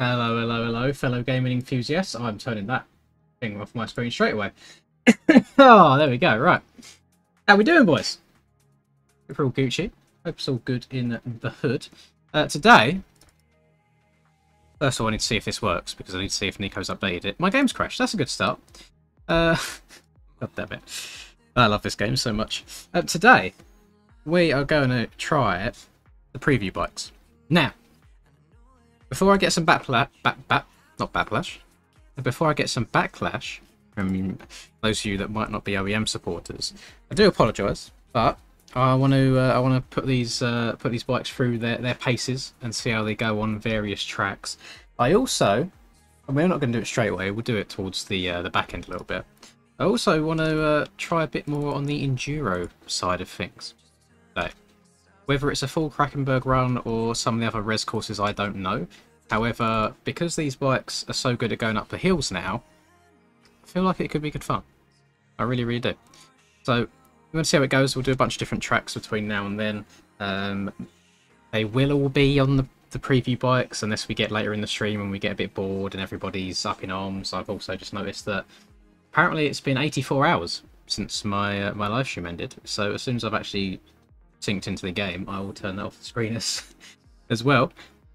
Hello, hello, hello, fellow gaming enthusiasts. I'm turning that thing off my screen straight away. Oh, there we go. Right. How we doing, boys? Hope we're all Gucci. Hope it's all good in the hood. Today, first of all, I need to see if this works, because I need to see if Nico's updated it. My game's crashed. That's a good start. God damn it. I love this game so much. Today, we are going to try the preview bikes. Now, before I get some backlash, before I get some backlash from those of you that might not be OEM supporters, I do apologise, but I want to put these bikes through their paces and see how they go on various tracks. I also, and we're not going to do it straight away. We'll do it towards the back end a little bit. I also want to try a bit more on the enduro side of things. So, whether it's a full Krakenberg run or some of the other res courses, I don't know. However, because these bikes are so good at going up the hills now, I feel like it could be good fun. I really, really do. So, we're going to see how it goes. We'll do a bunch of different tracks between now and then. They will all be on the preview bikes, unless we get later in the stream and we get a bit bored and everybody's up in arms. I've also just noticed that apparently it's been 84 hours since my live stream ended. So, as soon as I've actually synced into the game, I will turn that off the screen as well.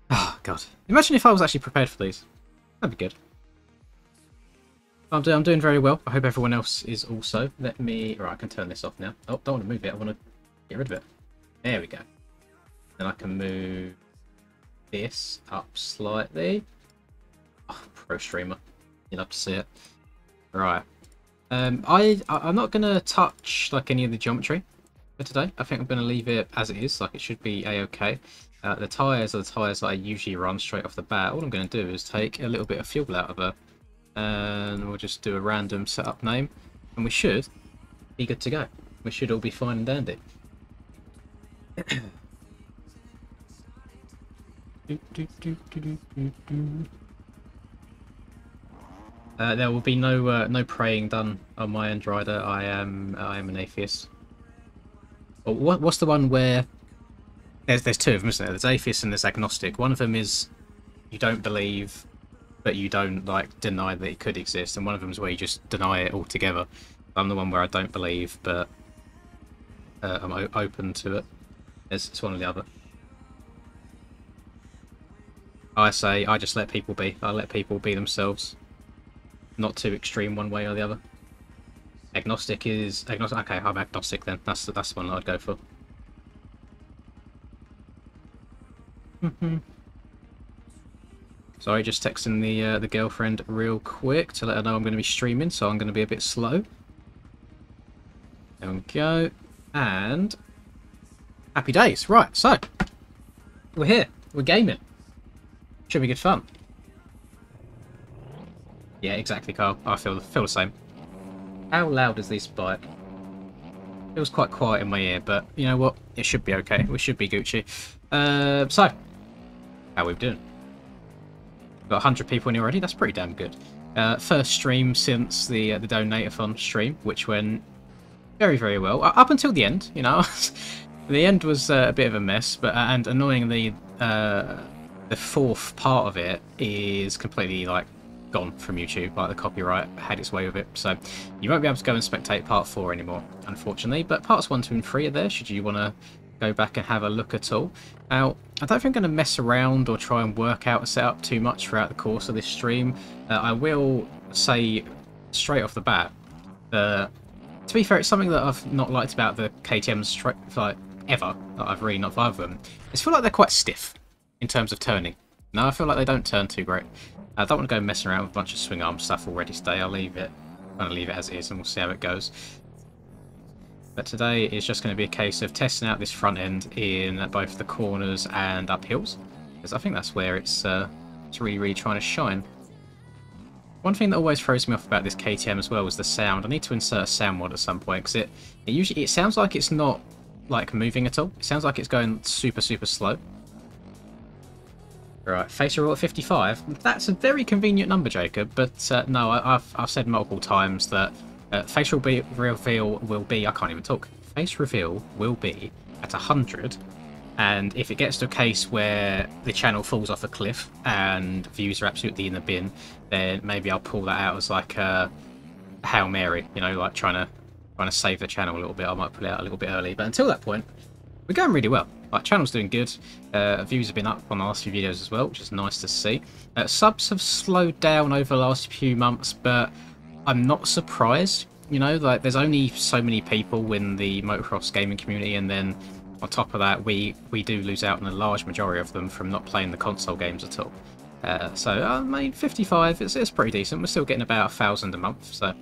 Oh, God. Imagine if I was actually prepared for these. That'd be good. I'm doing very well. I hope everyone else is also. Let me... Right, I can turn this off now. Oh, don't want to move it. I want to get rid of it. There we go. Then I can move this up slightly. Oh, pro streamer. You'll have to see it. Right. I'm not going to touch like any of the geometry for today. I think I'm going to leave it as it is. Like, it should be a-okay. The tyres are the tyres that I usually run straight off the bat. All I'm going to do is take a little bit of fuel out of her, and we'll just do a random setup name, and we should be good to go. We should all be fine and dandy. There will be no praying done on my end, Ryder. I am an atheist. What's the one where... There's two of them, isn't there? There's atheist and there's agnostic. One of them is you don't believe, but you don't like deny that it could exist, and one of them is where you just deny it altogether. I'm the one where I don't believe, but I'm open to it. It's one or the other. I say I just let people be. I let people be themselves. Not too extreme one way or the other. Agnostic is agnostic. Okay, I'm agnostic then. That's the one that I'd go for. Sorry, just texting the girlfriend real quick to let her know I'm going to be streaming, so I'm going to be a bit slow. There we go. And happy days. Right, so we're here. We're gaming. Should be good fun. Yeah, exactly, Carl. I feel the same. How loud is this bike? It was quite quiet in my ear, but you know what? It should be okay. We should be Gucci. So, how are we doing? We've got 100 people in already. That's pretty damn good. First stream since the Donate-a-thon stream, which went very, very well. Up until the end, you know. The end was a bit of a mess, but and annoyingly, the fourth part of it is completely like gone from YouTube. Like the copyright had its way with it, so you won't be able to go and spectate part 4 anymore, unfortunately. But parts 1, 2, and 3 are there. Should you want to go back and have a look at all. Now, I don't think I'm going to mess around or try and work out a setup too much throughout the course of this stream. I will say straight off the bat, to be fair, it's something that I've not liked about the KTMs like ever. That I've really not loved them. I feel like they're quite stiff in terms of turning. No, I feel like they don't turn too great. I don't want to go messing around with a bunch of swing arm stuff already today. I'll leave it as it is, and we'll see how it goes. But today is just going to be a case of testing out this front end in both the corners and up hills, because I think that's where it's really trying to shine. One thing that always throws me off about this KTM as well is the sound. I need to insert a sound mod at some point, because it sounds like it's not like moving at all. It sounds like it's going super slow. Right, face reveal at 55. That's a very convenient number, Jacob. But no, I've said multiple times that face reveal will be, I can't even talk. Face reveal will be at 100, and if it gets to a case where the channel falls off a cliff and views are absolutely in the bin, then maybe I'll pull that out as like a Hail Mary, you know, like trying to save the channel a little bit. I might pull it out a little bit early, but until that point, we're going really well. Like, channel's doing good. Views have been up on the last few videos as well, which is nice to see. Subs have slowed down over the last few months, but I'm not surprised. You know, like, there's only so many people in the motocross gaming community, and then on top of that, we do lose out on a large majority of them from not playing the console games at all. So, I mean, 55, it's pretty decent. We're still getting about 1,000 a month, so it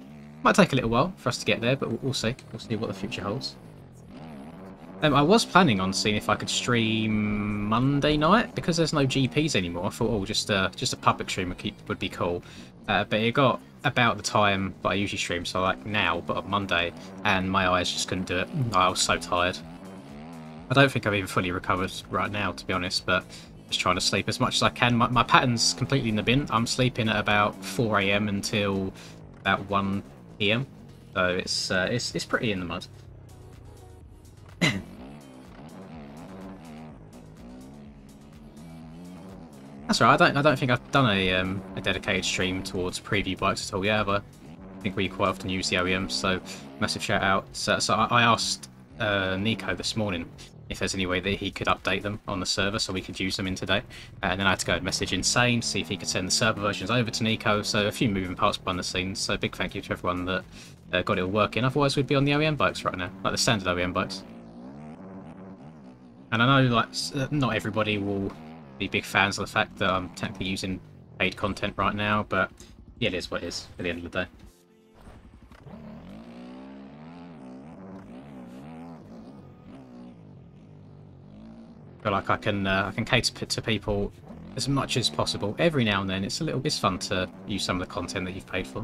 might take a little while for us to get there, but we'll see. We'll see what the future holds. I was planning on seeing if I could stream Monday night, because there's no GPs anymore. I thought, oh, just a public stream would be cool. But it got about the time that I usually stream, so like now, but on Monday, and my eyes just couldn't do it. I was so tired. I don't think I've even fully recovered right now, to be honest, but just trying to sleep as much as I can. My pattern's completely in the bin. I'm sleeping at about 4 AM until about 1 PM, so it's pretty in the mud. That's right. I don't think I've done a dedicated stream towards preview bikes at all yet, but I think we quite often use the OEMs. So massive shout out. So I asked Nico this morning if there's any way that he could update them on the server so we could use them in today, and then I had to go and message Insane, see if he could send the server versions over to Nico. So a few moving parts behind the scenes. So big thank you to everyone that got it all working. Otherwise we'd be on the OEM bikes right now, like the standard OEM bikes. And I know, like, not everybody will be big fans of the fact that I'm technically using paid content right now, but yeah, it is what it is at the end of the day. I feel like I can cater to people as much as possible. Every now and then, it's fun to use some of the content that you've paid for.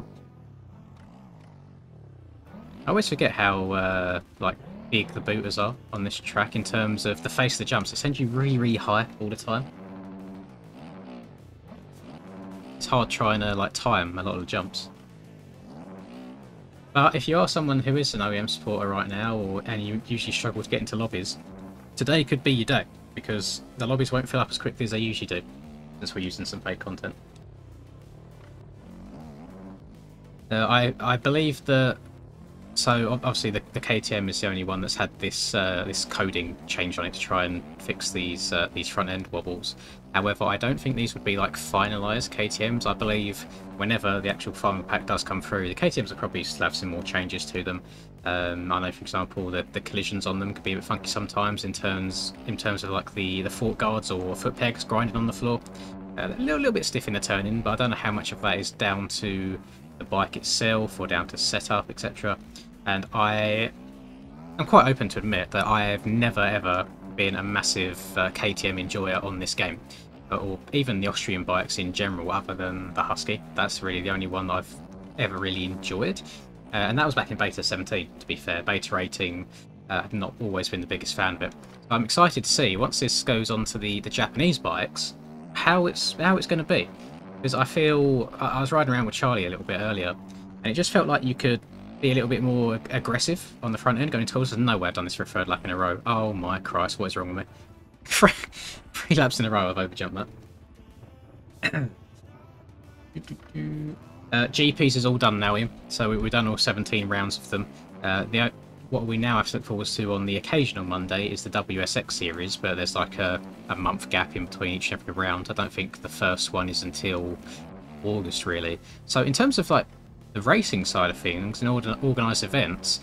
I always forget how like big the booters are on this track in terms of the face of the jumps. It sends you really high all the time. It's hard trying to like time a lot of the jumps. But if you are someone who is an OEM supporter right now, and you usually struggle to get into lobbies, today could be your day, because the lobbies won't fill up as quickly as they usually do, since we're using some paid content. I believe that. So obviously the KTM is the only one that's had this this coding change on it to try and fix these front end wobbles. However, I don't think these would be like finalised KTMs. I believe whenever the actual final pack does come through, the KTMs will probably still have some more changes to them. I know, for example, that the collisions on them could be a bit funky sometimes in terms of like the fork guards or foot pegs grinding on the floor. A little bit stiff in the turning, but I don't know how much of that is down to the bike itself or down to setup, etc. And I'm quite open to admit that I have never ever been a massive KTM enjoyer on this game, or even the Austrian bikes in general, other than the Husky. That's really the only one that I've ever really enjoyed, and that was back in Beta 17, to be fair. Beta 18, I've not always been the biggest fan of it. So I'm excited to see, once this goes on to the Japanese bikes, how it's going to be. Because I feel, I was riding around with Charlie a little bit earlier, and it just felt like you could be a little bit more aggressive on the front end going towards. There's no way I've done this for a third lap in a row. Oh my Christ, what is wrong with me? Three laps in a row I've overjumped that. GPs is all done now, Ian. So we've done all 17 rounds of them. What we now have to look forward to on the occasional Monday is the WSX series, but there's like a month gap in between each and every round. I don't think the first one is until August, really. So in terms of like the racing side of things and organised events,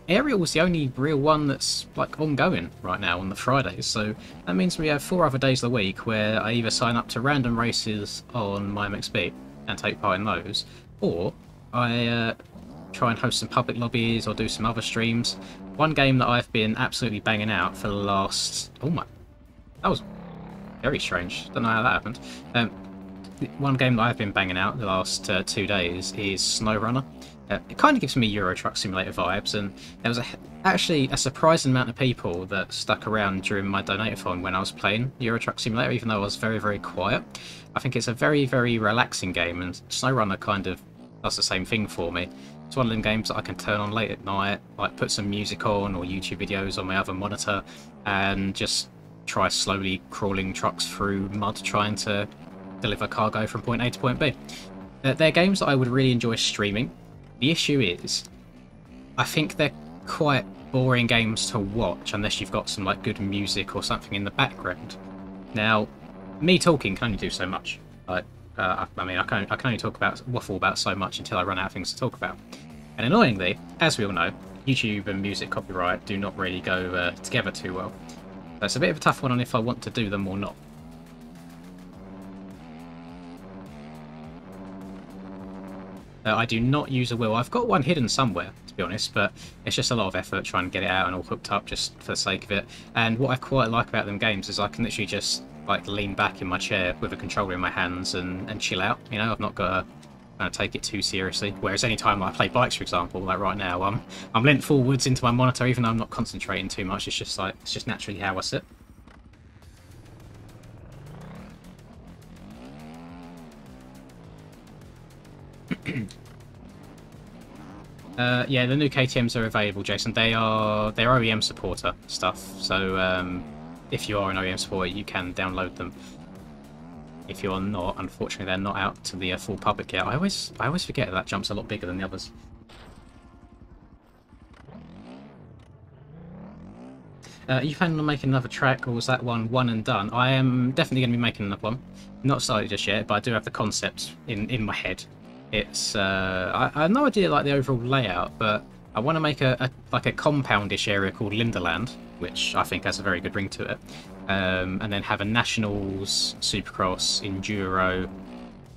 Aerial was the only real one that's like ongoing right now on the Fridays. So that means we have 4 other days of the week where I either sign up to random races on MyMXB and take part in those, or I try and host some public lobbies or do some other streams. One game that I've been absolutely banging out for the last... Oh my... That was very strange. Don't know how that happened. One game that I've been banging out the last 2 days is SnowRunner. It kind of gives me Euro Truck Simulator vibes, and there was actually a surprising amount of people that stuck around during my donator-thon when I was playing Euro Truck Simulator, even though I was very, very quiet. I think it's a very, very relaxing game, and SnowRunner kind of does the same thing for me. It's one of them games that I can turn on late at night, like put some music on or YouTube videos on my other monitor, and just try slowly crawling trucks through mud trying to deliver cargo from point A to point B. They're games that I would really enjoy streaming. The issue is, I think they're quite boring games to watch unless you've got some like good music or something in the background. Now, me talking can only do so much. Like, I mean, I can only waffle about so much until I run out of things to talk about. And annoyingly, as we all know, YouTube and music copyright do not really go together too well. So it's a bit of a tough one on if I want to do them or not. I do not use a wheel. I've got one hidden somewhere, to be honest, but it's just a lot of effort trying to get it out and all hooked up just for the sake of it. And what I quite like about them games is I can literally just like lean back in my chair with a controller in my hands and chill out. You know, I've not got to take it too seriously. Whereas any time I play bikes, for example, like right now, I'm leant forwards into my monitor, even though I'm not concentrating too much. It's just naturally how I sit. Yeah, the new KTMs are available, Jason. They're OEM supporter stuff. So if you are an OEM supporter, you can download them. If you are not, unfortunately, they're not out to the full public yet. I always forget that jump's a lot bigger than the others. Are you planning on making another track, or was that one and done? I am definitely going to be making another one. Not started just yet, but I do have the concept in my head. It's I have no idea like the overall layout, but I want to make a compoundish area called Linderland, which I think has a very good ring to it, and then have a Nationals, Supercross, Enduro,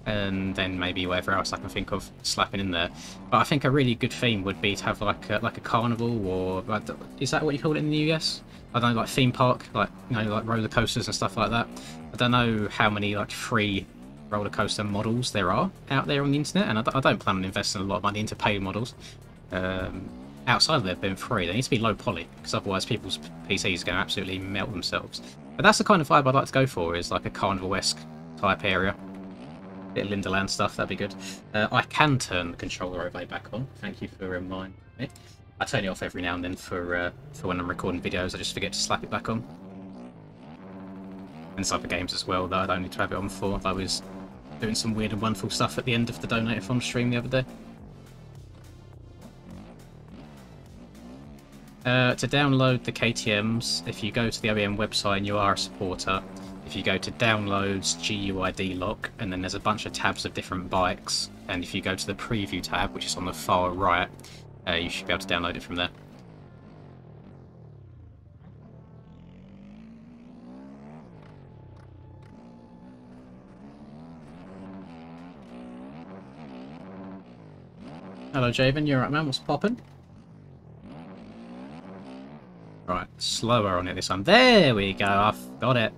and then maybe whatever else I can think of slapping in there. But I think a really good theme would be to have like a carnival, or is that what you call it in the US? I don't know, like theme park, like, you know, like roller coasters and stuff like that. I don't know how many like free roller coaster models there are out there on the internet, and I don't plan on investing a lot of money into paid models. Outside of them being free, they need to be low poly, because otherwise people's PCs are going to absolutely melt themselves. But that's the kind of vibe I'd like to go for, is like a carnival-esque type area. Bit of Linderland stuff, that'd be good. I can turn the controller overlay back on. Thank you for reminding me. I turn it off every now and then for when I'm recording videos. I just forget to slap it back on. And some other games as well that I don't need to have it on for. I was doing some weird and wonderful stuff at the end of the Donator-thon stream the other day. To download the KTMs, if you go to the OEM website and you are a supporter, if you go to Downloads, GUID lock, and then there's a bunch of tabs of different bikes, and if you go to the Preview tab, which is on the far right, you should be able to download it from there. Hello, Javen. You alright, man? What's poppin'? Right, slower on it this time. There we go. I've got it.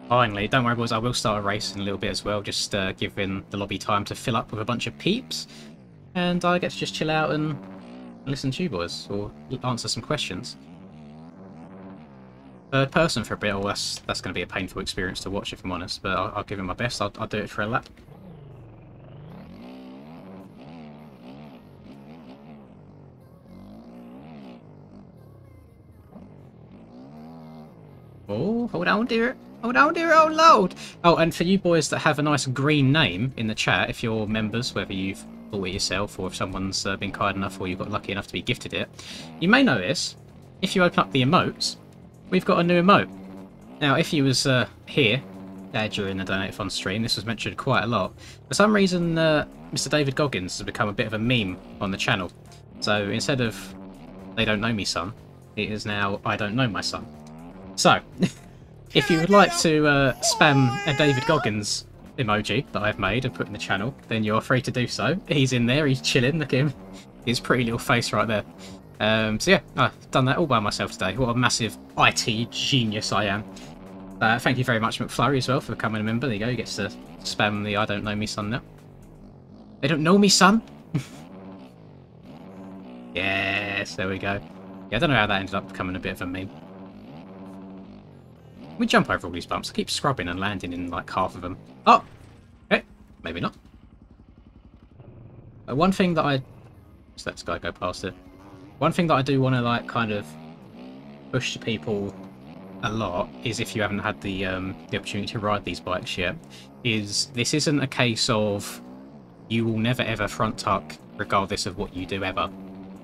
Finally. Don't worry, boys. I will start a race in a little bit as well. Just giving the lobby time to fill up with a bunch of peeps. And I get to just chill out and listen to you boys, or answer some questions. Third person for a bit, well, that's going to be a painful experience to watch, if I'm honest. But I'll give it my best. I'll do it for a lap. Oh, hold on, dear. Oh no, dear old Lord! Oh, and for you boys that have a nice green name in the chat, if you're members, whether you've bought it yourself or if someone's been kind enough or you got lucky enough to be gifted it, you may notice, if you open up the emotes, we've got a new emote. Now, if you was here during the Donate Fund stream, this was mentioned quite a lot. For some reason, Mr. David Goggins has become a bit of a meme on the channel. So instead of "They don't know me, son," it is now "I don't know my son." So, if you would like to spam a David Goggins emoji that I've made and put in the channel, then you're free to do so. He's in there, he's chilling, look at him. His pretty little face right there. So yeah, I've done that all by myself today. What a massive IT genius I am. Thank you very much, McFlurry, as well, for becoming a member. There you go, he gets to spam the "I don't know me, son" now. They don't know me, son? Yes, there we go. Yeah, I don't know how that ended up becoming a bit of a meme. We jump over all these bumps. I keep scrubbing and landing in like half of them. Oh! Okay, maybe not. One thing that I... Just let this guy go past it. One thing that I do want to like kind of push to people a lot is, if you haven't had the opportunity to ride these bikes yet, is this isn't a case of you will never ever front tuck regardless of what you do ever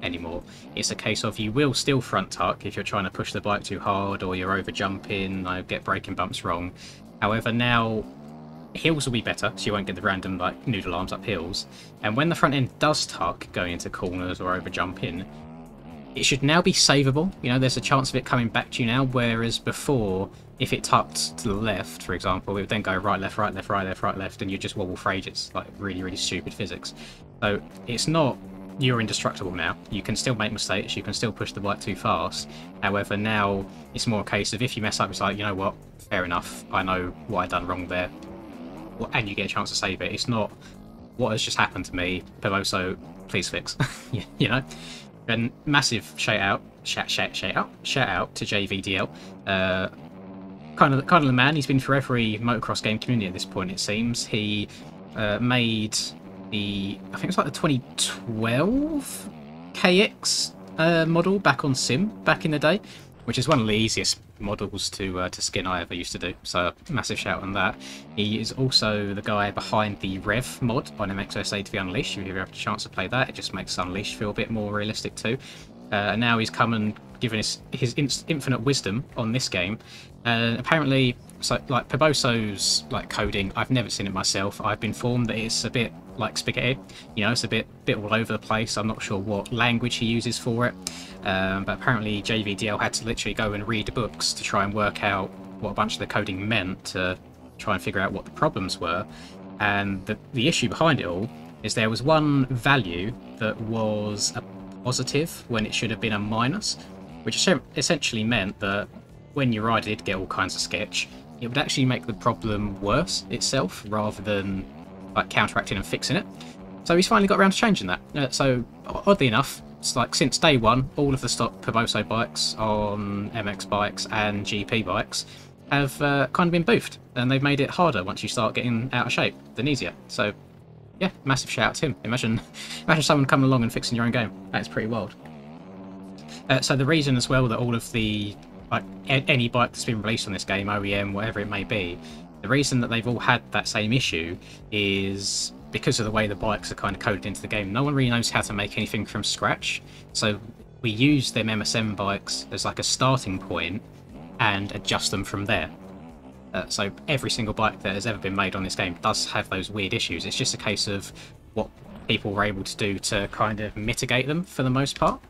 anymore. It's a case of you will still front tuck if you're trying to push the bike too hard or you're over jumping, get braking bumps wrong. However, now hills will be better, so you won't get the random like noodle arms up hills, and when the front end does tuck going into corners or over jumping, it should now be savable. You know, there's a chance of it coming back to you now, whereas before, if it tucked to the left, for example, it would then go right, left, right, left, right, left, right, left, and you just wobble for ages. Like, really, really stupid physics. So, it's not you're indestructible now. You can still make mistakes, you can still push the bike too fast. However, now, it's more a case of if you mess up, it's like, you know what, fair enough, I know what I've done wrong there. And you get a chance to save it. It's not, what has just happened to me, Peloso, please fix. You know? And massive shout out to JVDL. Kind of the man. He's been through every motocross game community at this point, it seems. He made the, I think it's like the 2012 KX model back on Sim back in the day, which is one of the easiest models to skin I ever used to do. So massive shout on that. He is also the guy behind the Rev mod on MXOS ATV Unleashed. If you ever have a chance to play that, it just makes Unleashed feel a bit more realistic too. And now he's come and given his infinite wisdom on this game. Apparently, so like Peboso's like coding, I've never seen it myself. I've been informed that it's a bit like spaghetti. You know, it's a bit all over the place. I'm not sure what language he uses for it. But apparently JVDL had to literally go and read books to try and work out what a bunch of the coding meant, to try and figure out what the problems were. And the issue behind it all is there was one value that was a positive when it should have been a minus, which essentially meant that when you ride it, get all kinds of sketch, it would actually make the problem worse itself rather than like counteracting and fixing it. So he's finally got around to changing that. So oddly enough, it's like since day one, all of the stock Peboso bikes on MX bikes and GP bikes have kind of been boofed, and they've made it harder once you start getting out of shape than easier. So yeah, massive shout out to him. Imagine someone coming along and fixing your own game. That's pretty wild. So the reason as well that all of the like any bike that's been released on this game, OEM, whatever it may be, the reason that they've all had that same issue is because of the way the bikes are kind of coded into the game. No one really knows how to make anything from scratch, so we use them MSM bikes as like a starting point and adjust them from there. So every single bike that has ever been made on this game does have those weird issues. It's just a case of what people were able to do to kind of mitigate them for the most part,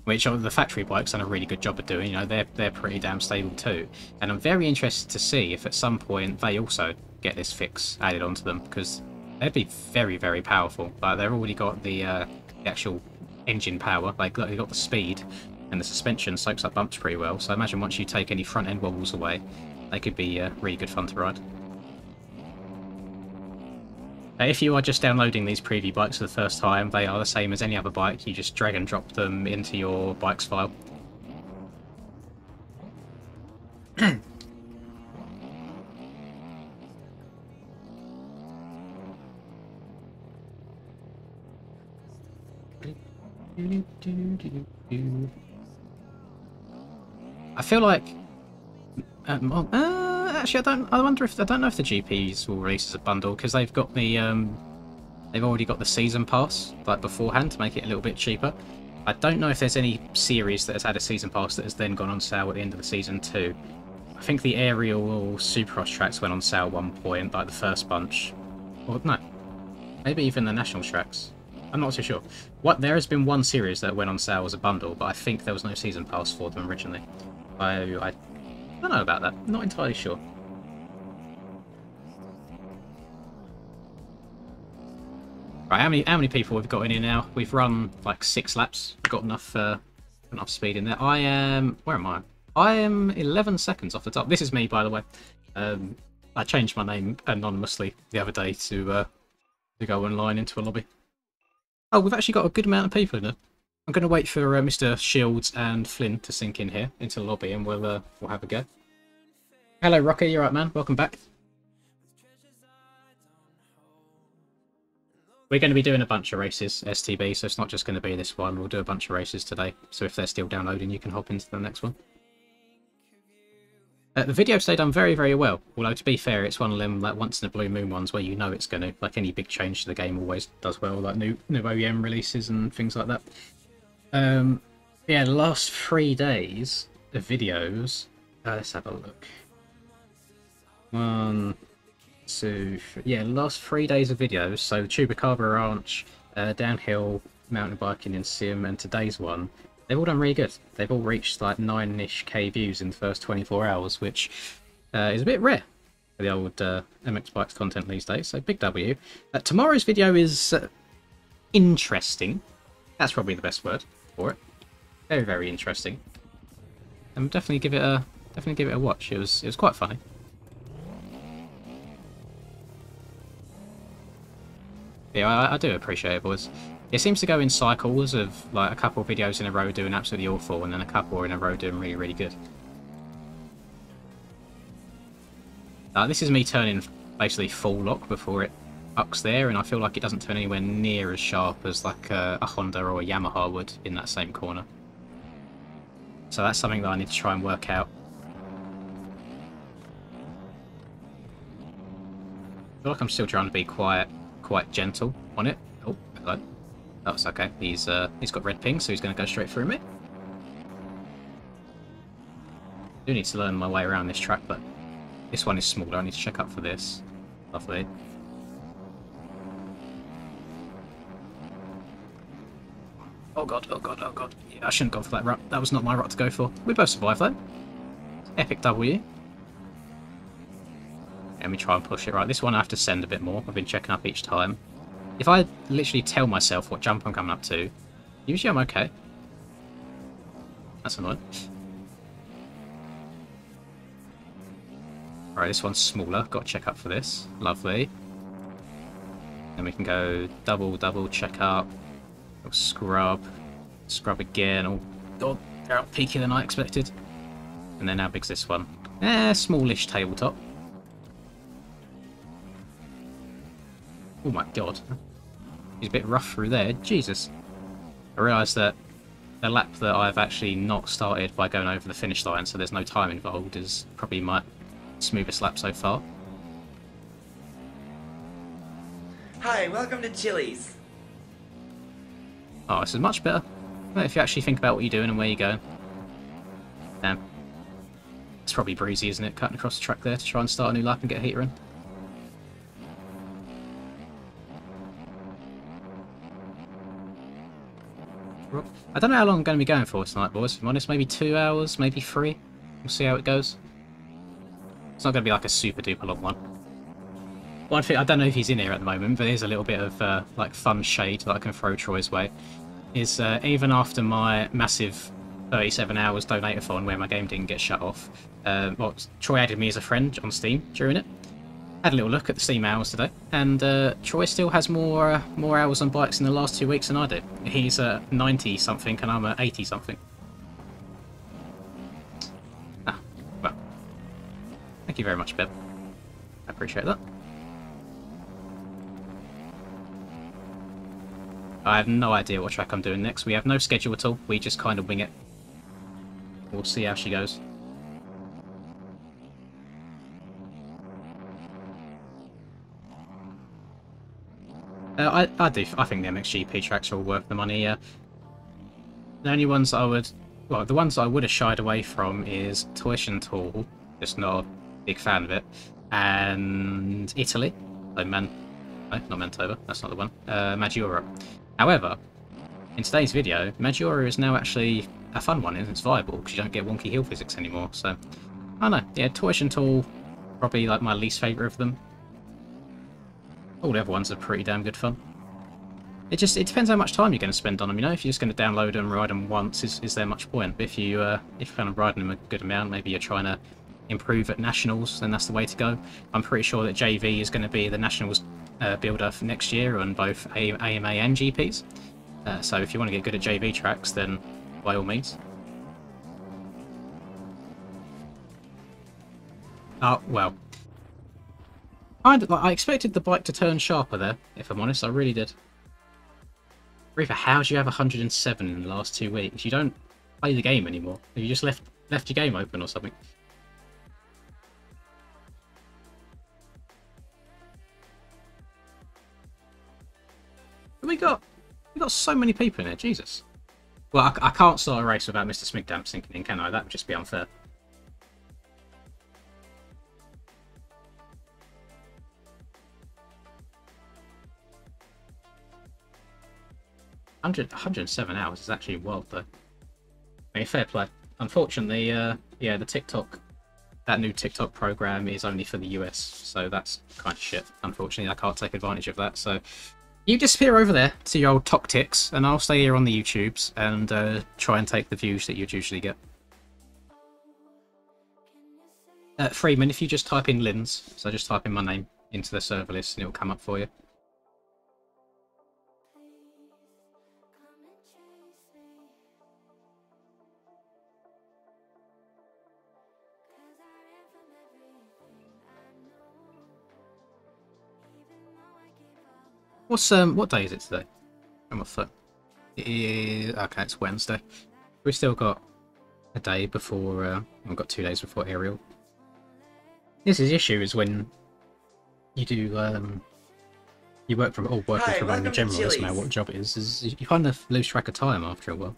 which the factory bikes done a really good job of doing. You know, they're pretty damn stable too. And I'm very interested to see if at some point they also get this fix added onto them, because they'd be very, very powerful. But they've already got the actual engine power. They've got the speed, and the suspension soaks up bumps pretty well. So imagine once you take any front end wobbles away, they could be really good fun to ride. If you are just downloading these preview bikes for the first time, they are the same as any other bike. You just drag and drop them into your bikes file. I feel like Actually, I don't. I wonder if I don't know if the GPs will release as a bundle because they've got the they've already got the season pass like beforehand to make it a little bit cheaper. I don't know if there's any series that has had a season pass that has then gone on sale at the end of the season too. I think the aerial Supercross tracks went on sale at one point, like the first bunch. Or no, maybe even the national tracks. I'm not too sure. There has been one series that went on sale as a bundle, but I think there was no season pass for them originally. I don't know about that. Not entirely sure. Right, how many people we've got in here now? We've run like 6 laps. We've got enough speed in there. Where am I? I am 11 seconds off the top. This is me, by the way. I changed my name anonymously the other day to go online into a lobby. Oh, we've actually got a good amount of people in it. I'm going to wait for Mr. Shields and Flynn to sink in here into the lobby, and we'll have a go. Hello, Rocky. You're right, man. Welcome back. We're going to be doing a bunch of races, STB, so it's not just going to be this one. We'll do a bunch of races today. So if they're still downloading, you can hop into the next one. The videos stay done very, very well. Although, to be fair, it's one of them like once in a blue moon ones where you know it's going to. Like any big change to the game always does well, like new OEM releases and things like that. Yeah, the last 3 days of videos. Let's have a look. 1, 2, 3. Yeah, the last 3 days of videos. So Chupacabra Ranch, downhill, mountain biking in Sim, and today's one. They've all done really good. They've all reached like 9-ish K views in the first 24 hours, which is a bit rare for the old MX Bikes content these days. So big W. Tomorrow's video is interesting. That's probably the best word for it. Very, very interesting. And definitely give it a watch. It was quite funny. Yeah, I do appreciate it, boys. It seems to go in cycles of like a couple of videos in a row doing absolutely awful, and then a couple in a row doing really, really good. This is me turning basically full lock before it ucks there, and I feel like it doesn't turn anywhere near as sharp as like a Honda or a Yamaha would in that same corner. So that's something that I need to try and work out. I feel like I'm still trying to be quite gentle on it. Oh, hello. Oh, it's okay. He's got red ping, so he's going to go straight through me. I do need to learn my way around this track, but this one is smaller. I need to check up for this. Lovely. Oh god, oh god, oh god. Yeah, I shouldn't have gone for that rut. That was not my rut to go for. We both survived though. Epic W. Let me try and push it right. This one I have to send a bit more. I've been checking up each time. If I literally tell myself what jump I'm coming up to, usually I'm okay. That's annoying. Alright, this one's smaller. Got to check up for this. Lovely. Then we can go double, check up. Scrub. Scrub again. Oh, God, they're out peakier than I expected. And then how big's this one? Smallish tabletop. Oh my god. He's a bit rough through there. Jesus. I realised that the lap that I've actually not started by going over the finish line, so there's no time involved, is probably my smoothest lap so far. Hi, welcome to Chili's. Oh, this is much better. If you actually think about what you're doing and where you're going. Damn. It's probably breezy, isn't it? Cutting across the track there to try and start a new lap and get a heater in. I don't know how long I'm going to be going for tonight, boys. If I'm honest, maybe 2 hours, maybe 3. We'll see how it goes. It's not going to be like a super duper long one. One thing, I don't know if he's in here at the moment, but there's a little bit of like fun shade that I can throw Troy's way. Is even after my massive 37 hours donator-thon where my game didn't get shut off, well, Troy added me as a friend on Steam during it. Had a little look at the Steam hours today, and Troy still has more hours on bikes in the last 2 weeks than I do. He's 90-something and I'm 80-something. Ah, well. Thank you very much, Beb. I appreciate that. I have no idea what track I'm doing next. We have no schedule at all. We just kind of wing it. We'll see how she goes. I do. I think the MXGP tracks are all worth the money. Yeah. The only ones I would, well, the ones I would have shied away from is Tuition Tool. Just not a big fan of it, and Italy. So no, not Mantoba. That's not the one. Maggiora. However, in today's video, Maggiora is now actually a fun one and it's viable because you don't get wonky hill physics anymore. So, I don't know. Yeah, Tuition Tool, probably like my least favourite of them. All the other ones are pretty damn good fun. It depends how much time you're going to spend on them. You know, if you're just going to download them, ride them once, is there much point? But if you're kind of riding them a good amount, maybe you're trying to improve at nationals, then that's the way to go. I'm pretty sure that JV is going to be the nationals builder for next year on both AMA and GPs. So if you want to get good at JV tracks, then by all means. Oh, well. I expected the bike to turn sharper there, if I'm honest. I really did. Reaper, how do you have 107 in the last 2 weeks? You don't play the game anymore. Have you just left your game open or something? We got so many people in here, Jesus. Well, I can't start a race without Mr. Smigdamp sinking in, can I? That would just be unfair. $107 hours is actually wild, though. I mean, fair play. Unfortunately, yeah, the TikTok, that new TikTok program is only for the US, so that's kind of shit. Unfortunately, I can't take advantage of that. So you disappear over there to your old TokTiks, and I'll stay here on the YouTubes and try and take the views that you'd usually get. Freeman, if you just type in Lins, so just type in my name into the server list, and it'll come up for you. What day is it today? I'm off. It is, okay, it's Wednesday. We've still got a day before. We've got 2 days before Aerial. This is the issue is when you do you work from working from home in general. Doesn't matter what job it is you kind of lose track of time after a while.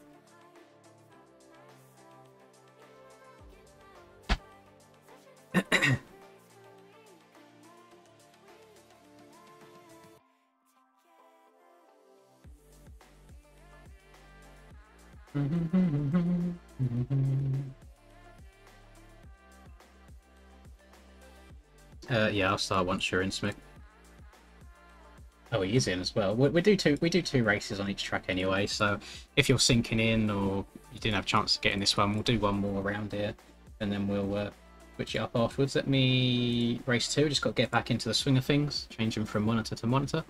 Yeah, I'll start once you're in, Smig. Oh, he is in as well. We do two races on each track anyway. So if you're sinking in or you didn't have a chance to get in this one, we'll do one more around here, and then we'll switch it up afterwards. Let me race 2. Just got to get back into the swing of things, change them from monitor to monitor.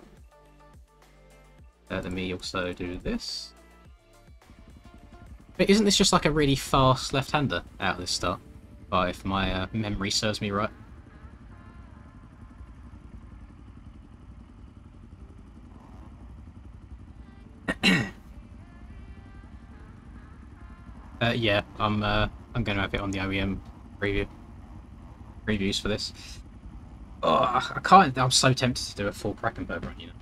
Let me also do this. But isn't this just like a really fast left-hander out of this start? If my memory serves me right. Yeah, I'm going to have it on the OEM previews for this. Oh, I can't. I'm so tempted to do a full Krackenberg run, you know.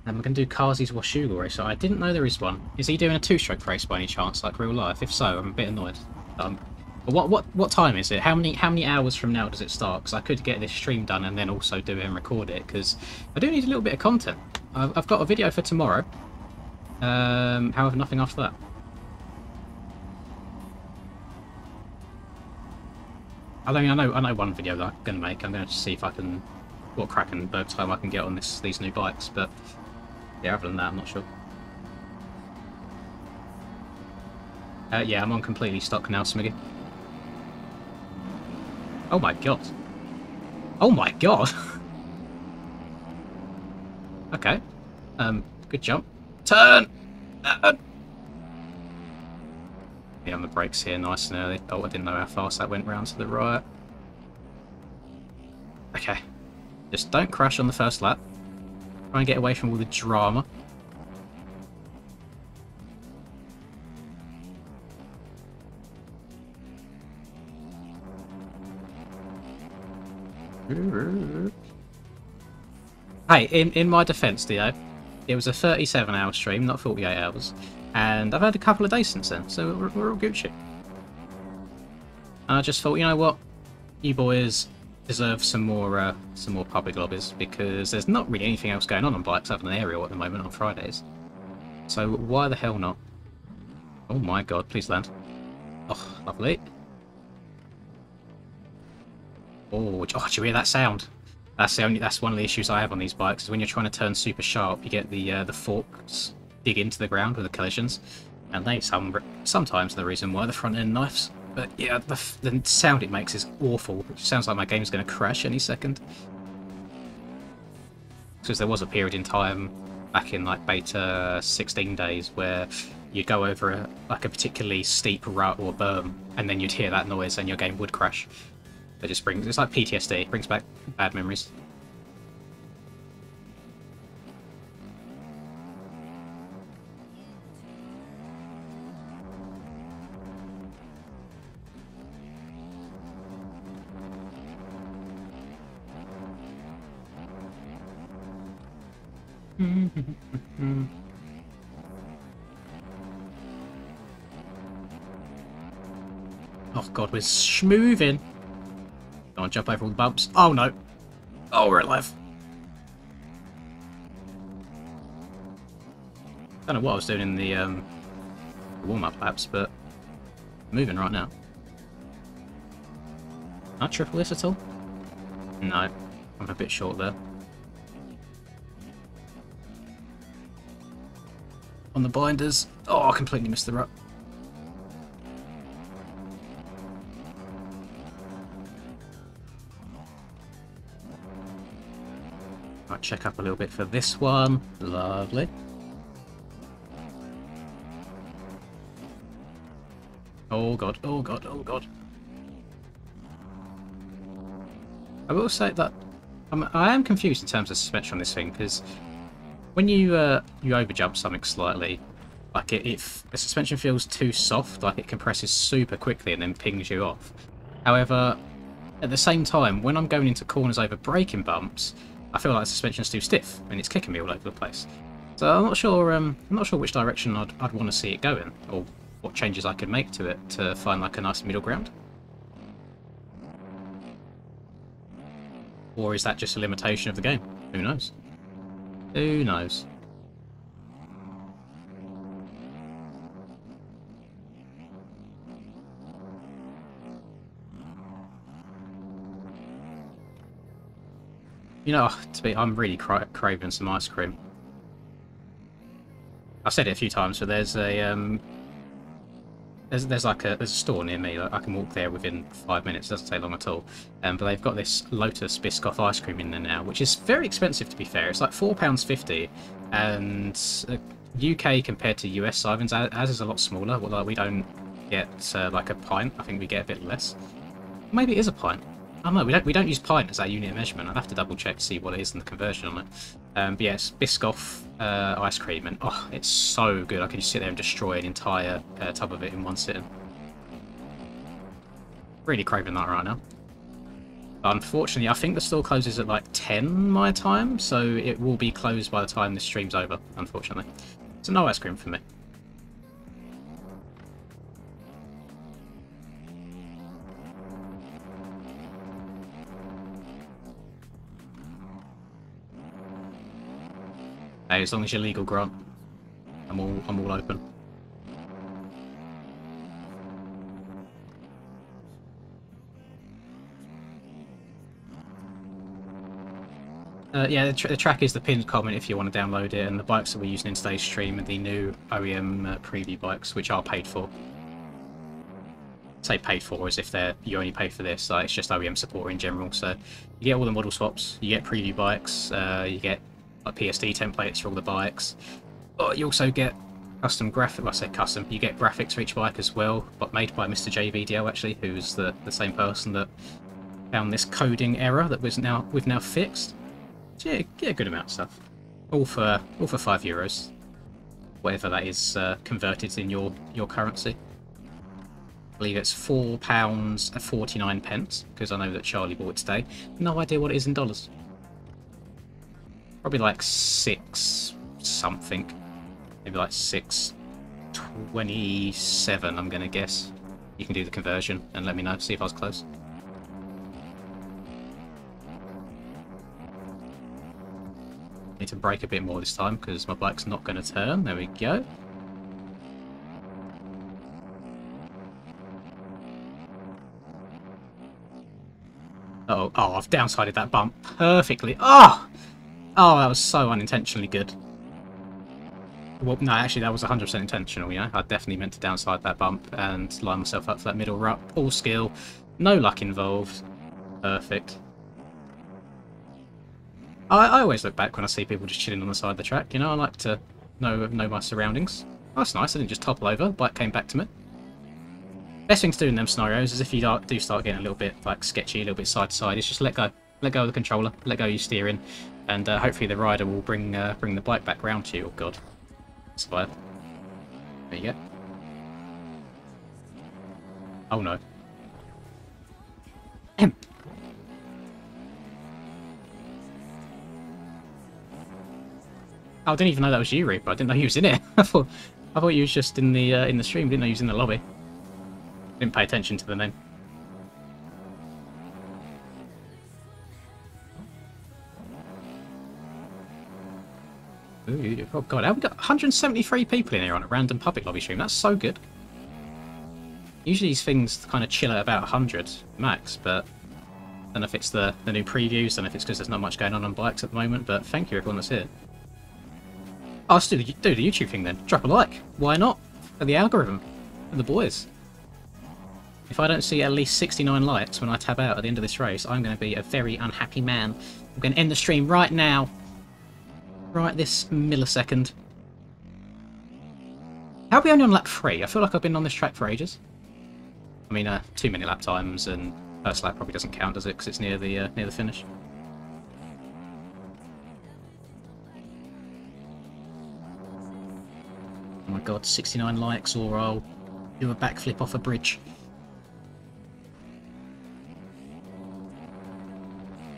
And we're going to do Kazi's Washugal race. So I didn't know there is one. Is he doing a 2-stroke race by any chance, like real life? If so, I'm a bit annoyed. But what time is it? How many hours from now does it start? Because I could get this stream done and then also do it and record it. Because I do need a little bit of content. I've got a video for tomorrow. However, nothing after that. I know one video that I'm going to make. I'm going to see if I can, what Krackenberg time I can get on these new bikes. But yeah, other than that, I'm not sure. Yeah, I'm on completely stock now, Smiggy. Oh my god. Oh my god. Okay. Good jump. Turn! Yeah, on the brakes here, nice and early. Oh, I didn't know how fast that went round to the right. Okay. Just don't crash on the first lap. Try and get away from all the drama. Hey, in my defence, Theo, it was a 37-hour stream, not 48 hours, and I've had a couple of days since then, so we're all Gucci. And I just thought, you know what, you boys deserve some more public lobbies, because there's not really anything else going on bikes other than aerial at the moment on Fridays. So why the hell not? Oh my god, please land. Oh, lovely. Oh, do you hear that sound? That's one of the issues I have on these bikes, is when you're trying to turn super sharp, you get the forks dig into the ground with the collisions, and they sometimes are the reason why the front end knifes. But yeah, the sound it makes is awful. It sounds like my game's going to crash any second. Because there was a period in time back in like beta 16 days where you'd go over like a particularly steep rut or berm, and then you'd hear that noise and your game would crash. It just brings, it's like PTSD, it brings back bad memories. Oh god, we're schmooving. Don't jump over all the bumps. Oh no. Oh, we're alive. Don't know what I was doing in the warm-up laps, but I'm moving right now. Can I triple this at all? No. I'm a bit short there. On the binders. Oh, I completely missed the rut. I'll check up a little bit for this one. Lovely. Oh god, oh god, oh god. I will say that I am confused in terms of suspension on this thing, because when you overjump something slightly, like if the suspension feels too soft, like it compresses super quickly and then pings you off. However, at the same time, when I'm going into corners over braking bumps, I feel like the suspension's too stiff and it's kicking me all over the place. So I'm not sure which direction I'd want to see it going, or what changes I could make to it to find like a nice middle ground. Or is that just a limitation of the game? Who knows? Who knows? You know, I'm really craving some ice cream. I've said it a few times, but there's a there's a store near me. I can walk there within 5 minutes. It doesn't take long at all. But they've got this Lotus Biscoff ice cream in there now, which is very expensive to be fair. It's like £4.50, and UK compared to US Sivens, as is a lot smaller. Like we don't get like a pint. I think we get a bit less. Maybe it is a pint. Oh no, we don't use pint as our unit of measurement. I'd have to double check to see what it is and the conversion on it. But yes, Biscoff ice cream, and oh, it's so good. I can just sit there and destroy an entire tub of it in one sitting. Really craving that right now. But unfortunately, I think the store closes at like 10 my time, so it will be closed by the time this stream's over, unfortunately. So no ice cream for me. Hey, as long as you're legal, Grant, I'm all open. Yeah, the track is the pinned comment if you want to download it, and the bikes that we're using in today's stream are the new OEM preview bikes, which are paid for. Say paid for as if you only pay for this. Like, it's just OEM support in general. So you get all the model swaps, you get preview bikes, you get like PSD templates for all the bikes. But you also get custom graphic. Well, I say custom. You get graphics for each bike as well, but made by Mr. JVDL actually, who's the same person that found this coding error that we've now fixed. So yeah, get a good amount of stuff. All for €5, whatever that is converted in your currency. I believe it's £4.49, because I know that Charlie bought it today. No idea what it is in dollars. Probably like 6 something. Maybe like 6:27, I'm gonna guess. You can do the conversion and let me know, see if I was close. Need to brake a bit more this time because my bike's not going to turn. There we go. Uh-oh. Oh, I've downsided that bump perfectly. Oh! Oh, that was so unintentionally good. Well, no, actually, that was 100% intentional, you know? I definitely meant to downside that bump and line myself up for that middle rut. All skill. No luck involved. Perfect. I always look back when I see people just chilling on the side of the track, you know? I like to know my surroundings. Oh, that's nice. I didn't just topple over. The bike came back to me. Best thing to do in them scenarios is if you do start getting a little bit like sketchy, a little bit side to side, is just let go. Let go of the controller. Let go of your steering. And hopefully the rider will bring the bike back round to you. Oh, God. Survive. There you go. Oh, no. Oh, I didn't even know that was you, Reaper. I didn't know he was in it. I thought he was just in the stream. Didn't know he was in the lobby. Didn't pay attention to the name. Ooh, oh god, we've got 173 people in here on a random public lobby stream. That's so good. Usually these things kind of chill at about 100 max, but I don't know if it's the new previews, I don't know if it's because there's not much going on bikes at the moment, but thank you everyone that's here. Oh, let's do the YouTube thing then. Drop a like. Why not? For the algorithm. For the boys. If I don't see at least 69 likes when I tab out at the end of this race, I'm going to be a very unhappy man. I'm going to end the stream right now. Right this millisecond. How are we only on lap 3? I feel like I've been on this track for ages. I mean, too many lap times, and first lap probably doesn't count, does it? Because it's near the finish. Oh my god, 69 likes, or I'll do a backflip off a bridge.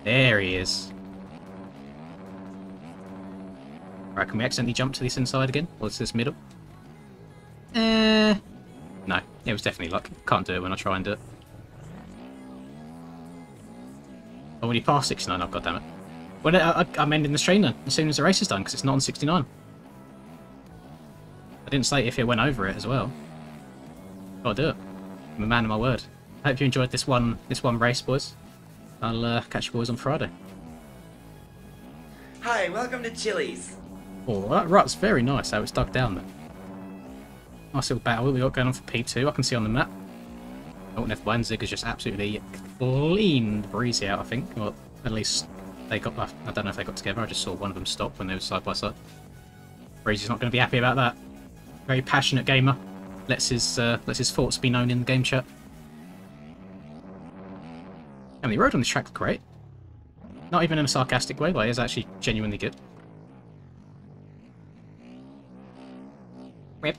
There he is. Right, can we accidentally jump to this inside again? Or is this middle? No, it was definitely luck. Can't do it when I try and do it. Oh, when you pass 69, oh god damn it. Well, I'm ending the stream then, as soon as the race is done, because it's not on 69. I didn't say if it went over it as well. Gotta do it. I'm a man of my word. I hope you enjoyed this one race, boys. I'll catch you boys on Friday. Hi, welcome to Chili's. Oh, that rut's very nice how it's dug down there. Nice little battle we got going on for P2, I can see on the map. Oh, and F1 Zig is just absolutely cleaned Breezy out, I think. Well, at least they got, I don't know if they got together, I just saw one of them stop when they were side by side. Breezy's not going to be happy about that. Very passionate gamer. Lets his thoughts be known in the game chat. And the road on this track is great. Not even in a sarcastic way, but it is actually genuinely good. Whip.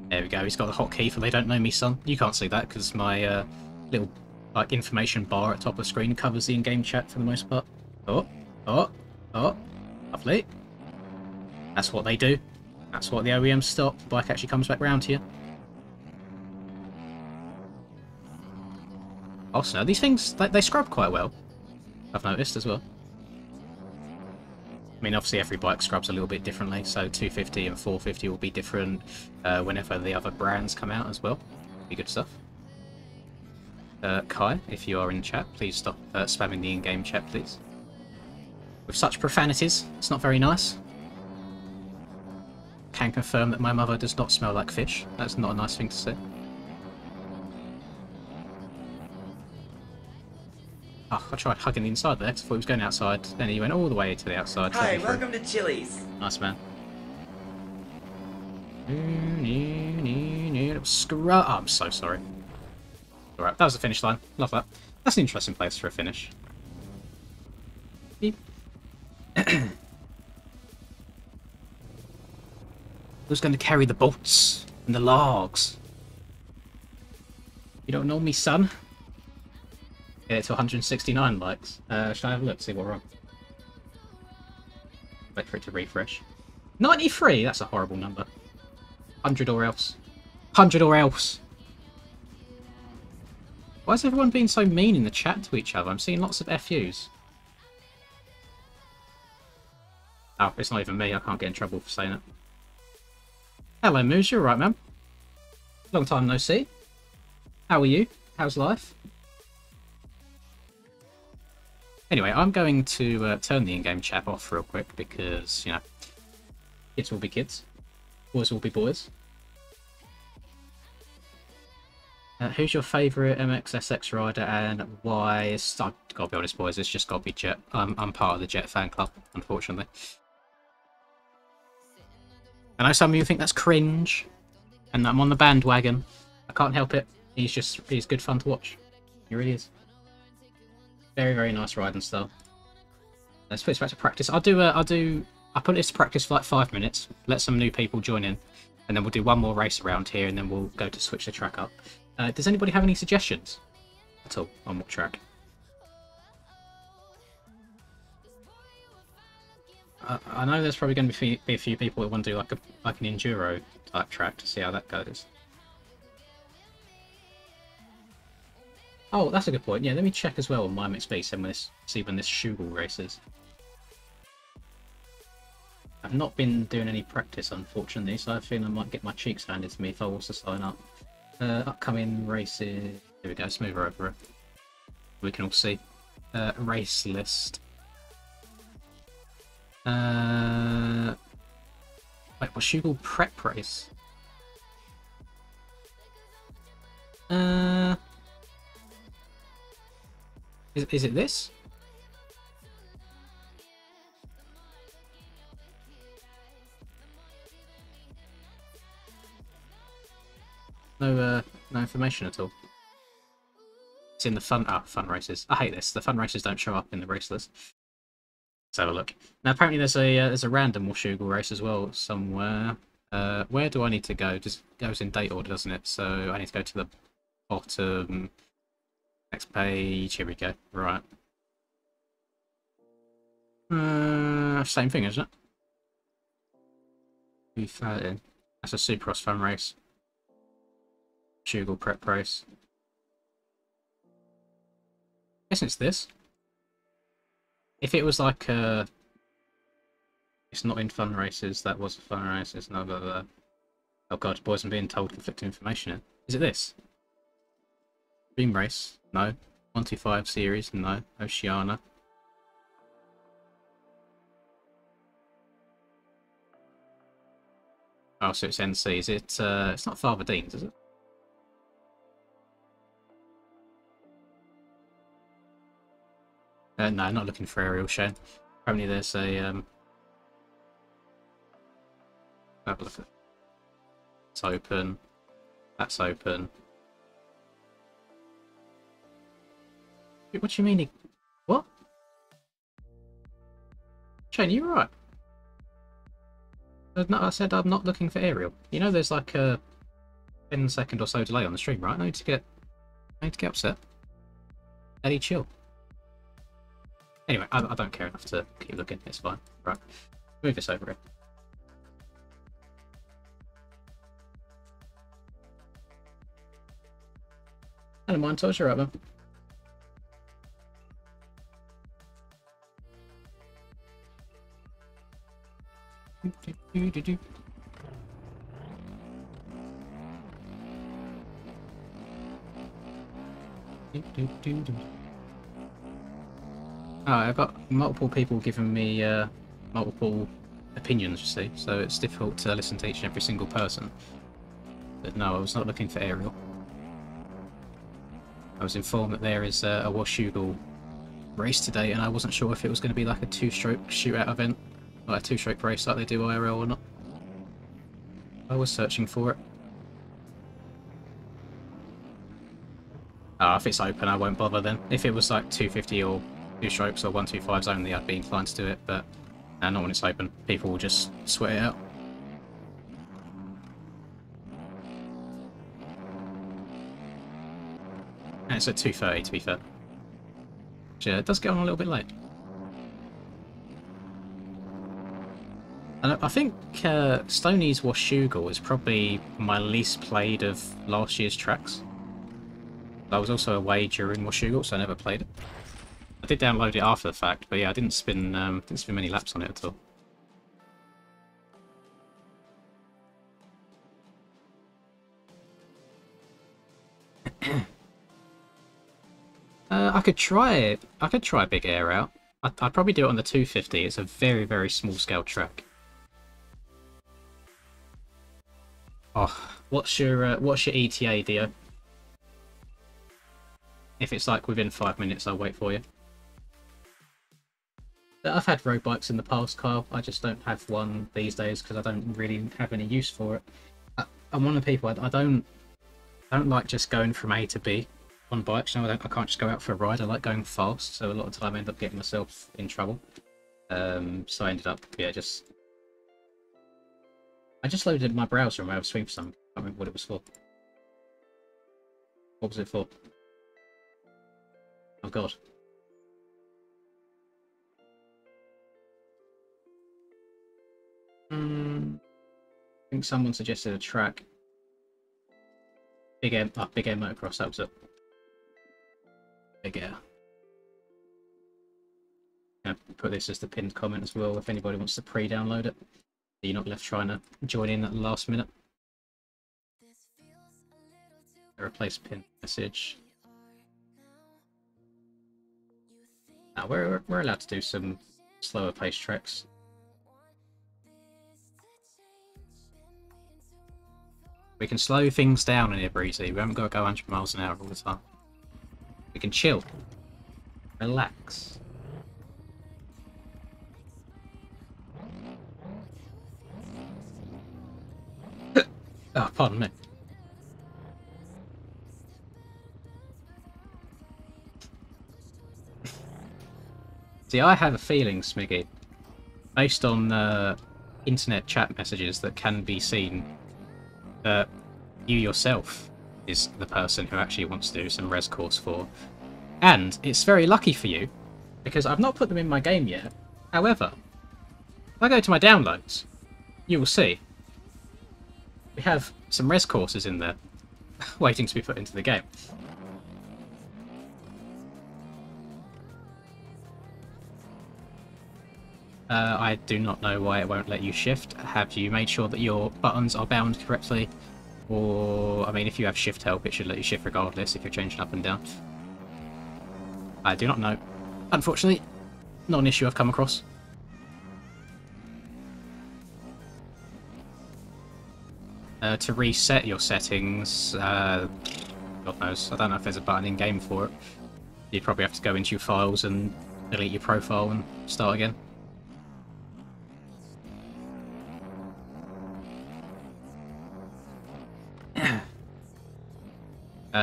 There we go, he's got the hotkey for "They Don't Know Me, Son." You can't see that because my little like information bar at the top of the screen covers the in-game chat for the most part. Oh, oh, oh, lovely. That's what they do. That's what the OEMs stop. The bike actually comes back round to you. Also, these things, they scrub quite well. I've noticed as well. I mean, obviously every bike scrubs a little bit differently, so 250 and 450 will be different whenever the other brands come out as well. Be good stuff. Kai, if you are in chat, please stop spamming the in-game chat, please. With such profanities, it's not very nice. Can confirm that my mother does not smell like fish. That's not a nice thing to say. Oh, I tried hugging the inside there, 'cause I thought he was going outside, then he went all the way to the outside. Hi, welcome to Chili's. Nice man. Oh, I'm so sorry. Alright, that was the finish line. Love that. That's an interesting place for a finish. Beep. Who's going to carry the bolts and the logs? You don't know me, son? Get it to 169 likes. Shall I have a look, see what we're on? Wait for it to refresh. 93? That's a horrible number. 100 or else. 100 or else. Why is everyone being so mean in the chat to each other? I'm seeing lots of FUs. Oh, it's not even me. I can't get in trouble for saying it. Hello, Moose. You're right, man. Long time no see. How are you? How's life? Anyway, I'm going to turn the in-game chat off real quick because, you know, kids will be kids. Boys will be boys. Who's your favourite MXSX rider and why? I've got to be honest, boys, it's just got to be Jet. I'm part of the Jet fan club, unfortunately. I know some of you think that's cringe, and that I'm on the bandwagon. I can't help it. He's good fun to watch. He really is. Very, very nice riding style. Let's put this back to practice. I put this to practice for like 5 minutes. Let some new people join in, and then we'll do one more race around here, and then we'll go to switch the track up. Does anybody have any suggestions at all on what track? I know there's probably going to be a few people that want to do like an enduro type track to see how that goes. Oh, that's a good point. Yeah, let me check as well on my MXB, see when this Schugel race is. I've not been doing any practice, unfortunately, so I feel I might get my cheeks handed to me if I was to sign up. Upcoming races. Here we go, let's move over it. We can all see. Race list. Wait, what's Schugel prep race? Is it this? No information at all. It's in the fun races. I hate this. The fun races don't show up in the race list. Let's have a look. Now apparently there's a random Schugel race as well somewhere. Where do I need to go? Just goes in date order, doesn't it? So I need to go to the bottom. Next page. Here we go. Right. Same thing, isn't it? 213. That's a Supercross fun race. Schugel prep race. I guess it's this. If it was like it's not in fun races, that was fun races, no blah, blah, blah. Oh god, boys, I'm being told conflicting information here. Is it this? Dream race? No. 125 series? No. Oceania. Oh, so it's NC. Is it it's not Father Dean's, is it? No, not looking for aerial show. Apparently there's a have a look at. It's open. That's open. What do you mean? What? Shane, you right? I said I'm not looking for aerial. You know, there's like a 10-second or so delay on the stream, right? I need to get upset. Eddie, chill. Anyway, I don't care enough to keep looking. It's fine. Right, move this over here. Hello, mine toys. You're right, man. Oh, I've got multiple people giving me multiple opinions, you see, so it's difficult to listen to each and every single person. But no, I was not looking for aerial. I was informed that there is a Schugel race today, and I wasn't sure if it was going to be like a 2-stroke shootout event, like a 2-stroke race like they do IRL or not. I was searching for it. Oh, if it's open, I won't bother then. If it was like 250 or 2 strokes or 125s only, I'd be inclined to do it, but not when it's open. People will just sweat it out. And it's at 2:30 to be fair. Which, it does get on a little bit late. And I think Stoney's Washugal is probably my least played of last year's tracks. I was also away during Washugal, so I never played it. I did download it after the fact, but yeah, I didn't spin many laps on it at all. I could try it. I could try Big Air out. I'd probably do it on the 250. It's a very, very small scale track. Oh, what's your ETA, Dio? If it's like within 5 minutes, I'll wait for you. I've had road bikes in the past, Kyle. I just don't have one these days because I don't really have any use for it. I'm one of the people I don't like just going from A to B on bikes. No, I can't just go out for a ride. I like going fast, so a lot of the time I end up getting myself in trouble. So I ended up, yeah, I just loaded my browser and I was streaming some. I can't remember what it was for. What was it for? Oh god. I think someone suggested a track. Big Air Motocross, that was it. Big Air. Yeah, put this as the pinned comment as well if anybody wants to pre-download it. You're not left trying to join in at the last minute. Replace pin message. Now we're allowed to do some slower paced tracks. We can slow things down in here, Breezy. We haven't got to go 100 miles an hour all the time. We can chill. Relax. Oh, pardon me. See, I have a feeling, Smiggy, based on internet chat messages that can be seen, that you yourself is the person who actually wants to do some res course for. And it's very lucky for you, because I've not put them in my game yet. However, if I go to my downloads, you will see we have some res courses in there waiting to be put into the game. I do not know why it won't let you shift. Have you made sure that your buttons are bound correctly? Or, I mean, if you have shift help, it should let you shift regardless if you're changing up and down. I do not know. Unfortunately, not an issue I've come across. To reset your settings, God knows. I don't know if there's a button in game for it. You'd probably have to go into your files and delete your profile and start again.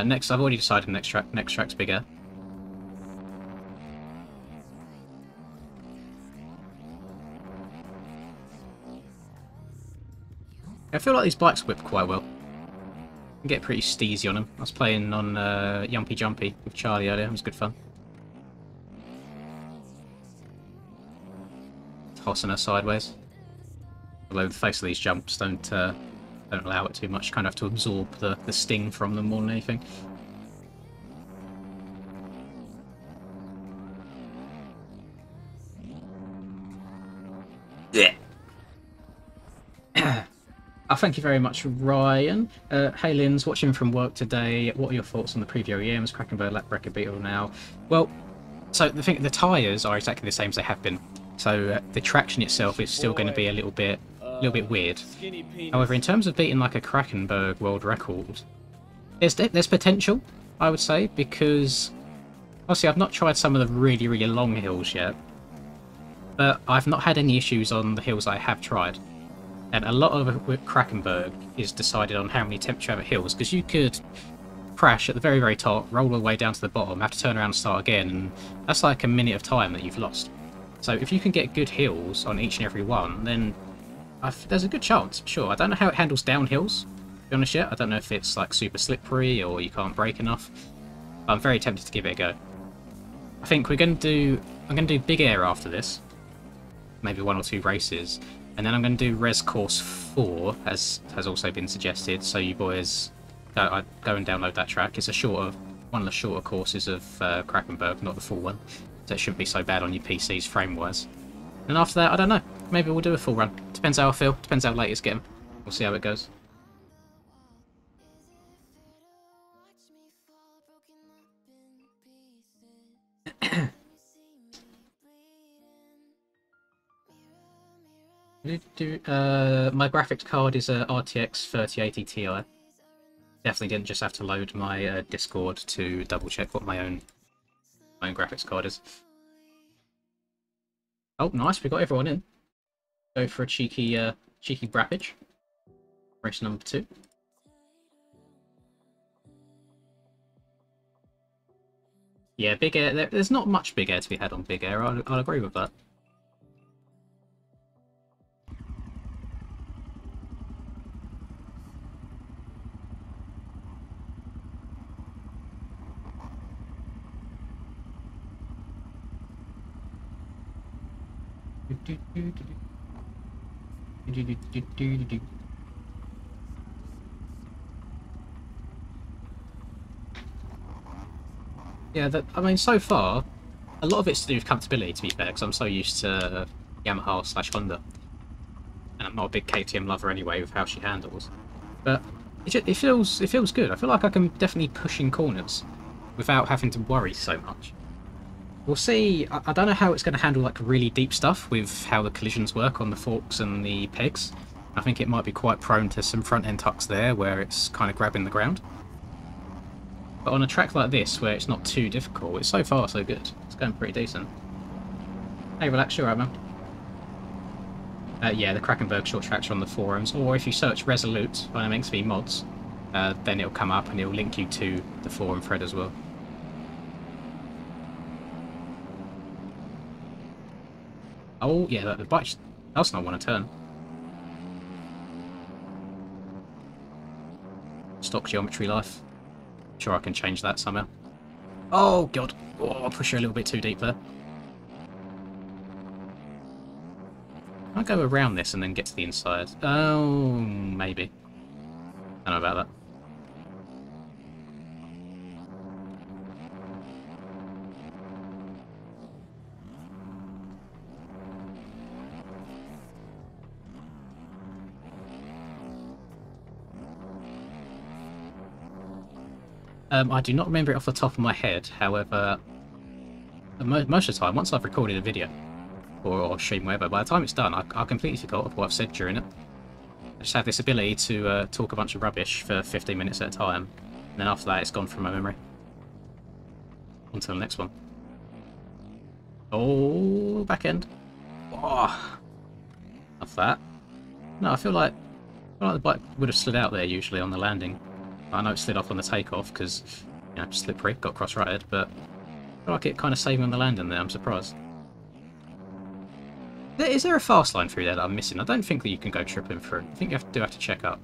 Next, I've already decided next track. Next track's bigger. I feel like these bikes whip quite well. You can get pretty steezy on them. I was playing on Yumpy Jumpy with Charlie earlier. It was good fun. Tossing her sideways. Although the face of these jumps don't allow it too much. You kind of have to absorb the sting from them more than anything. Yeah. Thank you very much, Ryan. Hey, Lynn's watching from work today. What are your thoughts on the preview OEMs? Crackenberg, lap breaker, Beetle now. Well, so the tyres are exactly the same as they have been. So the traction itself is still going to be a little bit weird. However, in terms of beating like a Crackenberg world record, there's potential, I would say, because obviously I've not tried some of the really, really long hills yet, but I've not had any issues on the hills I have tried. And a lot of it with Crackenberg is decided on how many temperature hills, because you could crash at the very, very top, roll all the way down to the bottom, have to turn around and start again, and that's like a minute of time that you've lost. So if you can get good hills on each and every one, then there's a good chance, sure. I don't know how it handles downhills, to be honest yet. I don't know if it's like super slippery or you can't brake enough. But I'm very tempted to give it a go. I think I'm going to do Big Air after this. Maybe 1 or 2 races. And then I'm going to do Res Course 4, as has also been suggested, so you boys go and download that track. It's one of the shorter courses of Krakenberg, not the full one, so it shouldn't be so bad on your PCs frame-wise. And after that, I don't know, maybe we'll do a full run. Depends how I feel, depends how late it's getting. We'll see how it goes. My graphics card is a RTX 3080 Ti. Definitely didn't just have to load my Discord to double check what my own graphics card is. Oh, nice! We got everyone in. Go for a cheeky brappage. Race number 2. Yeah, Big Air. There's not much Big Air to be had on Big Air. I'll agree with that. Yeah, I mean, so far, a lot of it's to do with comfortability, to be fair, because I'm so used to Yamaha/Honda, and I'm not a big KTM lover anyway with how she handles. But it feels good. I feel like I can definitely push in corners without having to worry so much. We'll see. I don't know how it's going to handle like really deep stuff with how the collisions work on the forks and the pegs. I think it might be quite prone to some front end tucks there where it's kind of grabbing the ground. But on a track like this where it's not too difficult, it's so far so good. It's going pretty decent. Hey, relax, you're right, man. Yeah, the Krakenberg short tracks are on the forums, or if you search Resolute on MXV mods, then it'll come up and it'll link you to the forum thread as well. Oh, yeah, the bike does not want to turn. Stock geometry life. Sure, I can change that somehow. Oh, God. Oh, I'll push her a little bit too deep there. I'll go around this and then get to the inside. Oh, maybe. I don't know about that. I do not remember it off the top of my head, however, most of the time, once I've recorded a video, or stream whatever, by the time it's done, I completely forgot of what I've said during it. I just have this ability to talk a bunch of rubbish for 15 minutes at a time, and then after that it's gone from my memory. On to the next one. Oh, back end. Oh, off that. No, I feel like the bike would have slid out there usually on the landing. I know it slid off on the takeoff because, you know, slippery, got cross-righted, but I feel like it kind of saved me on the landing there, I'm surprised. Is there a fast line through there that I'm missing? I don't think that you can go tripping through. I think you do have to check up.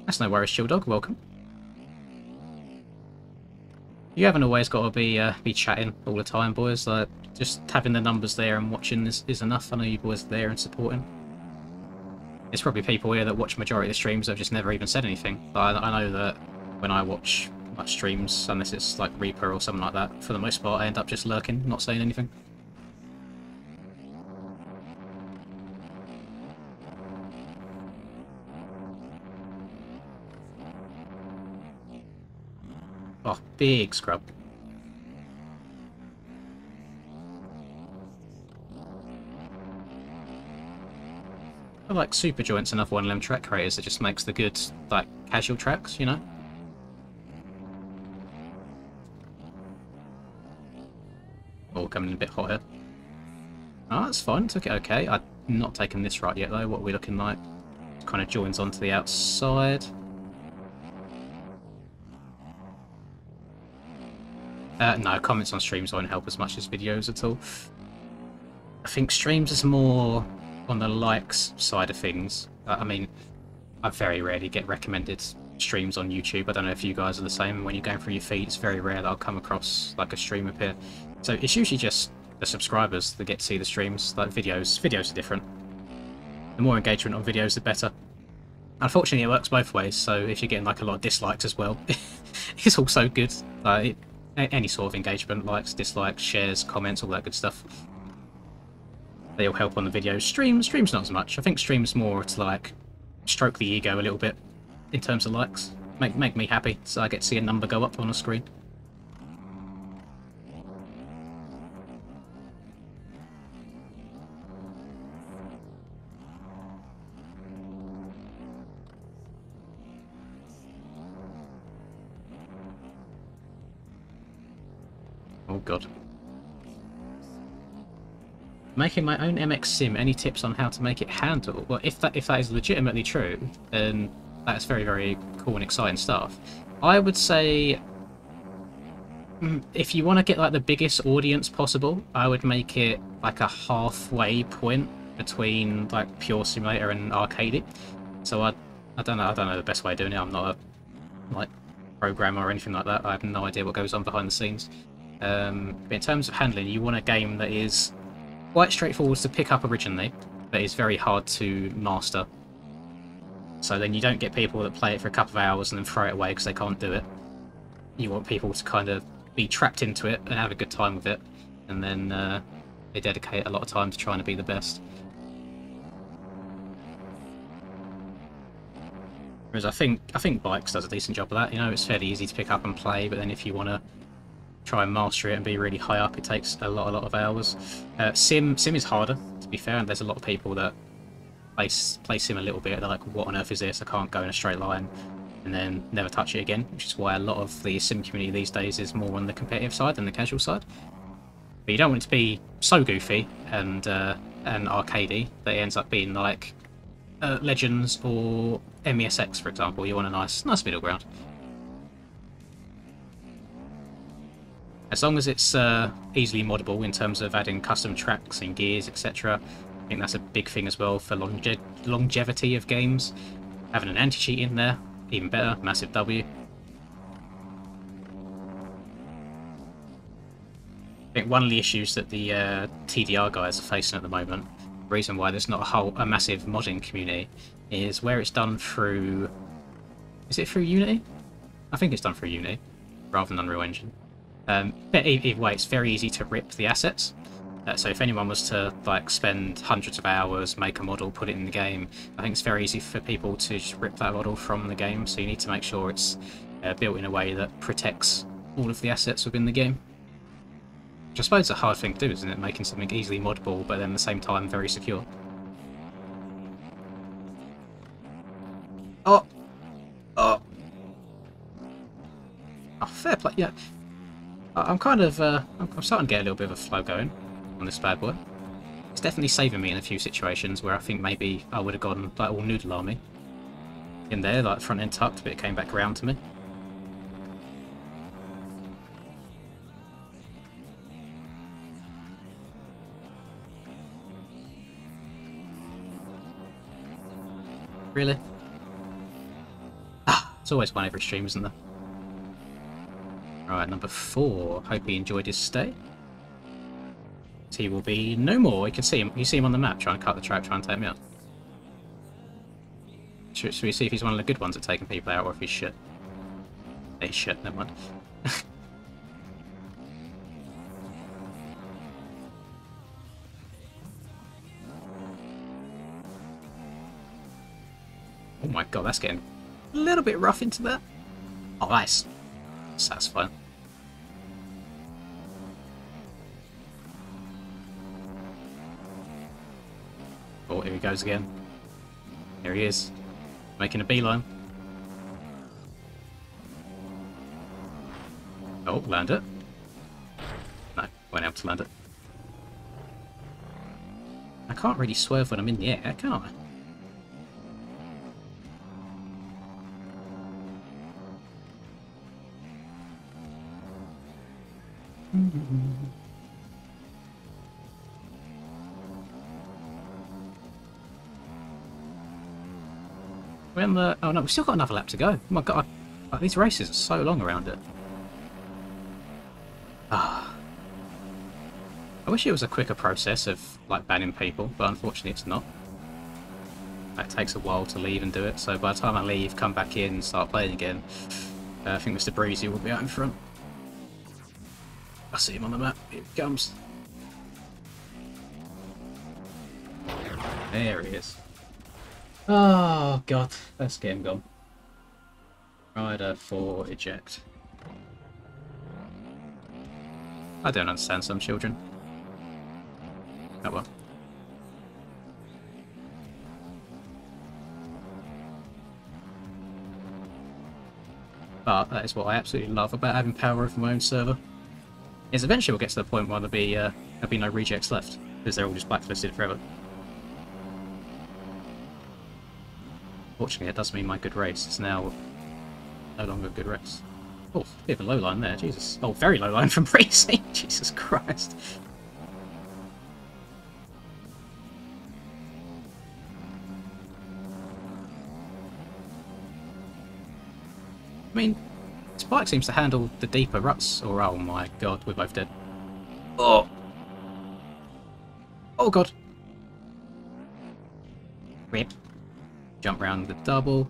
That's no worries, Chill Dog, welcome. You haven't always got to be chatting all the time, boys. Like, just having the numbers there and watching is enough. I know you boys are there and supporting. There's probably people here that watch majority of the streams that have just never even said anything. But I know that when I watch like streams, unless it's like Reaper or something like that, for the most part I end up just lurking, not saying anything. Oh, big scrub. I like Super Joint's another one of them track creators that just makes the good, like, casual tracks, you know? Oh, coming in a bit hot here. Oh, that's fine. Took it okay. I'm not taking this right yet, though. What are we looking like? It kind of joins onto the outside. No, comments on streams won't help as much as videos at all. I think streams is more on the likes side of things. I mean, I very rarely get recommended streams on YouTube. I don't know if you guys are the same. When you're going through your feed, it's very rare that I'll come across like a stream appear. So it's usually just the subscribers that get to see the streams. Like videos are different. The more engagement on videos, the better. Unfortunately, it works both ways. So if you're getting like a lot of dislikes as well, it's also good. Like any sort of engagement, likes, dislikes, shares, comments, all that good stuff. They'll help on the videos. Streams not as much. I think streams more to like stroke the ego a little bit in terms of likes. Make me happy, so I get to see a number go up on the screen. Oh god. Making my own MX sim. Any tips on how to make it handle? Well, if that is legitimately true, then that's very, very cool and exciting stuff. I would say if you want to get like the biggest audience possible, I would make it like a halfway point between like pure simulator and arcade. So I don't know the best way of doing it. I'm not a like programmer or anything like that. I have no idea what goes on behind the scenes. But in terms of handling, you want a game that is quite straightforward to pick up originally, but is very hard to master. So then you don't get people that play it for a couple of hours and then throw it away because they can't do it. You want people to kind of be trapped into it and have a good time with it, and then they dedicate a lot of time to trying to be the best. Whereas I think Bikes does a decent job of that. You know, it's fairly easy to pick up and play, but then if you want to try and master it and be really high up, it takes a lot of hours. Sim is harder, to be fair, and there's a lot of people that play Sim a little bit. They're like, what on earth is this? I can't go in a straight line, and then never touch it again, which is why a lot of the Sim community these days is more on the competitive side than the casual side. But you don't want it to be so goofy and arcadey that it ends up being like Legends or MESX, for example. You want a nice middle ground. As long as it's easily moddable in terms of adding custom tracks and gears, etc. I think that's a big thing as well for longevity of games. Having an anti-cheat in there, even better, massive W. I think one of the issues that the TDR guys are facing at the moment, the reason why there's not a massive modding community, is where it's done through... Is it through Unity? I think it's done through Unity, rather than Unreal Engine. But either way, it's very easy to rip the assets. So if anyone was to like spend hundreds of hours, make a model, put it in the game, I think it's very easy for people to just rip that model from the game. So you need to make sure it's built in a way that protects all of the assets within the game. Which I suppose is a hard thing to do, isn't it? Making something easily moddable, but then at the same time very secure. Oh, fair play. Yeah. I'm kind of, I'm starting to get a little bit of a flow going on this bad boy. It's definitely saving me in a few situations where I think maybe I would have gone like all noodle army in there, like front end tucked, but it came back around to me. Really? There's always one every stream, isn't there? Right, number 4. Hope he enjoyed his stay. He will be no more. You can see him. You see him on the map trying to cut the track, trying to take me out. Should we see if he's one of the good ones at taking people out, or if he's shit? He's shit. Never mind. Oh my god, that's getting a little bit rough into that. Oh, nice. That's fun. Oh, here he goes again. Here he is. Making a beeline. Oh, land it. No, won't able to land it. I can't really swerve when I'm in the air, can I? We're in the... Oh no, we've still got another lap to go. Oh my god, like, these races are so long around it. Ah. I wish it was a quicker process of like banning people, but unfortunately it's not. It takes a while to leave and do it, so by the time I leave, come back in and start playing again, I think Mr. Breezy will be out in front. I see him on the map. Here he comes. There he is. Oh god, let's get him gone. Rider for eject. I don't understand some children. Oh well. But that is what I absolutely love about having power over my own server. Is eventually we'll get to the point where there'll be no rejects left, because they're all just blacklisted forever. Fortunately, it does mean my good race is now no longer a good race. Oh, bit of a low line there, Jesus. Oh, very low line from Breezy. Jesus Christ. I mean, this bike seems to handle the deeper ruts. Or, oh my god, we're both dead. Oh! Oh god! Rip. Jump round the double.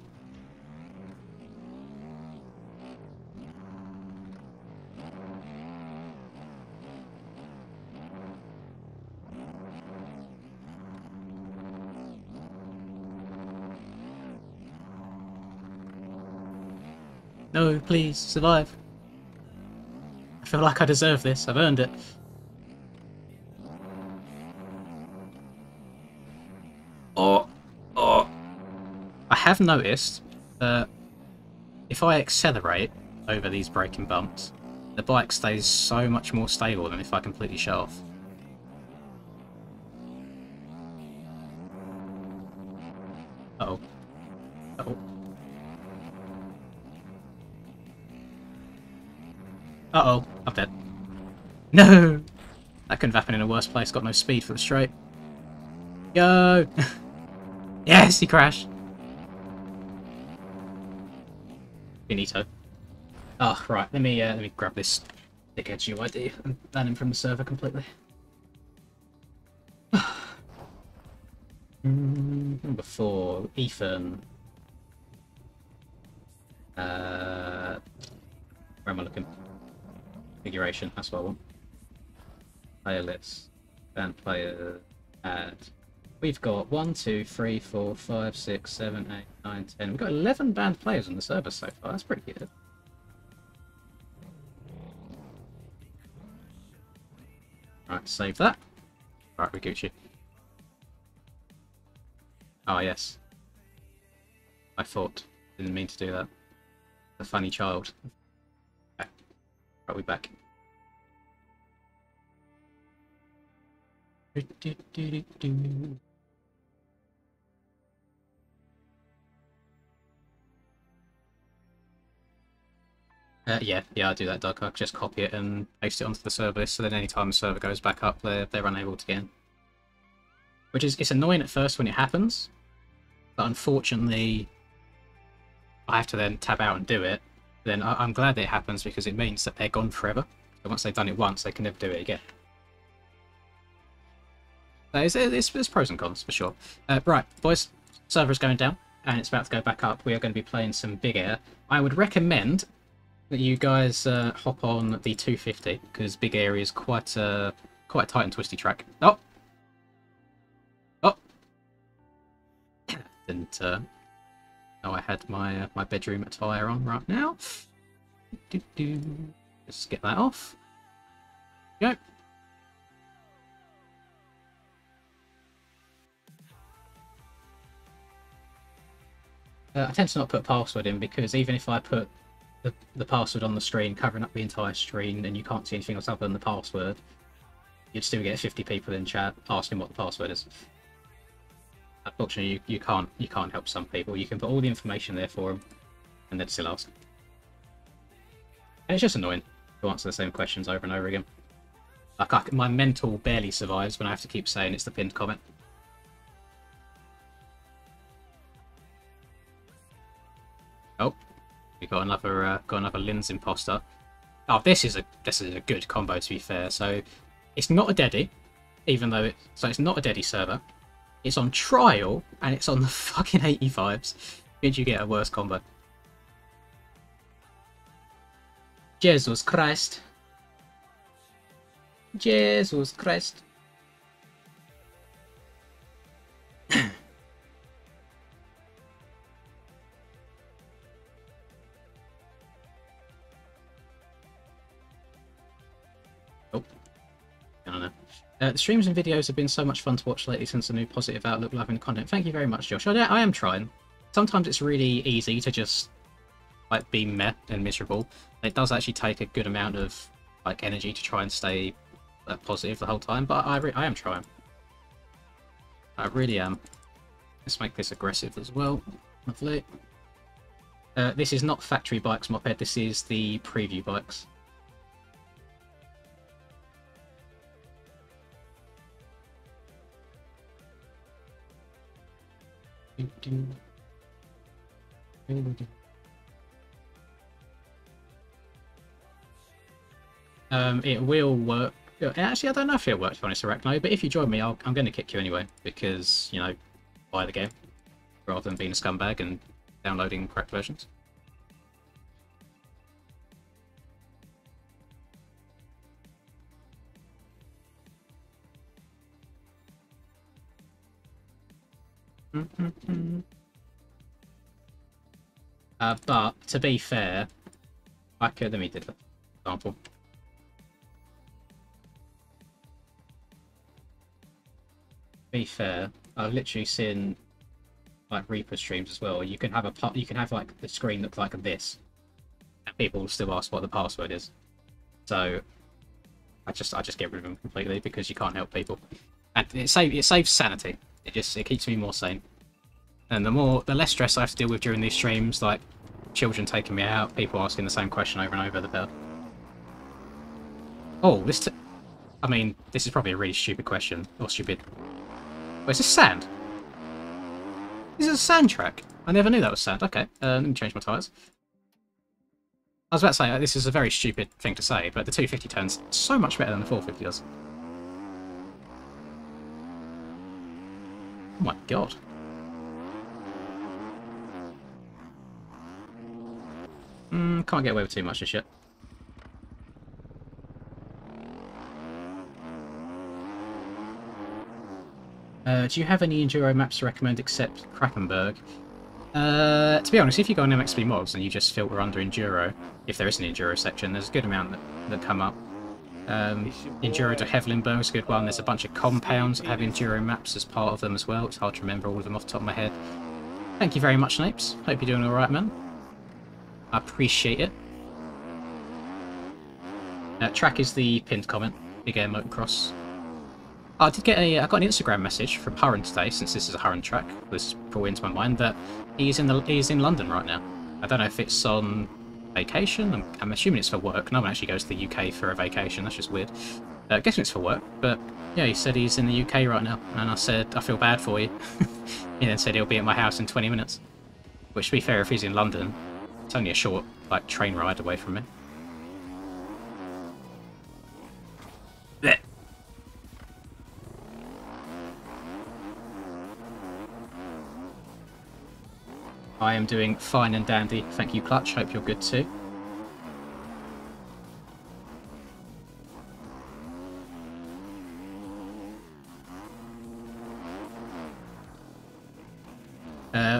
No, please, survive. I feel like I deserve this. I've earned it. Oh, oh. I have noticed that if I accelerate over these braking bumps, the bike stays so much more stable than if I completely shut off. Uh-oh. Uh-oh. Uh-oh, I'm dead. No! That couldn't have happened in a worse place, got no speed for the straight. Go! Yes, he crashed! Finito. Oh, right, let me grab this dickhead's UID and ban him from the server completely. Number 4, Ethan. Where am I looking? Configuration, that's what I want. Player list, band player, add. We've got 1, 2, 3, 4, 5, 6, 7, 8, 9, 10. We've got 11 banned players on the server so far. That's pretty good. Right, save that. Right, we Gucci. Oh, yes. I thought. Didn't mean to do that. The funny child. Okay. Right, we back. Yeah, I do that, Doug. I just copy it and paste it onto the server list, so then anytime the server goes back up, they're unable to get in. Which is, it's annoying at first when it happens, but unfortunately, I have to then tab out and do it. Then I'm glad that it happens because it means that they're gone forever. So once they've done it once, they can never do it again. So it's pros and cons for sure. Right, boys, server's going down and it's about to go back up. We are going to be playing some Big Air. I would recommend that you guys hop on the 250 because Big Air is quite a tight and twisty track. Oh, didn't know I had my my bedroom attire on right now. Just get that off. Go. I tend to not put password in because even if I put the password on the screen, covering up the entire screen, and you can't see anything else other than the password, you'd still get 50 people in chat asking what the password is. Unfortunately, you can't help some people. You can put all the information there for them, and they'd still ask. And it's just annoying to answer the same questions over and over again. Like my mental barely survives when I have to keep saying it's the pinned comment. Oh, we got another Lin's imposter. Oh, this is a good combo, to be fair. So it's not a deadie, even though it's not a deadie server. It's on trial and it's on the fucking 85s. Did you get a worse combo? Jesus Christ. Jesus Christ. Oh, I don't know. The streams and videos have been so much fun to watch lately since the new positive outlook live and content. Thank you very much, Josh. I am trying. Sometimes it's really easy to just like be meh and miserable. It does actually take a good amount of like energy to try and stay positive the whole time, but I am trying. I really am. Let's make this aggressive as well. Lovely. This is not factory bikes moped. This is the preview bikes. It will work. Actually, I don't know if it'll work, to be honest, Arachno, but if you join me, I'm going to kick you anyway, because, you know, buy the game, rather than being a scumbag and downloading cracked versions. But, to be fair, I could, let me do the example. To be fair, I've literally seen like Reaper streams as well. You can have like the screen look like this, and people will still ask what the password is. So I just get rid of them completely because you can't help people, and it saves sanity. It keeps me more sane, and the less stress I have to deal with during these streams, like children taking me out, people asking the same question over and over, the better. Oh, I mean, this is probably a really stupid question, or stupid. Wait, is this sand? This is a sand track. I never knew that was sand. Okay, let me change my tyres. I was about to say, this is a very stupid thing to say, but the 250 turns so much better than the 450 does. Oh my god. Can't get away with too much this shit. Do you have any Enduro maps to recommend except Krakenberg? To be honest, if you go on MXP Mods and you just filter under Enduro, if there is an Enduro section, there's a good amount that come up. Enduro to Hevelinburg is a good one. There's a bunch of compounds that have Enduro maps as part of them as well. It's hard to remember all of them off the top of my head. Thank you very much, Napes. Hope you're doing alright, man. I appreciate it. Track is the pinned comment. Big Air Motocross. I got an Instagram message from Hurren today, since this is a Hurren track. This brought into my mind that he's in London right now. I don't know if it's on vacation. I'm assuming it's for work. No one actually goes to the UK for a vacation. That's just weird. Guessing it's for work, but yeah, he said he's in the UK right now, and I said I feel bad for you. He then said he'll be at my house in 20 minutes. Which, to be fair, if he's in London, it's only a short like train ride away from me. Blech. I am doing fine and dandy. Thank you, Clutch. Hope you're good too.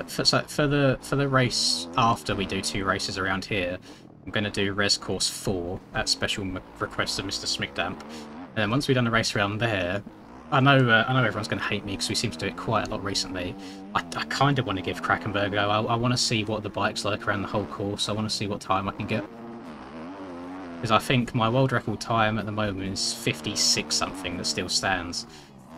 For the race after we do 2 races around here, I'm going to do Res Course 4 at special request of Mr. Smigdamp. And then once we've done the race around there, I know everyone's going to hate me because we seem to do it quite a lot recently. I kind of want to give Krakenberg a go. I want to see what the bike's like around the whole course. I want to see what time I can get. Because I think my world record time at the moment is 56 something that still stands.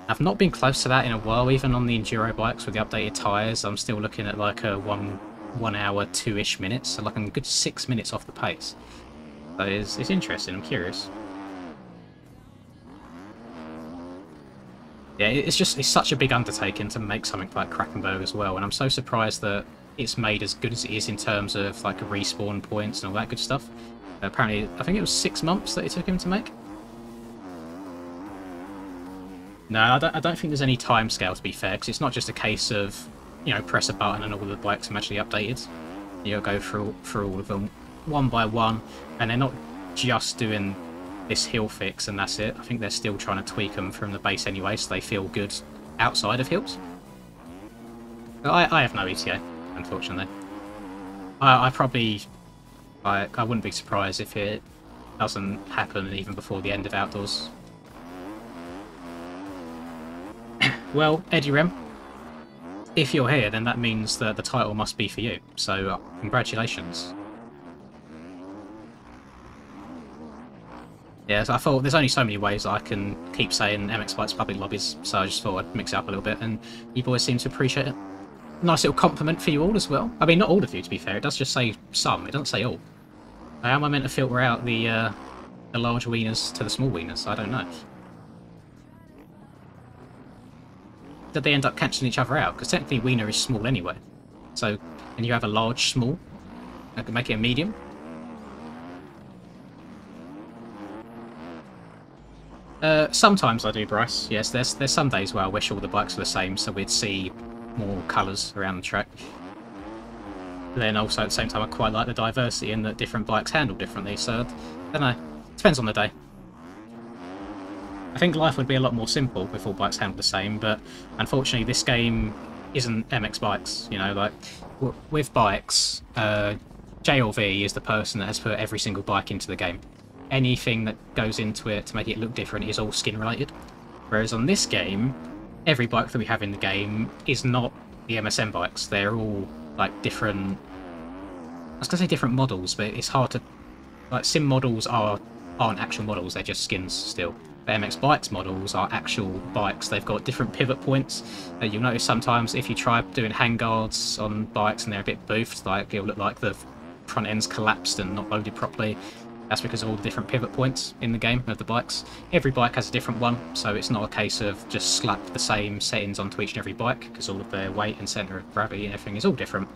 I've not been close to that in a while, even on the Enduro bikes with the updated tyres. I'm still looking at like a 1 hour, 2-ish minutes, so like a good 6 minutes off the pace. So it's interesting, I'm curious. Yeah, it's such a big undertaking to make something like Krakenberg as well, and I'm so surprised that it's made as good as it is in terms of like respawn points and all that good stuff. Apparently, I think it was 6 months that it took him to make. No, I don't think there's any time scale, to be fair, because it's not just a case of, you know, press a button and all the bikes are magically updated. You'll go through all of them one by one, and they're not just doing this hill fix and that's it. I think they're still trying to tweak them from the base anyway, so they feel good outside of hills. But I have no ETA, unfortunately. I wouldn't be surprised if it doesn't happen even before the end of Outdoors. Well, Eddie Rem, if you're here, then that means that the title must be for you. So, congratulations. Yeah, so I thought there's only so many ways I can keep saying MX Bikes Public Lobbies, so I just thought I'd mix it up a little bit, and you boys seem to appreciate it. Nice little compliment for you all as well. I mean, not all of you, to be fair. It does just say some. It doesn't say all. How am I meant to filter out the large wieners to the small wieners? I don't know. Did they end up cancelling each other out? Because technically wiener is small anyway. So, and you have a large small? I could make it a medium? Sometimes I do, Bryce. Yes, there's some days where I wish all the bikes were the same, so we'd see more colours around the track. But then also at the same time I quite like the diversity in that different bikes handle differently, so I don't know. Depends on the day. I think life would be a lot more simple if all bikes handled the same, but unfortunately this game isn't MX Bikes, you know, like, with bikes, JLV is the person that has put every single bike into the game. Anything that goes into it to make it look different is all skin related. Whereas on this game, every bike that we have in the game is not the MSM bikes. They're all, like, different... I was going to say different models, but it's hard to... Like, sim models aren't actual models, they're just skins still. The MX Bikes models are actual bikes. They've got different pivot points. You'll notice sometimes if you try doing handguards on bikes and they're a bit boofed, like it'll look like the front end's collapsed and not loaded properly. That's because of all the different pivot points in the game of the bikes. Every bike has a different one, so it's not a case of just slap the same settings onto each and every bike, because all of their weight and centre of gravity and everything is all different.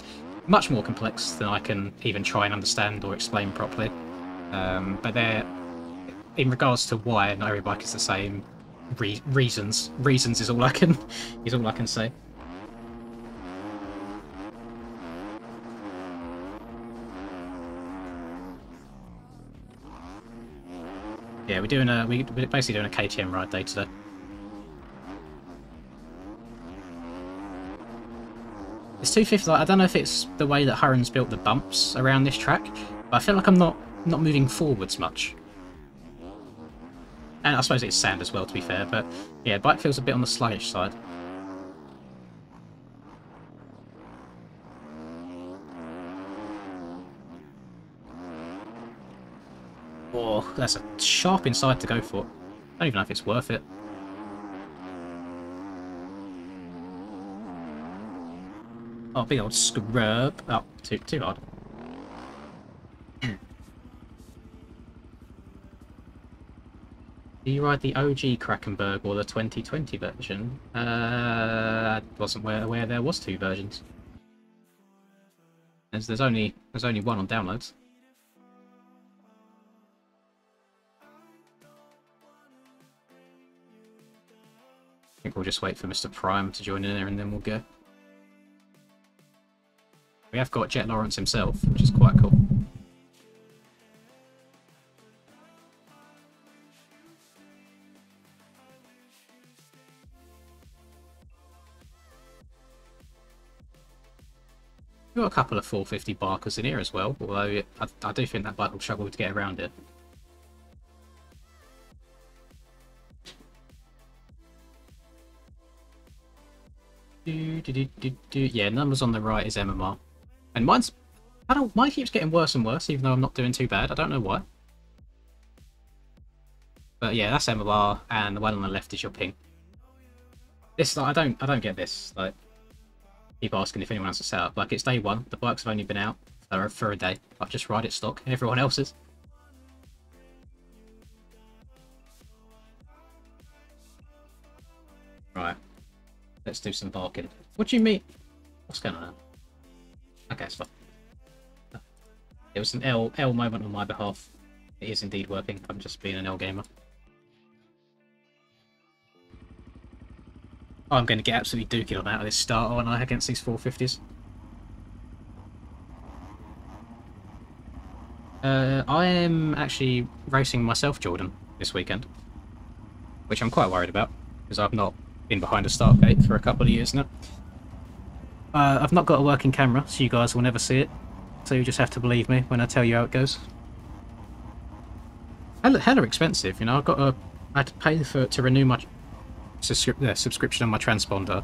Much more complex than I can even try and understand or explain properly. But they're... In regards to why not every bike is the same, reasons is all I can say. Yeah, we're basically doing a KTM ride day today. It's 250. Like, I don't know if it's the way that Hurren's built the bumps around this track, but I feel like I'm not moving forwards much. And I suppose it's sand as well, to be fair, but yeah, bike feels a bit on the sluggish side. Oh, that's a sharp inside to go for. I don't even know if it's worth it. Oh, big old scrub. Oh, too hard. Do you ride the OG Krakenberg or the 2020 version? I wasn't aware there was 2 versions. There's only one on downloads. I think we'll just wait for Mr. Prime to join in there and then we'll go. We have got Jet Lawrence himself, which is quite cool. We've got a couple of 450 Barkers in here as well, although I do think that bike will struggle to get around it. Yeah, numbers on the right is MMR. And mine keeps getting worse and worse, even though I'm not doing too bad. I don't know why. But yeah, that's MMR, and the one on the left is your ping. This, like, I don't get this. Like, keep asking if anyone has a setup. Like, it's day 1, the bikes have only been out for a day. I've just ride it stock, everyone else's. Right. Let's do some barking. What do you mean? What's going on? Okay, it's fine. It was an L moment on my behalf. It is indeed working. I'm just being an L gamer. Oh, I'm going to get absolutely dookie on out of this start, aren't I, against these 450s? I am actually racing myself, Jordan, this weekend, which I'm quite worried about because I've not been behind a start gate for a couple of years now. I've not got a working camera, so you guys will never see it. So you just have to believe me when I tell you how it goes. Hella expensive, you know. I had to pay to renew my subscription on my transponder.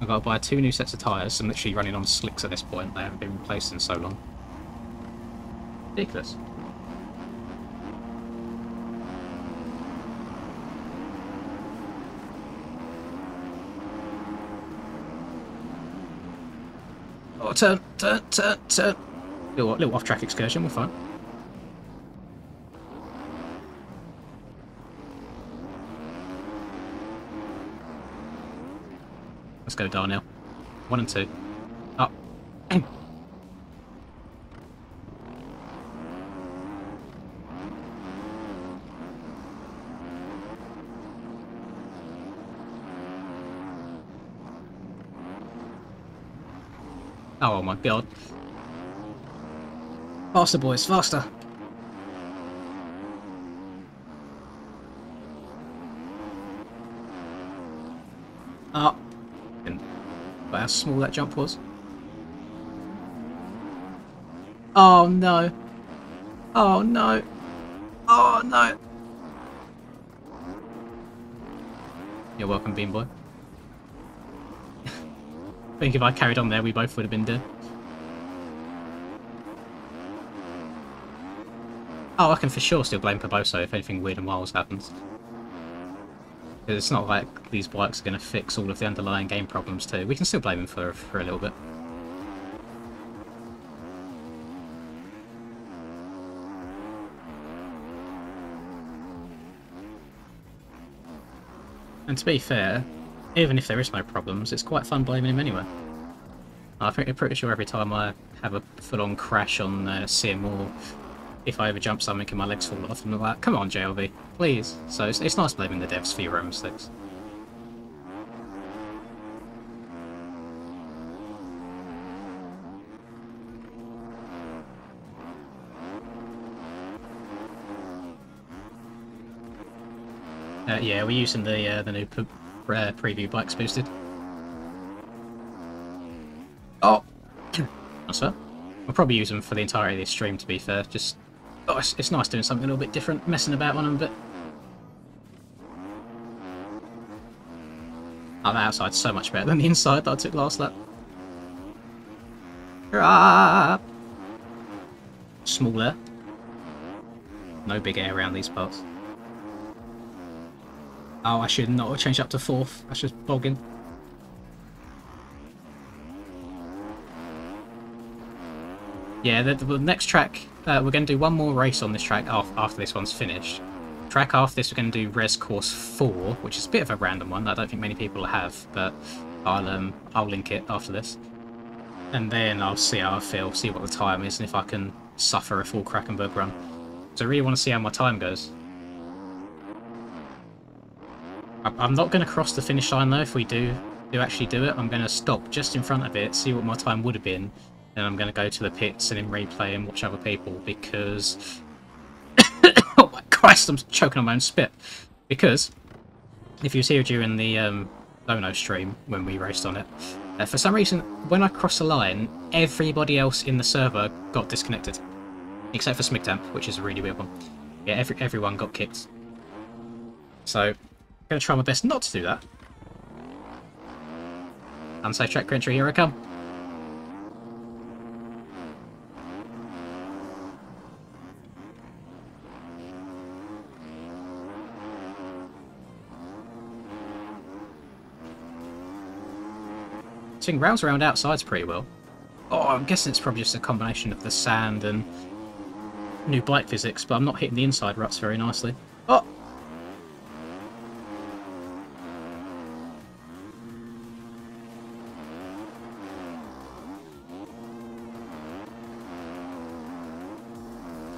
I've got to buy 2 new sets of tyres. I'm literally running on slicks at this point. They haven't been replaced in so long. Ridiculous. Oh, turn. Little off-track excursion, we're fine. Let's go, Darnell. 1 and 2. Up. Oh my god. Faster, boys, faster! Up. But how small that jump was. Oh no. Oh no. Oh no. You're welcome, Bean Boy. I think if I carried on there, we both would have been dead. Oh, I can for sure still blame Paboso if anything weird and wild happens. Because it's not like these bikes are going to fix all of the underlying game problems too. We can still blame him for a little bit. And to be fair, even if there is no problems, it's quite fun blaming him anyway. I'm pretty sure every time I have a full-on crash on Sim, or if I overjump something and my legs fall off, I'm like, come on JLV, please. So it's nice blaming the devs for your own mistakes. Yeah, we're using the new preview bikes boosted. Oh! That's fair. I'll probably use them for the entirety of this stream, to be fair. Just, oh, it's nice doing something a little bit different, messing about on them a bit. Oh, the outside's so much better than the inside that I took last lap. Small air. No big air around these parts. Oh, I should not have changed up to 4th. That's just bogging. Yeah, the next track, we're going to do one more race on this track after this one's finished. Track after this, we're going to do Res Course 4, which is a bit of a random one that I don't think many people have, but I'll link it after this. And then I'll see how I feel, see what the time is, and if I can suffer a full Krakenberg run. So I really want to see how my time goes. I'm not going to cross the finish line though. If we do actually do it, I'm going to stop just in front of it, see what my time would have been, then I'm going to go to the pits and then replay and watch other people, because oh my Christ, I'm choking on my own spit. Because if you was here during the Dono stream when we raced on it, for some reason when I crossed the line, everybody else in the server got disconnected, except for Smigtamp, which is a really weird one. Yeah, everyone got kicked. So I'm going to try my best not to do that. Unsafe track entry, here I come. Seeing rails around outside's pretty well. Oh, I'm guessing it's probably just a combination of the sand and new bike physics, but I'm not hitting the inside ruts very nicely. Oh!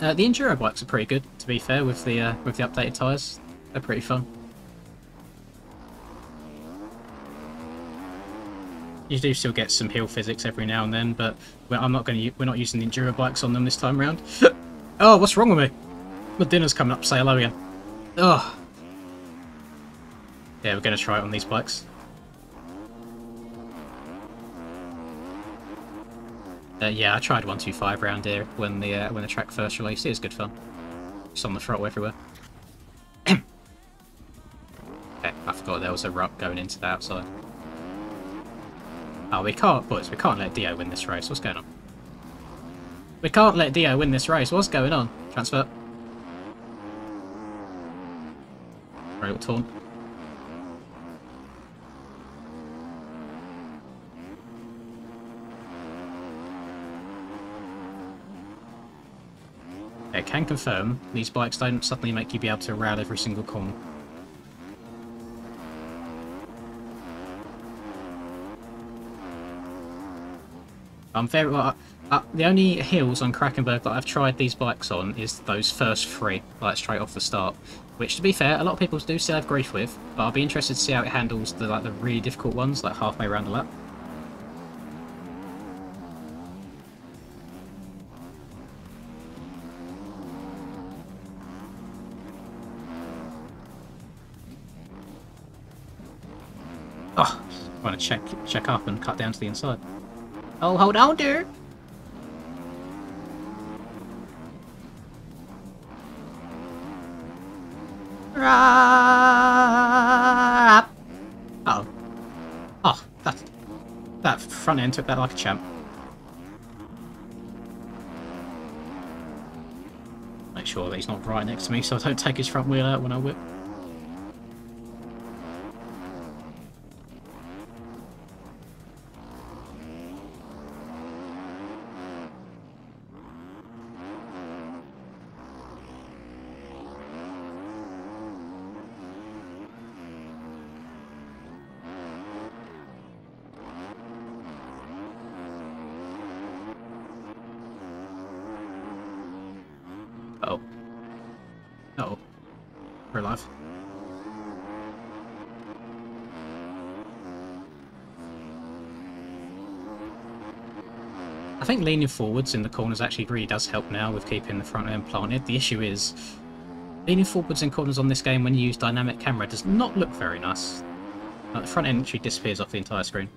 The enduro bikes are pretty good, to be fair, with the updated tyres. They're pretty fun. You do still get some hill physics every now and then, but we're not using the enduro bikes on them this time around. Oh, what's wrong with me? My dinner's coming up. Say hello again. Oh. Yeah, we're going to try it on these bikes. Yeah, I tried 125 round here when the track first released. It was good fun. Just on the throttle everywhere. Okay, I forgot there was a rut going into the outside. Oh, we can't, boys. We can't let Dio win this race. What's going on? We can't let Dio win this race. What's going on? Transfer. Rail torn. I can confirm these bikes don't suddenly make you be able to rail every single corner. The only hills on Krakenberg that I've tried these bikes on is those first three, like straight off the start. Which, to be fair, a lot of people do still have grief with, but I'll be interested to see how it handles the really difficult ones, like halfway around the lap. Oh, I want to check up and cut down to the inside. Oh, hold on, dude. Uh-oh. Oh, that front end took that like a champ. Make sure that he's not right next to me so I don't take his front wheel out when I whip. Uh-oh. Uh-oh. We're alive. I think leaning forwards in the corners actually really does help now with keeping the front end planted. The issue is, leaning forwards in corners on this game when you use dynamic camera does not look very nice. The front end actually disappears off the entire screen.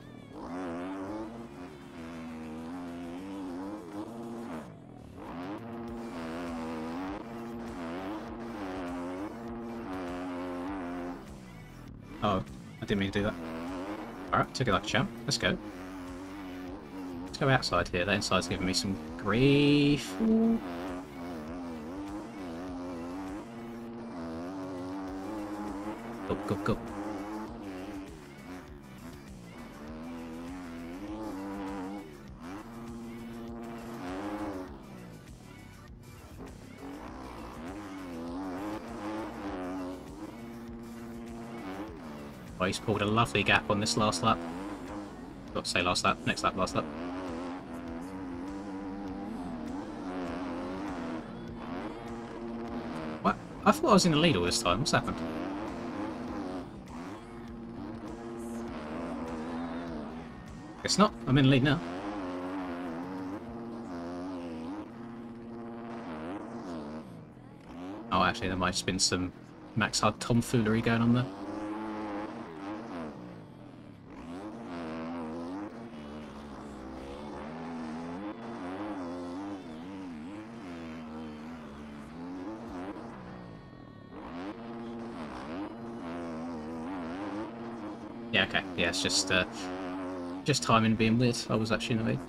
Oh, I didn't mean to do that. Alright, took it like a champ. Let's go. Let's go outside here. That inside's giving me some grief. Ooh. Go, go, go. Oh, he's pulled a lovely gap on this last lap. Got to say last lap, next lap, last lap. What? I thought I was in the lead all this time. What's happened? Guess not. I'm in the lead now. Oh, actually, there might have been some Max Hard tomfoolery going on there. Yeah, okay. Yeah, it's just timing being weird. I was actually in the lead.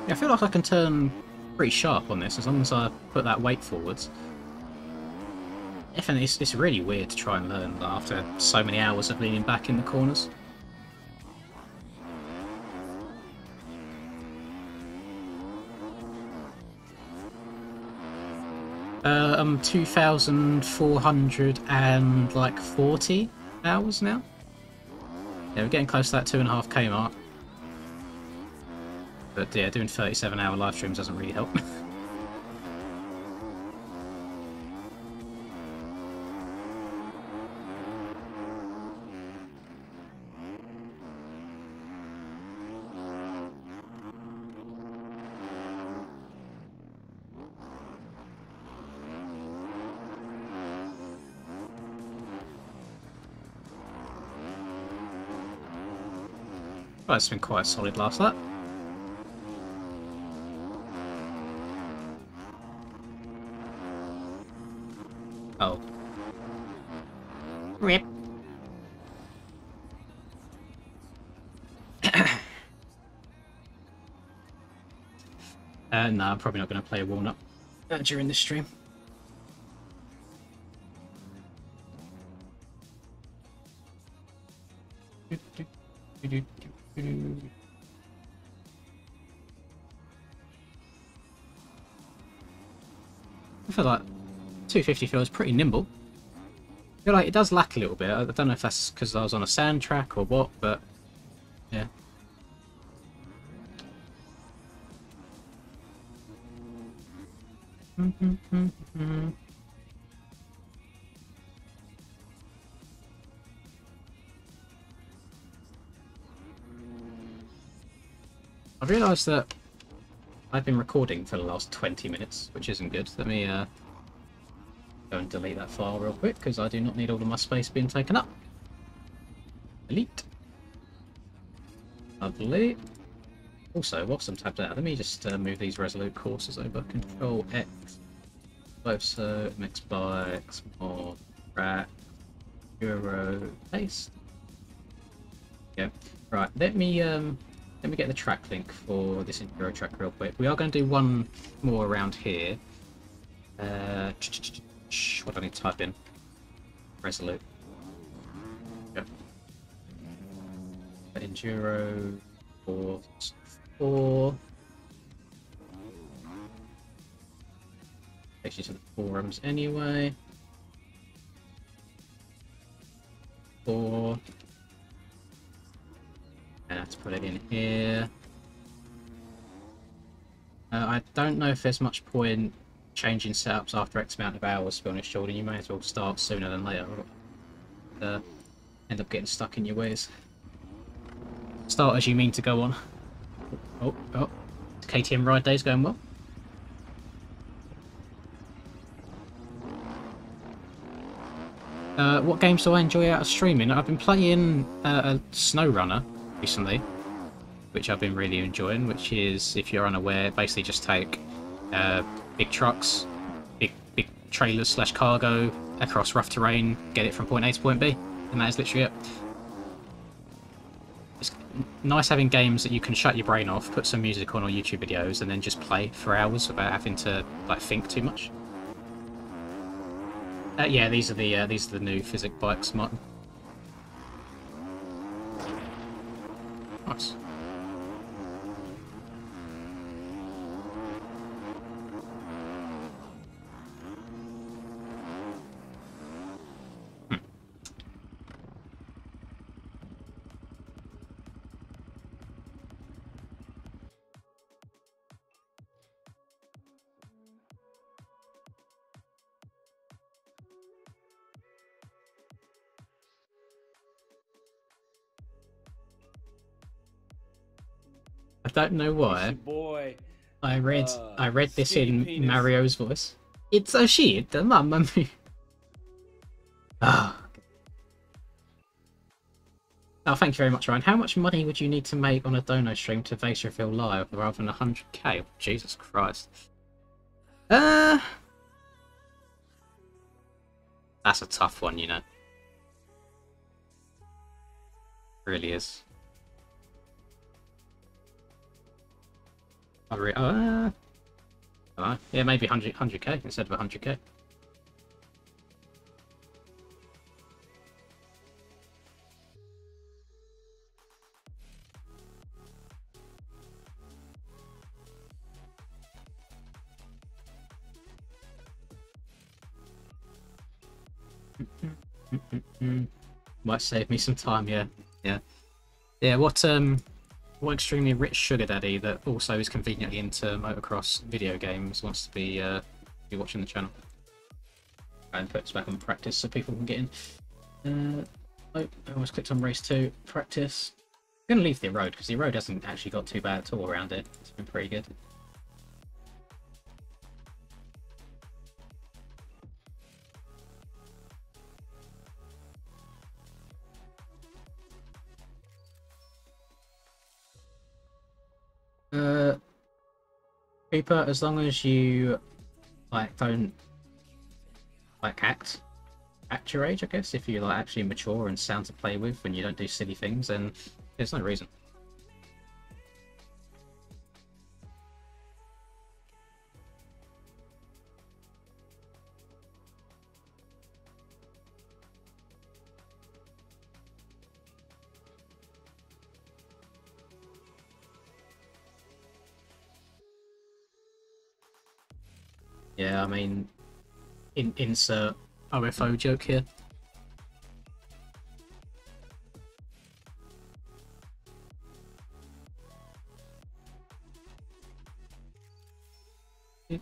Yeah, I feel like I can turn pretty sharp on this as long as I put that weight forwards. Definitely, it's really weird to try and learn after so many hours of leaning back in the corners. I'm 2,440 hours now. Yeah, we're getting close to that 2.5k mark. But yeah, doing 37-hour live streams doesn't really help. Well, it's been quite a solid last lap. Oh. Rip. No, I'm probably not going to play a walnut during this stream. I feel like 250 feels pretty nimble. I feel like it does lack a little bit. I don't know if that's because I was on a sand track or what, but yeah. I realised that I've been recording for the last 20 minutes, which isn't good. Let me go and delete that file real quick, because I do not need all of my space being taken up. Delete. Lovely. Also, whilst I'm tabbed out, let me just move these Resolute courses over. Control X. Closer, mix bikes, more track, Euro, paste. Yeah. Right, let me get the track link for this Euro track real quick. We are going to do one more around here. What do I need to type in? Resolute. Yep. Enduro 4. Takes you to the forums anyway. 4. And let's put it in here. I don't know if there's much point changing setups after X amount of hours, to be honest, Jordan. You may as well start sooner than later. End up getting stuck in your ways. Start as you mean to go on. Oh. KTM ride day's going well. What games do I enjoy out of streaming? I've been playing a SnowRunner recently, which I've been really enjoying, which is, if you're unaware, basically just take big trucks, big trailers / cargo across rough terrain, get it from point A to point B, and that is literally it. It's nice having games that you can shut your brain off, put some music on or YouTube videos, and then just play for hours without having to think too much. Yeah, these are the new physic bikes, Martin. Nice. I don't know why. Boy, I read this in penis. Mario's voice. It's a shit, mamma mia. Ah. Oh, thank you very much, Ryan. How much money would you need to make on a dono stream to base your feel live rather than 100k? Oh, Jesus Christ. That's a tough one, you know. It really is. I don't know. Yeah, maybe 100k instead of 100k. Might save me some time, yeah. Yeah, what extremely rich sugar daddy that also is conveniently into motocross video games wants to be watching the channel? And put this back on practice so people can get in. Oh, I almost clicked on race 2. Practice. I'm going to leave the road because the road hasn't actually got too bad at all around it. It's been pretty good. Cooper, as long as you don't act your age, I guess. If you're actually mature and sound to play with, and you don't do silly things, then there's no reason. Yeah, I mean, insert OFO joke here. No,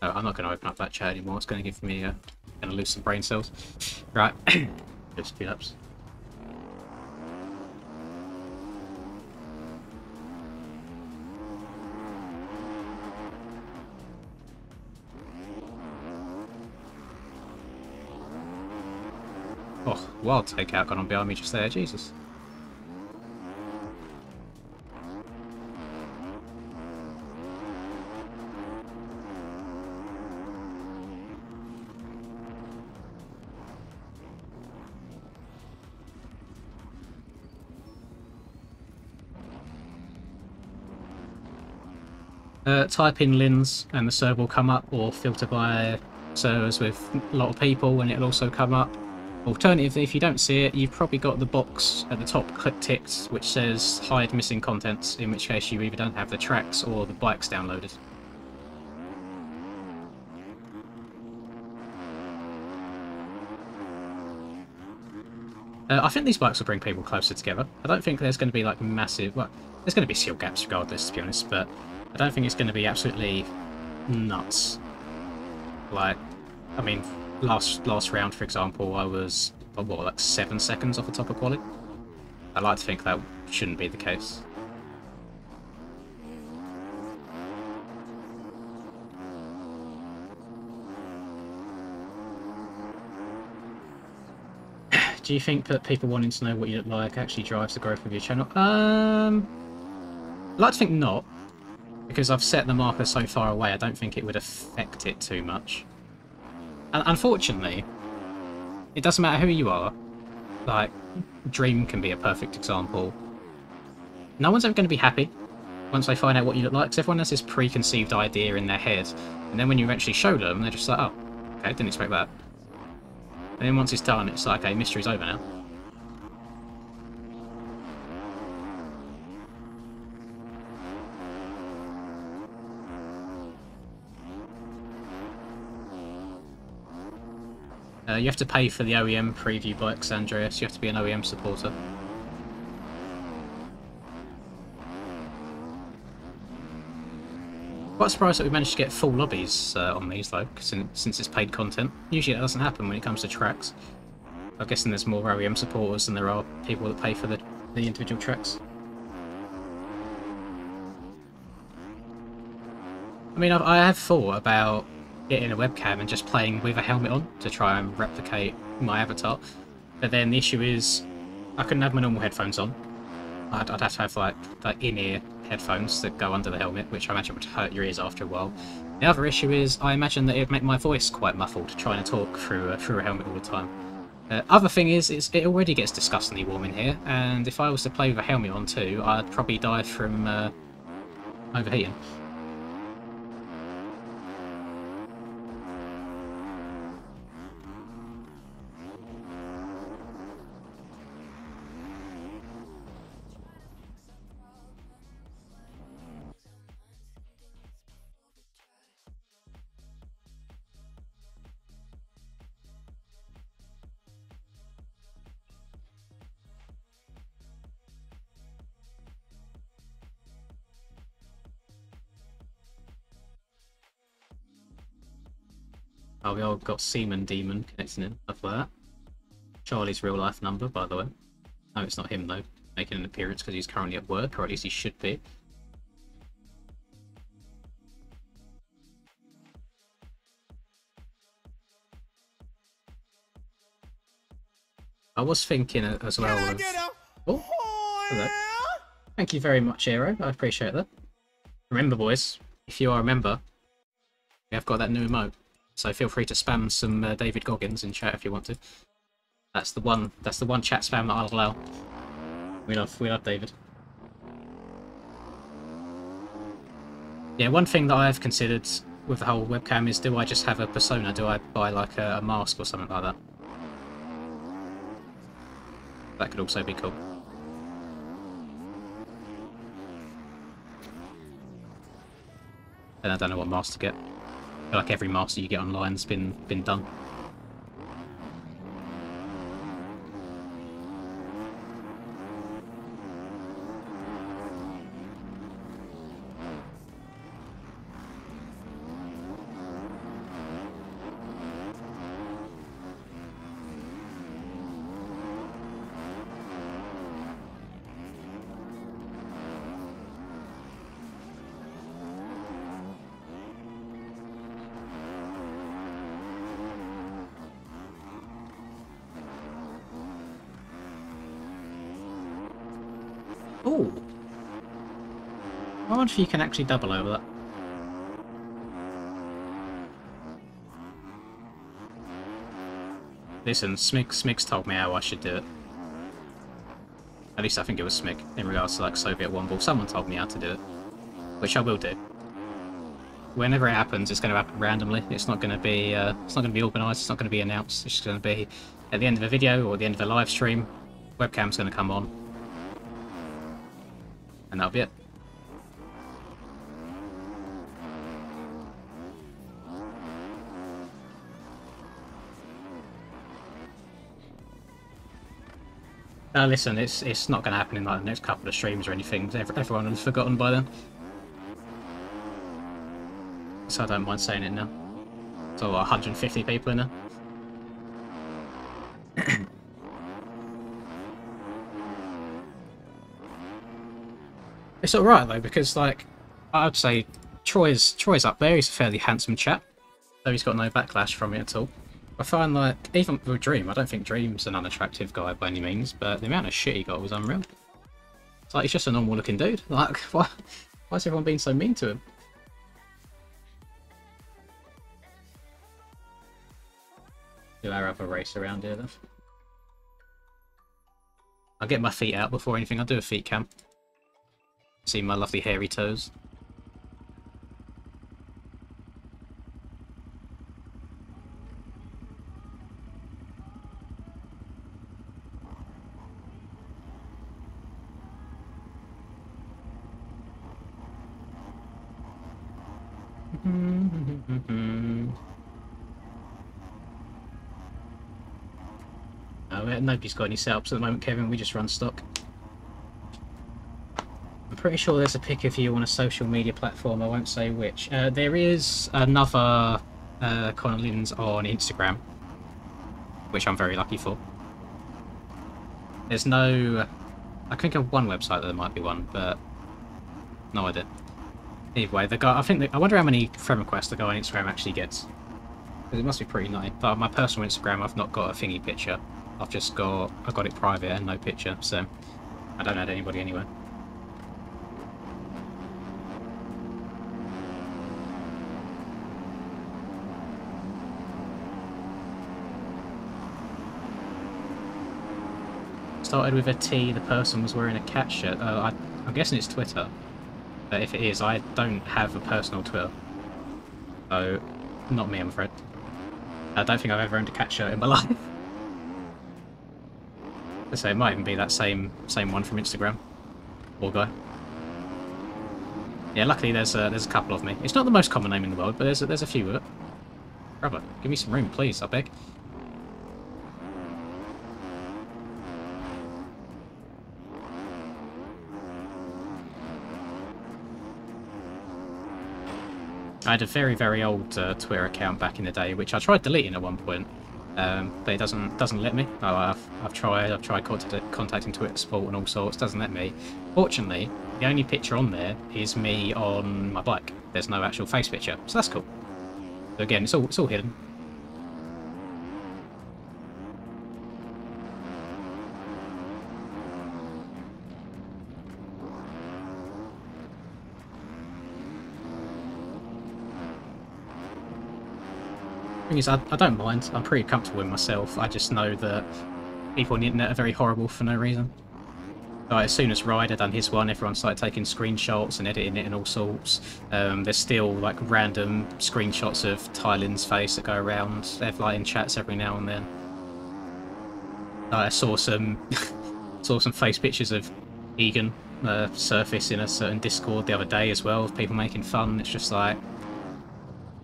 I'm not going to open up that chat anymore. It's going to give me going to lose some brain cells. Right, just a few laps. Oh, wild takeout gone on behind me just there, Jesus. Type in Lins and the server will come up, or filter by servers with a lot of people and it'll also come up. Alternatively, if you don't see it, you've probably got the box at the top ticked which says hide missing contents, in which case you either don't have the tracks or the bikes downloaded. I think these bikes will bring people closer together. I don't think there's going to be like massive... Well, there's going to be skill gaps regardless, to be honest, but I don't think it's going to be absolutely nuts. Like, I mean, last round, for example, I was, what, like 7 seconds off the top of quali? I'd like to think that shouldn't be the case. Do you think that people wanting to know what you look like actually drives the growth of your channel? I'd like to think not, because I've set the marker so far away, I don't think it would affect it too much. And unfortunately, it doesn't matter who you are. Like, Dream can be a perfect example. No one's ever going to be happy once they find out what you look like, because everyone has this preconceived idea in their head, and then when you eventually show them, they're just like, oh, okay, didn't expect that. And then once it's done, it's like, okay, mystery's over now. You have to pay for the OEM preview bikes, Andreas. You have to be an OEM supporter. Quite surprised that we managed to get full lobbies on these, though, since it's paid content. Usually that doesn't happen when it comes to tracks. I'm guessing there's more OEM supporters than there are people that pay for the individual tracks. I mean, I have thought about getting a webcam and just playing with a helmet on to try and replicate my avatar. But then the issue is, I couldn't have my normal headphones on. I'd have to have like in-ear headphones that go under the helmet, which I imagine would hurt your ears after a while. The other issue is, I imagine that it would make my voice quite muffled trying to talk through a helmet all the time. Other thing is, it already gets disgustingly warm in here, and if I was to play with a helmet on too, I'd probably die from overheating. Oh, we all got Seaman Demon connecting in, stuff like that. Charlie's real life number, by the way. No, it's not him though, making an appearance because he's currently at work, or at least he should be. I was thinking as well of... Oh, hello. Thank you very much, Aero. I appreciate that. Remember, boys, if you are a member, we have got that new emote. So feel free to spam some David Goggins in chat if you want to. That's the one chat spam that I'll allow. We love David. Yeah, one thing that I've considered with the whole webcam is, do I just have a persona? Do I buy like a mask or something like that? That could also be cool. And I don't know what mask to get. I feel like every mask you get online's been done. Ooh. I wonder if you can actually double over that. Listen, Smig's told me how I should do it. At least I think it was Smig, in regards to like Soviet Womble. Someone told me how to do it. Which I will do. Whenever it happens, it's going to happen randomly. It's not going to be organised, it's not going to be announced. It's just going to be at the end of a video or the end of a live stream, webcam's going to come on. And that'll be it. Listen, it's not going to happen in like the next couple of streams or anything. Everyone has forgotten by then. So I don't mind saying it now. So 150 people in there. It's alright though, because like I'd say Troy's up there, he's a fairly handsome chap. So he's got no backlash from it at all. I find like, even with Dream, I don't think Dream's an unattractive guy by any means, but the amount of shit he got was unreal. It's like he's just a normal looking dude. Like why is everyone being so mean to him? Do our other race around here then. I'll get my feet out before anything, I'll do a feet cam. See my lovely hairy toes. Nobody's got any setups at the moment, Kevin. We just run stock. I'm pretty sure there's a pic of you on a social media platform. I won't say which. There is another Connor Lynn's on Instagram, which I'm very lucky for. There's no... I think of one website that there might be one, but no idea. Either way, the guy. I wonder how many friend requests the guy on Instagram actually gets. Because it must be pretty nice. But on my personal Instagram, I've not got a thingy picture. I've got it private and no picture, so I don't add anybody anywhere. Started with a T, the person was wearing a cat shirt. I'm guessing it's Twitter. But if it is, I don't have a personal Twitter. So, not me, I'm afraid. I don't think I've ever owned a cat shirt in my life. So it might even be that same one from Instagram. Or guy. Yeah, luckily there's a couple of me. It's not the most common name in the world, but there's a few of it. Brother, give me some room, please, I beg. I had a very, very old Twitter account back in the day, which I tried deleting at one point, but it doesn't let me. Oh, I've tried contacting Twitter support and all sorts. Doesn't let me. Fortunately, the only picture on there is me on my bike. There's no actual face picture, so that's cool. So again, it's all hidden. Thing is, I don't mind. I'm pretty comfortable with myself. I just know that people on the internet are very horrible for no reason. Like, as soon as Ryder done his one, everyone started taking screenshots and editing it and all sorts. There's still like random screenshots of Tylin's face that go around. They're like in chats every now and then. I saw some face pictures of Egan surface in a certain Discord the other day as well, of people making fun. It's just like,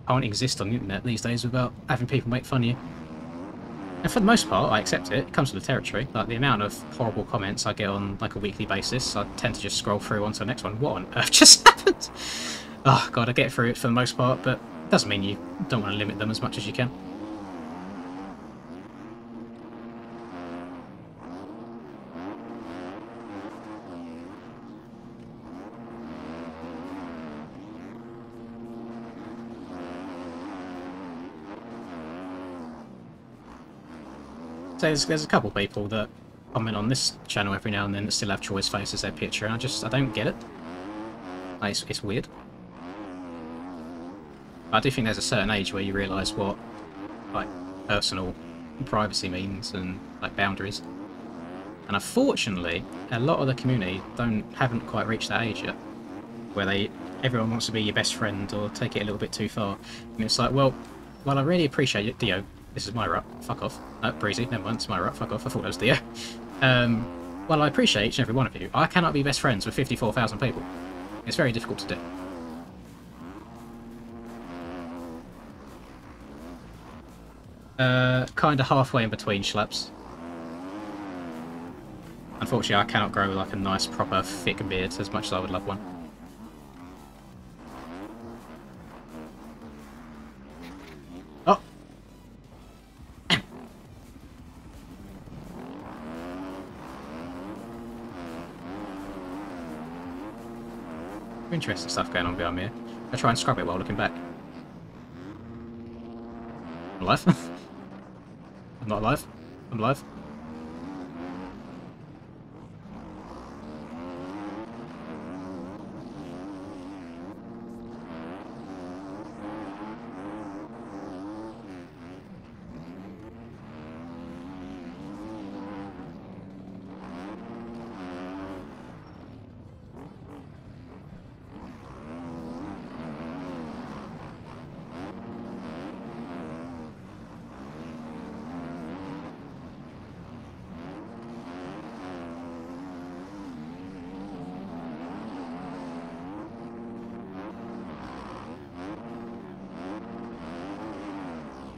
can't exist on the internet these days without having people make fun of you. And for the most part, I accept it. It comes with the territory. Like, the amount of horrible comments I get on like a weekly basis, I tend to just scroll through onto the next one. What on earth just happened? Oh god, I get through it for the most part, but it doesn't mean you don't want to limit them as much as you can. So there's a couple people that comment on this channel every now and then that still have Troy's face as their picture, and I don't get it. Like, it's weird. I do think there's a certain age where you realise what like personal privacy means and like boundaries. And unfortunately, a lot of the community haven't quite reached that age yet, where everyone wants to be your best friend or take it a little bit too far. And it's like, well, I really appreciate it, Dio. This is my rut. Fuck off. No, Breezy. Never mind. It's my rut. Fuck off. I thought that was Dio. Well, I appreciate each and every one of you. I cannot be best friends with 54,000 people. It's very difficult to do. Kind of halfway in between schlaps. Unfortunately, I cannot grow like a nice, proper, thick beard as much as I would love one. Oh! Interesting stuff going on behind me. I try and scrub it while looking back. I'm alive? I'm not alive. I'm alive.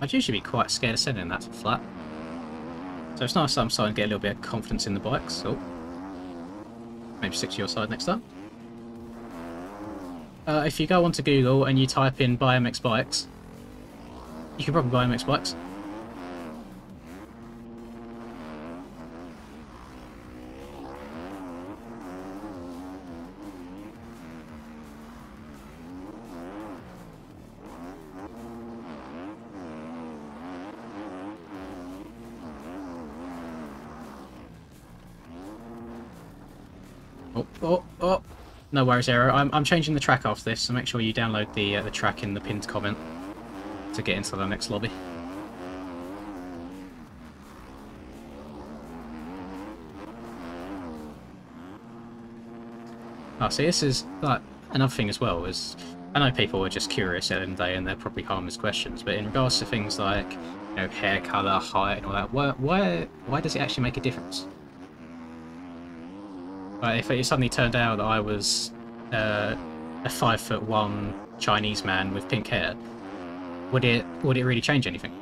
I'd usually be quite scared of sending that to flat. So it's nice that I'm starting to get a little bit of confidence in the bikes. Oh. Maybe stick to your side next time. If you go onto Google and you type in BMX bikes, you can probably buy BMX bikes. Oh. No worries, Arrow. I'm changing the track after this, so make sure you download the track in the pinned comment to get into the next lobby. Oh, see, this is like another thing as well. Is I know people are just curious at the end of the day, and they're probably harmless questions. But in regards to things like, you know, hair color, height, and all that, why does it actually make a difference? Like, if it suddenly turned out that I was a 5'1" Chinese man with pink hair, would it really change anything?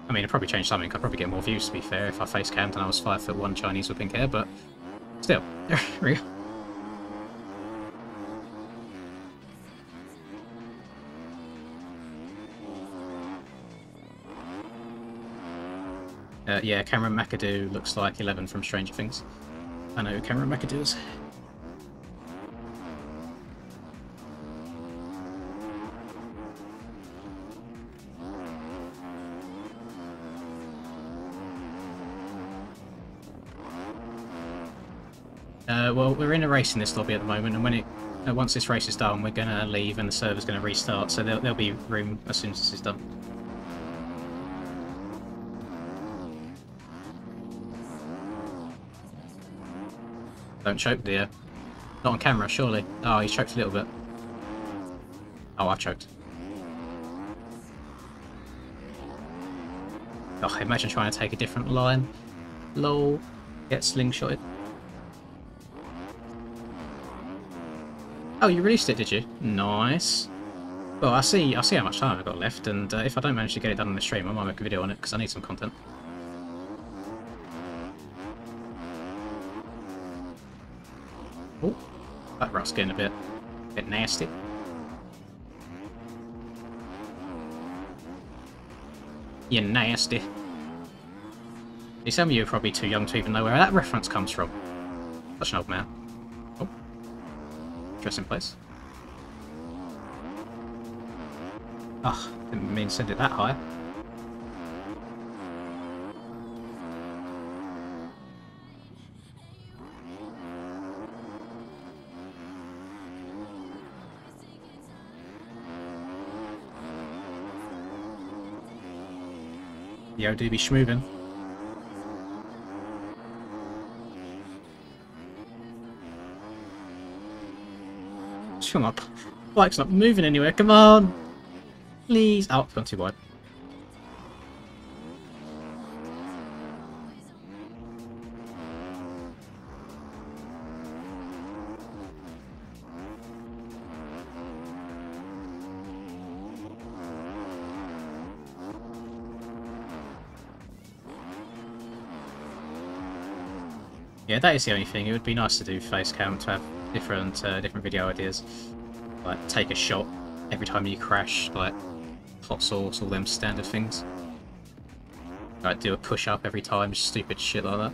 I mean, it'd probably change something. I'd probably get more views, to be fair, if I face cammed and I was 5'1" Chinese with pink hair, but Still, real. Yeah, Cameron McAdoo looks like 11 from Stranger Things. I know who Cameron McAdoo is. Well, we're in a race in this lobby at the moment, and when once this race is done, we're going to leave and the server's going to restart, so there'll be room as soon as this is done. Don't choke, dear. Not on camera, surely. Oh, he's choked a little bit. Oh, I've choked. Oh, imagine trying to take a different line. Lol. Get slingshotted. Oh, you released it, did you? Nice. Well, I see how much time I've got left, and if I don't manage to get it done on the stream, I might make a video on it, because I need some content. Oh, that rut's getting a bit nasty. You're nasty. Some of you are probably too young to even know where that reference comes from. Such an old man. Oh. Interesting place. Oh, didn't mean to send it that high. Yo, do be schmoovin'. Come on, bike's not moving anywhere, come on! Please! Oh, gone too wide. Yeah, that is the only thing. It would be nice to do face cam to have different video ideas. Like take a shot every time you crash, like hot sauce, all them standard things. Like do a push up every time, just stupid shit like that.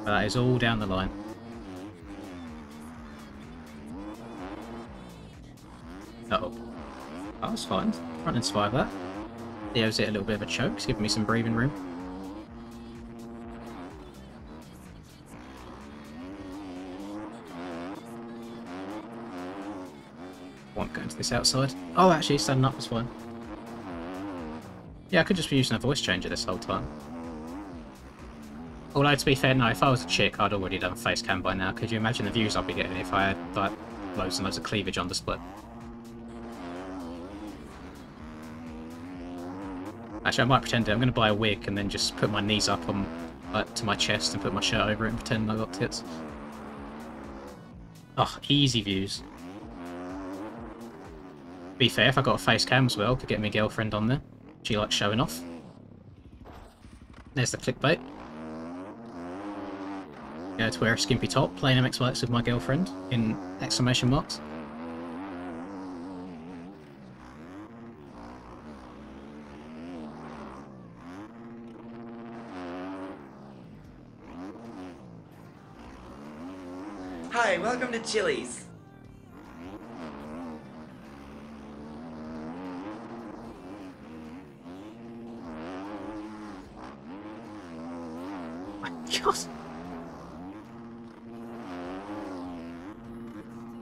But that is all down the line. Uh-oh. Oh, that's fine. Can't inspire that. Theo's hit a little bit of a choke, it's giving me some breathing room. Won't go into this outside. Oh, actually, standing up is fine. Yeah, I could just be using a voice changer this whole time. Although, to be fair, no, if I was a chick, I'd already done face cam by now. Could you imagine the views I'd be getting if I had, like, loads and loads of cleavage on display? Actually, I might pretend it. I'm going to buy a wig and then just put my knees up on to my chest and put my shirt over it and pretend I got tits. Oh, easy views. Be fair, if I got a face cam as well, could get my girlfriend on there. She likes showing off. There's the clickbait. Go to wear a skimpy top, playing MX Bikes with my girlfriend in exclamation marks. Hi, welcome to Chili's. Oh my God.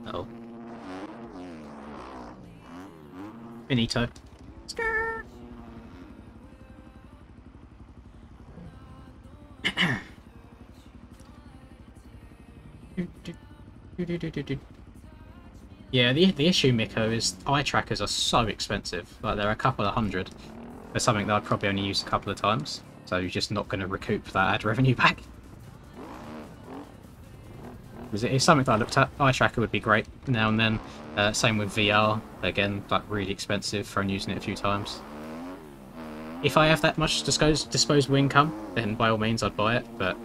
Uh-oh. Finito. Skirt. Yeah, the issue, Miko, is eye trackers are so expensive. Like, they're a couple of hundred for something that I'd probably only use a couple of times. So you're just not going to recoup that ad revenue back. It's something that I looked at. Eye tracker would be great now and then. Same with VR. Again, like really expensive for using it a few times. if I have that much disposable income, then by all means I'd buy it. But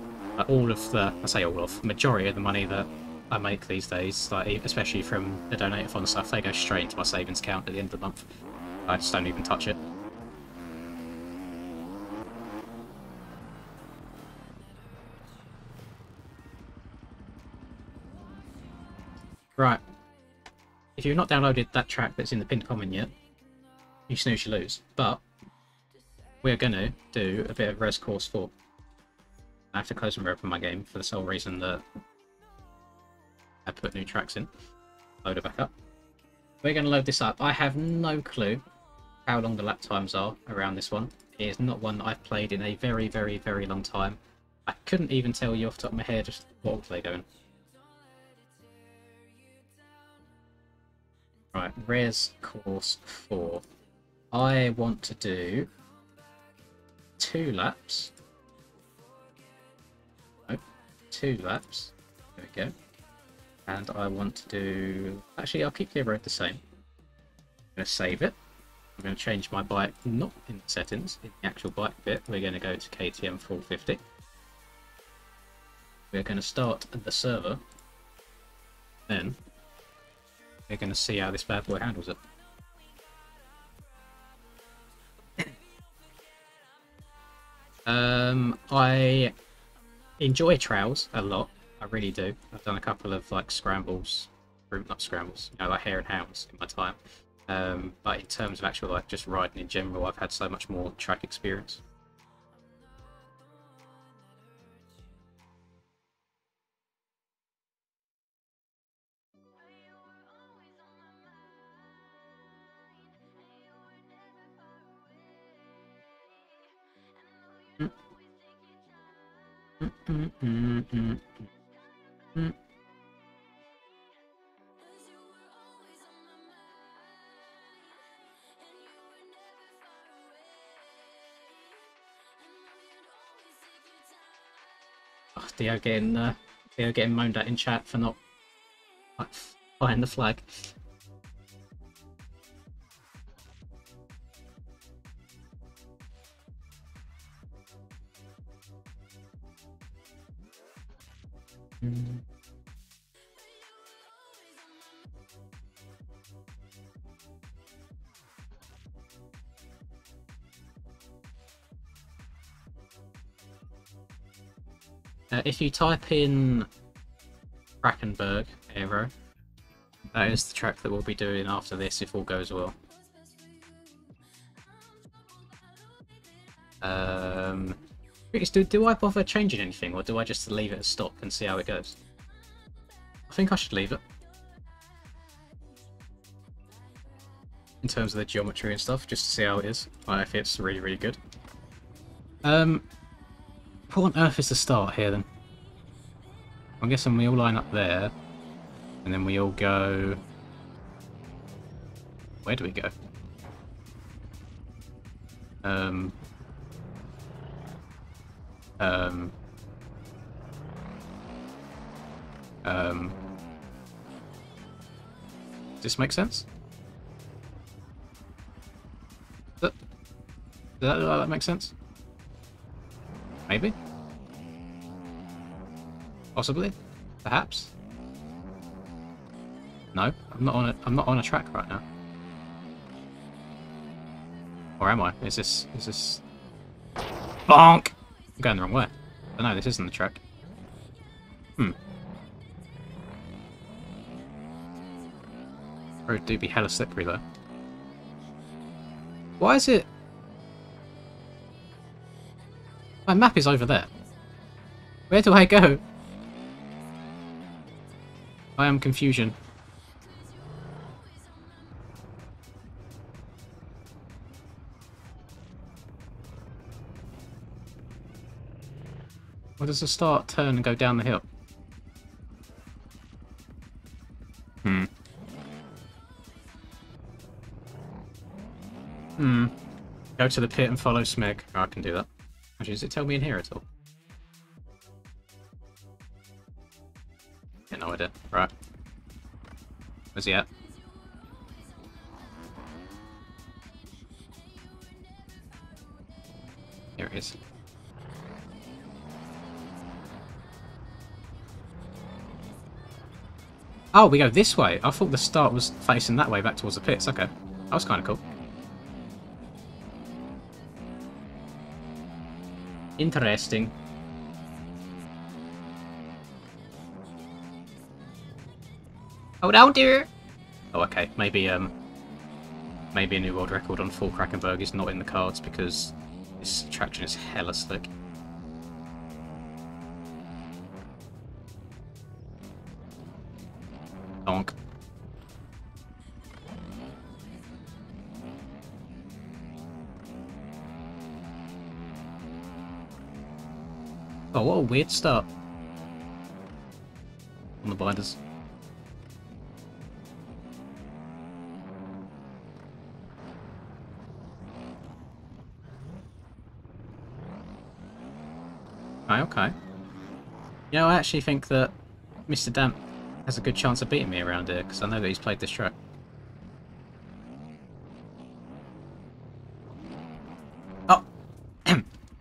all of the, I say all of, majority of the money that I make these days, like especially from the donated fund stuff, they go straight into my savings account at the end of the month. I just don't even touch it. Right. If you've not downloaded that track that's in the pinned comment yet, you snooze, you lose. But we're going to do a bit of Res Course 4. I have to close and reopen my game for the sole reason that I put new tracks in. Load it back up. We're going to load this up. I have no clue how long the lap times are around this one. It is not one that I've played in a very, very, very long time. I couldn't even tell you off the top of my head what order they're going. Right, Res Course 4. I want to do 2 laps. No, 2 laps. There we go. And I want to do... Actually, I'll keep the road the same. I'm going to save it. I'm going to change my bike, not in the settings, in the actual bike bit. We're going to go to KTM 450. We're going to start the server. Then we're going to see how this bad boy handles it. I enjoy trails a lot. I really do. I've done a couple of like scrambles, not scrambles, you know, like hare and hounds in my time. But in terms of actual like just riding in general, I've had so much more track experience. Oh, Dio getting moaned at in chat for not like, flying the flag. If you type in Brackenberg Aero, that is the track that we'll be doing after this if all goes well. Do I bother changing anything, or do I just leave it as stock and see how it goes? I think I should leave it. In terms of the geometry and stuff, just to see how it is. Like, if it's really, really good. What on earth is the start here then? I'm guessing we all line up there, and then we all go... Where do we go? Does this make sense? Does that make sense? Maybe? Possibly? Perhaps? No, I'm not on a track right now. Or am I? Is this bonk? I'm going the wrong way. Oh no, this isn't the track. Road do be hella slippery though. Why is it... My map is over there. Where do I go? I am confusion. Where does the start turn and go down the hill? Go to the pit and follow Smeg. Oh, I can do that. Actually, does it tell me in here at all? Yeah, no idea. Right. Where's he at? it is. Oh, we go this way. I thought the start was facing that way back towards the pits. Okay. That was kind of cool. Interesting. Hold on, dear. Oh, okay. Maybe maybe a new world record on full Krakenberg is not in the cards because this traction is hella slick. Donk. Oh, what a weird start on the binders. Okay. You know, I actually think that Mr. Damp has a good chance of beating me around here, because I know that he's played this track. Oh!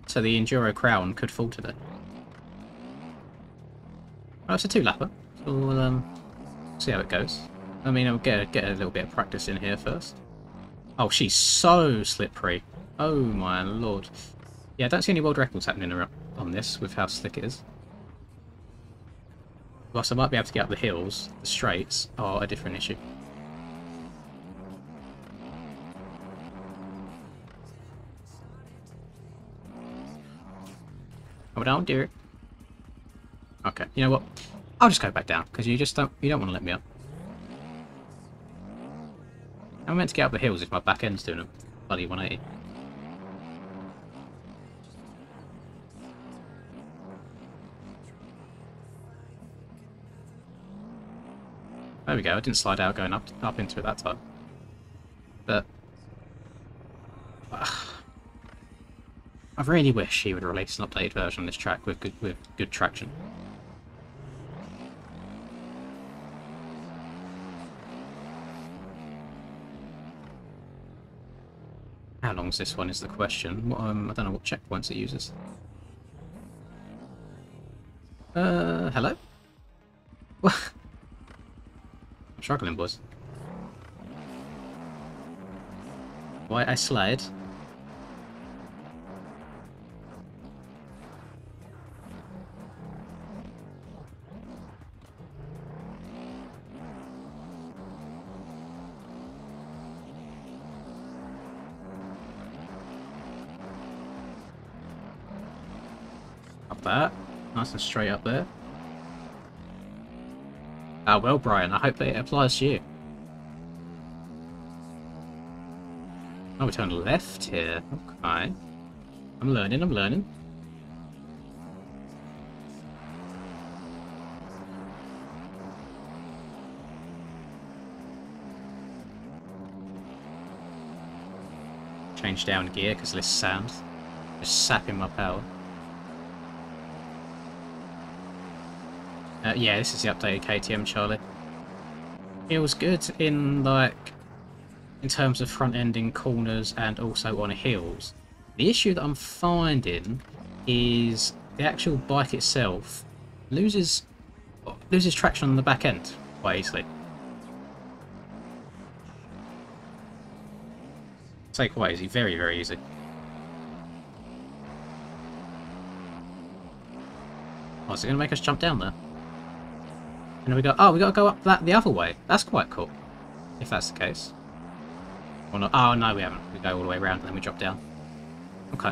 So the Enduro Crown could fall today. Oh, it's a 2-lapper. So we'll see how it goes. I mean, I'll get a little bit of practice in here first. Oh, she's so slippery. Oh my lord. Yeah, I don't see any world records happening around on this with how slick it is. Whilst I might be able to get up the hills, the straights are a different issue. Oh, don't do it. Okay, you know what? I'll just go back down because you don't want to let me up. I'm meant to get up the hills if my back end's doing a bloody 180. There we go. I didn't slide out going up into it that time. But I really wish he would release an updated version of this track with good traction. How long is this one is the question. I don't know what checkpoints it uses. Hello? I'm struggling, boys. Why I slide? Up that. Nice and straight up there. Ah, well, Brian, I hope that it applies to you. Oh, we turn left here. Okay. I'm learning. Change down gear because of this sound. Just sapping my power. Yeah, this is the updated KTM, Charlie. It was good in terms of front ending corners and also on hills. The issue that I'm finding is the actual bike itself loses traction on the back end quite easily. Say quite easy, very, very easy. Oh, is it going to make us jump down there? And then we go, oh, we got to go up the other way. That's quite cool, if that's the case. Or not. Oh, no, we haven't. We go all the way around and then we drop down. Okay.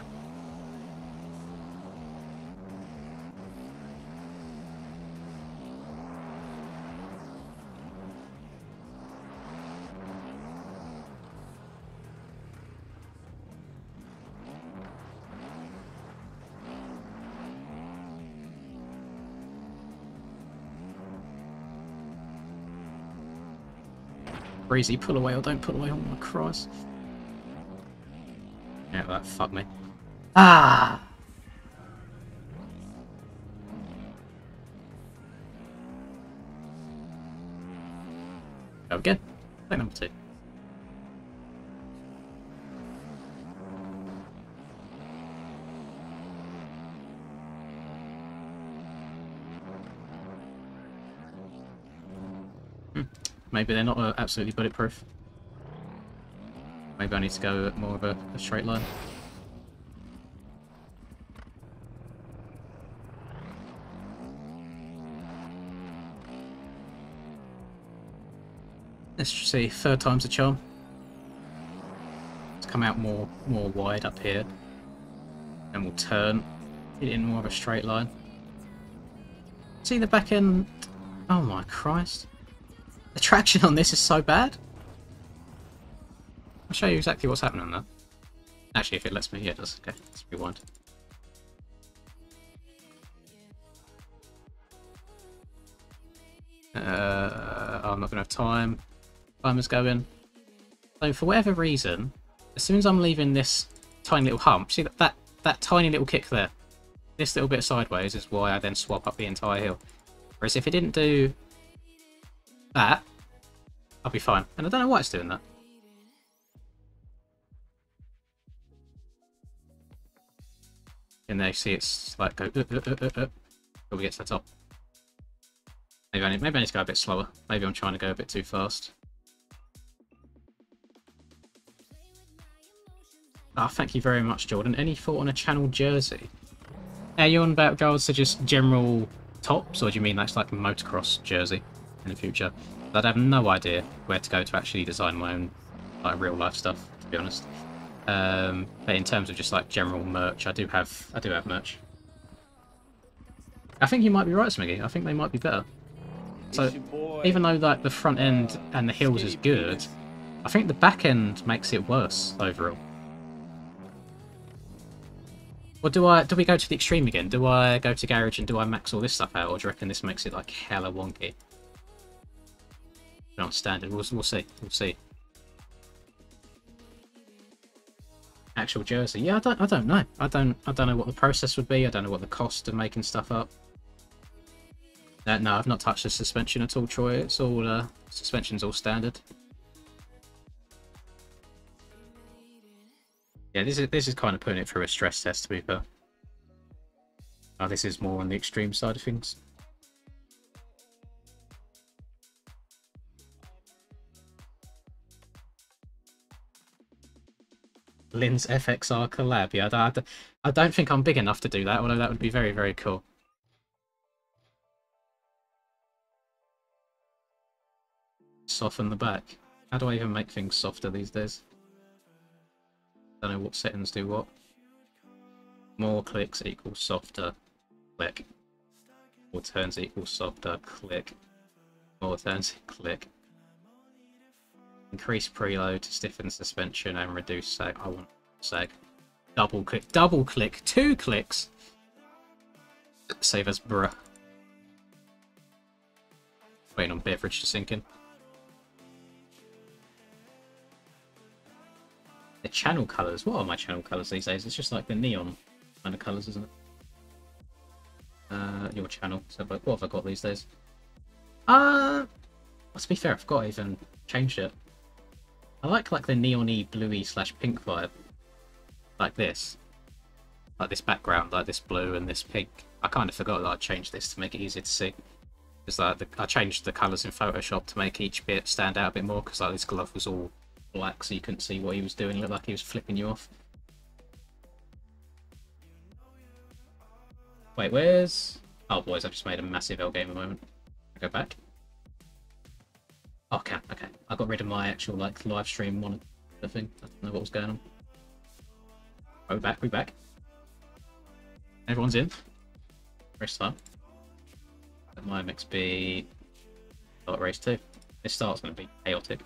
Breezy, pull away or don't pull away. Oh my Christ. Yeah, that fucked me. Ah! Go again. Play number 2. Maybe they're not absolutely bulletproof. Maybe I need to go at more of a straight line. Let's see, third time's a charm. Let's come out more wide up here. And we'll turn it in more of a straight line. See the back end? Oh my Christ. The traction on this is so bad. I'll show you exactly what's happening there. Actually, if it lets me, yeah, it does. Okay, let's rewind. I'm not going to have time. Timer's going. So for whatever reason, as soon as I'm leaving this tiny little hump, see that tiny little kick there? This little bit sideways is why I then swap up the entire hill. Whereas if it didn't do that, I'll be fine. And I don't know why it's doing that. And there you see it's like go till we get to the top. Maybe I need to go a bit slower. Maybe I'm trying to go a bit too fast. Ah, thank you very much, Jordan. Any thought on a channel jersey? Are you on about regards to just general tops, or do you mean that's like a motocross jersey in the future? I'd have no idea where to go to actually design my own like real life stuff, to be honest. But in terms of just like general merch, I do have merch. I think you might be right, Smiggy. I think they might be better. So even though like the front end and the hills is good, I think the back end makes it worse overall. Or do we go to the extreme again? Do I go to garage and do I max all this stuff out, or do you reckon this makes it like hella wonky? Not standard. We'll see. We'll see. Actual jersey. Yeah, I don't know. I don't know what the process would be. I don't know what the cost of making stuff up. No, I've not touched the suspension at all, Troy. It's all suspension's all standard. Yeah, this is kind of putting it through a stress test, to be fair. Oh, this is more on the extreme side of things. Lynn's FXR collab. Yeah, I don't think I'm big enough to do that, although that would be very, very cool. Soften the back. How do I even make things softer these days? Don't know what settings do what. More clicks equals softer. Click. More turns equals softer. Click. More turns. Click. Increase preload to stiffen suspension and reduce sag. I want sag. Double click. Double click. 2 clicks. Save as bruh. Waiting on beverage to sink in. The channel colours. What are my channel colours these days? It's just like the neon kind of colours, isn't it? Your channel. So what have I got these days? Well, to be fair, I've got even changed it. I like the neon-y, bluey / pink vibe. Like this. Like this background, like this blue and this pink. I kind of forgot that I changed this to make it easier to see. Because like I changed the colours in Photoshop to make each bit stand out a bit more, because like this glove was all black, so you couldn't see what he was doing. It looked like he was flipping you off. Wait, where's... Oh, boys, I've just made a massive L gamer moment. Go back. Oh, okay, okay. I got rid of my actual, like, live stream monitor thing. I don't know what was going on. Oh, we're back, we're back. Everyone's in. Race start. Let my MXB start race 2. This start's going to be chaotic.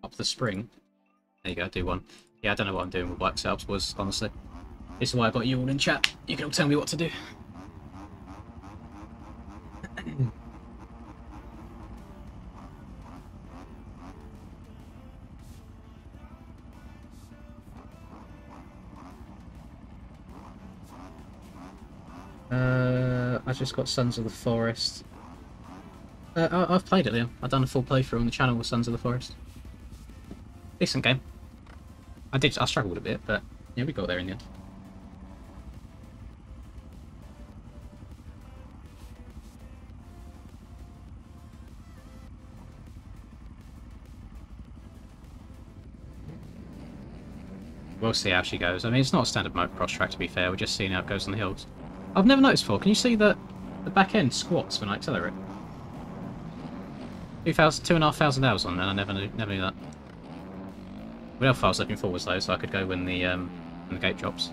Up the spring. There you go, do one. Yeah, I don't know what I'm doing with bike setups, was honestly. This is why I got you all in chat. You can all tell me what to do. I just got Sons of the Forest. I've played it, Liam. I've done a full playthrough on the channel with Sons of the Forest. Decent game. I struggled a bit, but yeah, we got there in the end. We'll see how she goes. I mean, it's not a standard motocross track, to be fair. We're just seeing how it goes on the hills. I've never noticed before. Can you see that the back end squats when I accelerate? 2,500 hours on, and I never knew that. What else I was looking forward though, so I could go when the gate drops.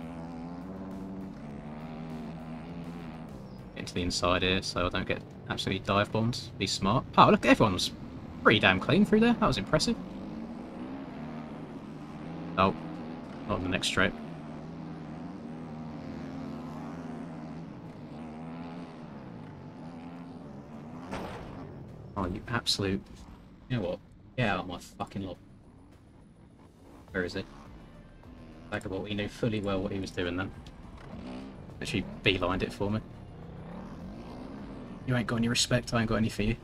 Get into the inside here, so I don't get absolutely dive bombed. Be smart. Oh, look, everyone was pretty damn clean through there. That was impressive. Oh, not on the next straight. Oh, you absolute... You know what? Get out of my fucking lobby. Where is he? Vagabond, he knew fully well what he was doing then. Actually beelined it for me. You ain't got any respect, I ain't got any for you.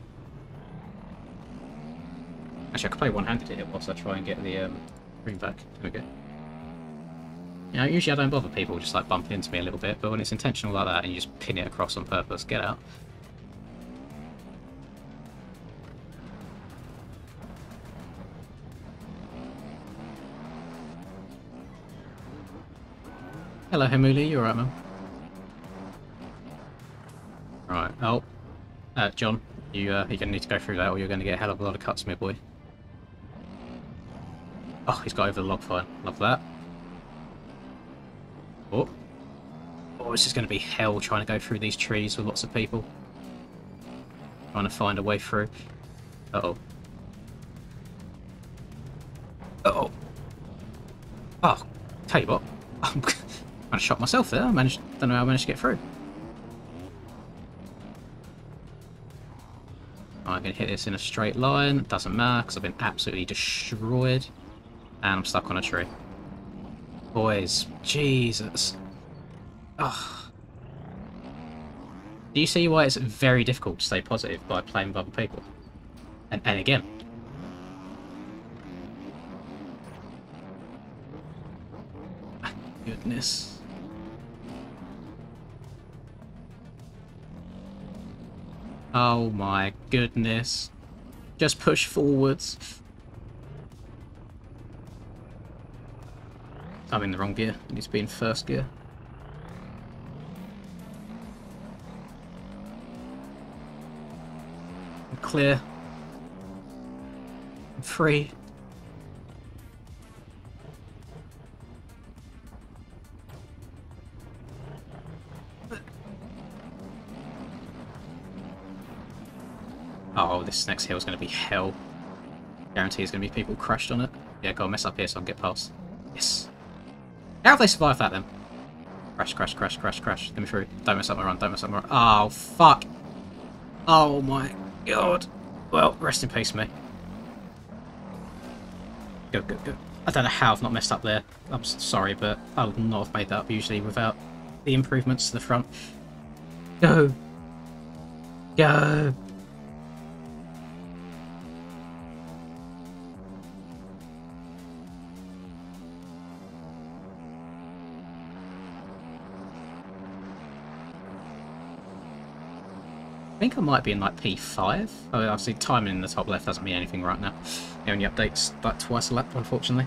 Actually, I could play one-handed here whilst I try and get the green back. There we go. You know, usually I don't bother people just like bumping into me a little bit, but when it's intentional like that and you just pin it across on purpose, get out. Hello, Hemuli, you alright, man? Right, oh. John, you're going to need to go through that or you're going to get a hell of a lot of cuts, my boy. Oh, he's got over the log fine. Love that. Oh. Oh, this is going to be hell trying to go through these trees with lots of people. Trying to find a way through. Uh-oh. Uh-oh. Oh, tell you what. I'm kind of shot myself there. Don't know how I managed to get through. I'm going to hit this in a straight line. Doesn't matter because I've been absolutely destroyed. And I'm stuck on a tree. Boys, Jesus. Ugh. Do you see why it's very difficult to stay positive by playing with other people? And again. Goodness. Oh my goodness. Just push forwards. I'm in the wrong gear. It needs to be in first gear. I'm clear. I'm free. Oh, this next hill is going to be hell. Guarantee there's going to be people crushed on it. Yeah, go mess up here so I can get past. Yes. How have they survived that then? Crash, crash, crash, crash, crash. Let me through. Don't mess up my run, don't mess up my run. Oh, fuck. Oh my god. Well, rest in peace, me. Go, go, go. I don't know how I've not messed up there. I'm sorry, but I would not have made that up usually without the improvements to the front. Go. Go. I think I might be in like P5. Oh, obviously timing in the top left doesn't mean anything right now. It only updates like twice a lap, unfortunately.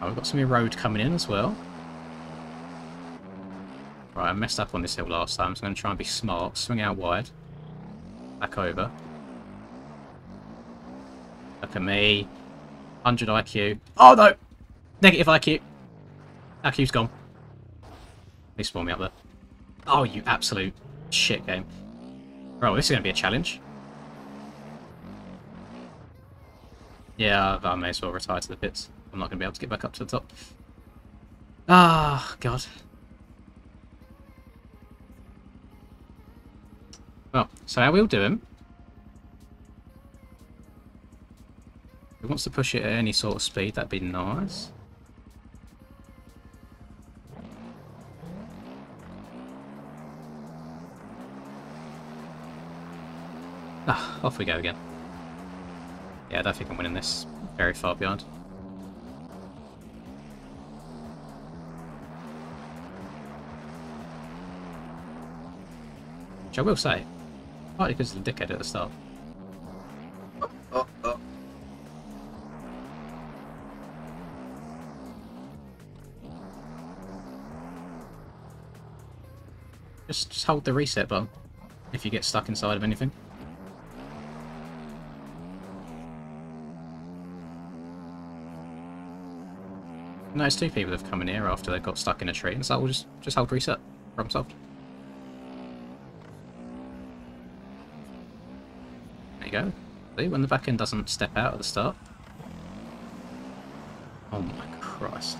Oh, we've got some road coming in as well. Right, I messed up on this hill last time, so I'm going to try and be smart. Swing out wide. Back over. Look at me. 100 IQ. Oh no! Negative IQ. IQ's gone. They spawn me up there. Oh, you absolute shit game. Bro, this is going to be a challenge. Yeah, I may as well retire to the pits. I'm not going to be able to get back up to the top. Ah, God. Well, so how we'll do him. If he wants to push it at any sort of speed, that'd be nice. Ah, off we go again. Yeah, I don't think I'm winning this very far behind. Which I will say, partly because of the dickhead at the start. Oh. Just hold the reset button if you get stuck inside of anything. No, it's two people have come in here after they got stuck in a tree, and so we'll just hold reset. Problem solved. There you go. See, when the back end doesn't step out at the start. Oh my Christ.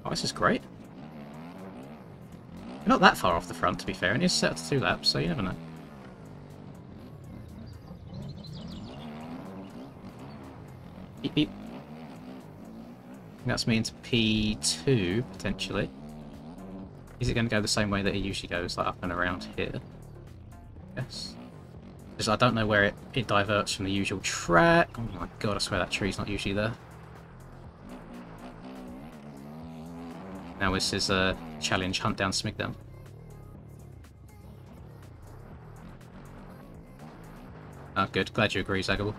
Oh, this is great. You're not that far off the front, to be fair, and it's set to 2 laps, so you never know. Beep beep. That's me into P2, potentially. Is it going to go the same way that it usually goes, like up and around here? Yes. Because I don't know where it diverts from the usual track. Oh my god, I swear that tree's not usually there. Now this is a challenge, hunt down Smigdown. Oh good, glad you agree, Zagable.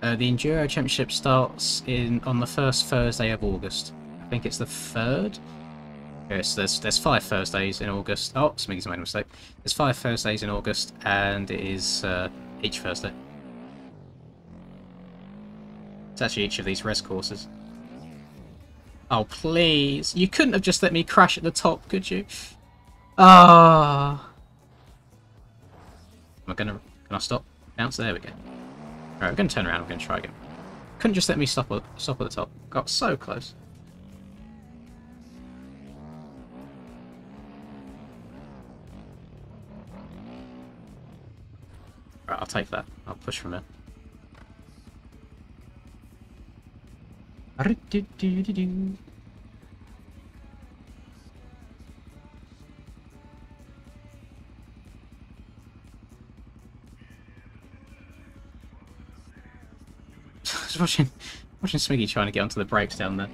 The Enduro Championship starts on the first Thursday of August. I think it's the 3rd. Yes, there's 5 Thursdays in August. Oh, Smiggy's made a mistake. There's 5 Thursdays in August, and it is each Thursday. It's actually each of these res courses. Oh please! You couldn't have just let me crash at the top, could you? Ah! Can I stop? Bounce. There we go. Alright, we're going to turn around, we're going to try again. Couldn't just let me stop at the top. Got so close. Right, I'll take that. I'll push from there. Just watching Smiggy trying to get onto the brakes down there.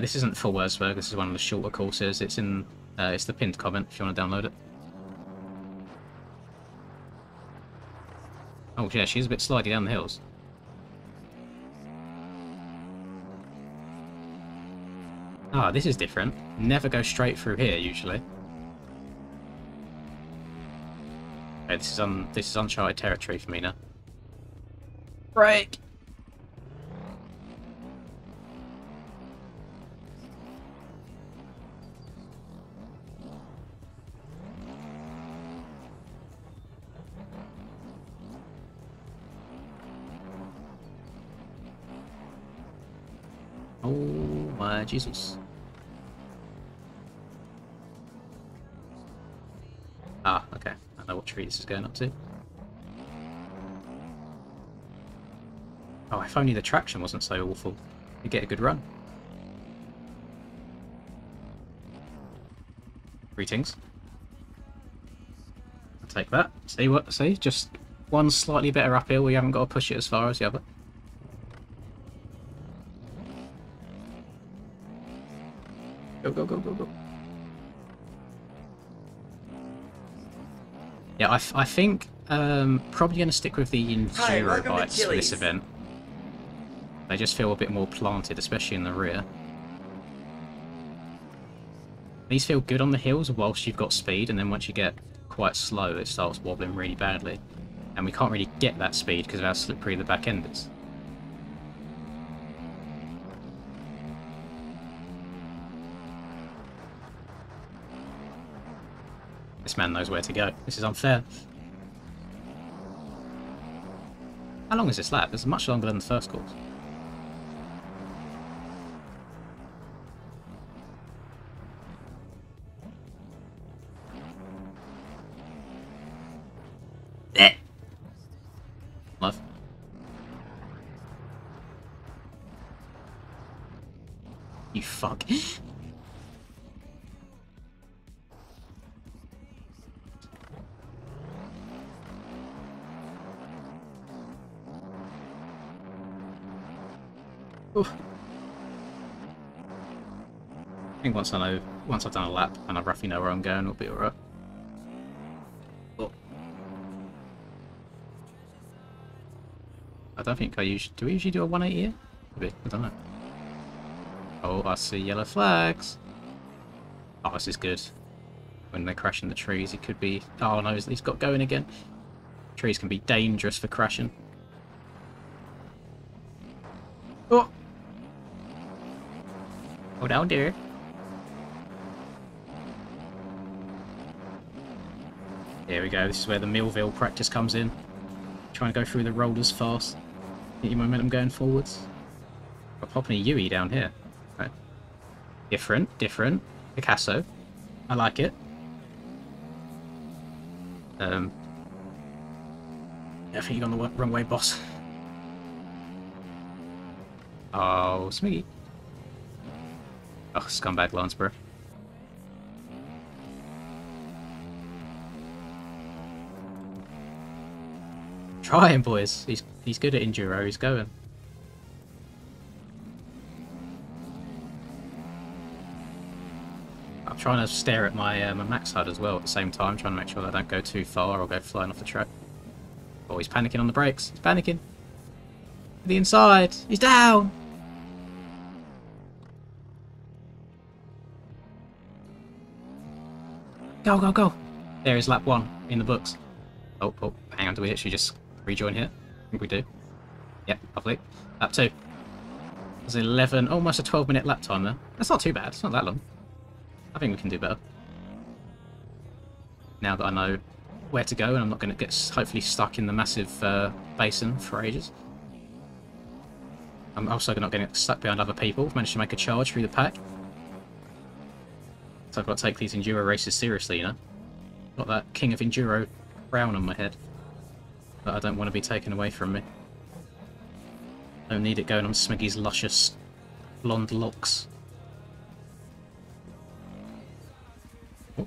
This isn't for Wurzburg, this is one of the shorter courses. It's in it's the pinned comment if you want to download it. Oh yeah, she's a bit slidey down the hills. Ah, this is different. Never go straight through here usually. Okay, this is uncharted territory for me now. Brake! Oh my Jesus. Ah, okay. I know what tree this is going up to. Oh, if only the traction wasn't so awful. You'd get a good run. Greetings. I'll take that. See, just one slightly better uphill where you haven't got to push it as far as the other. Go, go, go, go, go. Yeah, I think probably going to stick with the Enduro bikes for this event. They just feel a bit more planted, especially in the rear. These feel good on the hills whilst you've got speed, and then once you get quite slow, it starts wobbling really badly. And we can't really get that speed because of how slippery the back end is. This man knows where to go. This is unfair. How long is this lap? It's much longer than the first course. Love. You fuck. Oof. I think once I've done a lap and I roughly know where I'm going, it'll be alright. Oh. I don't think do we usually do a 180 here? Maybe, I don't know. Oh, I see yellow flags. Oh, this is good. When they crash in the trees, it could be... Oh no, he's got going again. Trees can be dangerous for crashing. Oh! Oh, down there. There we go, this is where the Millville practice comes in. Trying to go through the rollers fast. Get your momentum going forwards. Got popping a Yui down here. Right. Different. Picasso. I like it. I think you're on the wrong way, boss. Oh, Smiggy. Oh, scumbag Lansborough. Try him, boys. He's good at enduro. He's going. I'm trying to stare at my my max HUD as well at the same time, trying to make sure that I don't go too far or go flying off the track. Oh, he's panicking on the brakes. He's panicking. To the inside. He's down. Go, go, go. There is lap 1 in the books. Oh, hang on. Do we actually just rejoin here? I think we do. Yep, lovely. Lap 2. There's 11, almost a 12-minute lap time there. That's not too bad. It's not that long. I think we can do better. Now that I know where to go and I'm not going to get hopefully stuck in the massive basin for ages. I'm also not getting stuck behind other people. I've managed to make a charge through the pack. So I've got to take these enduro races seriously, you know. Got that King of Enduro crown on my head that I don't want to be taken away from me. Don't need it going on Smiggy's luscious blonde locks. Oh.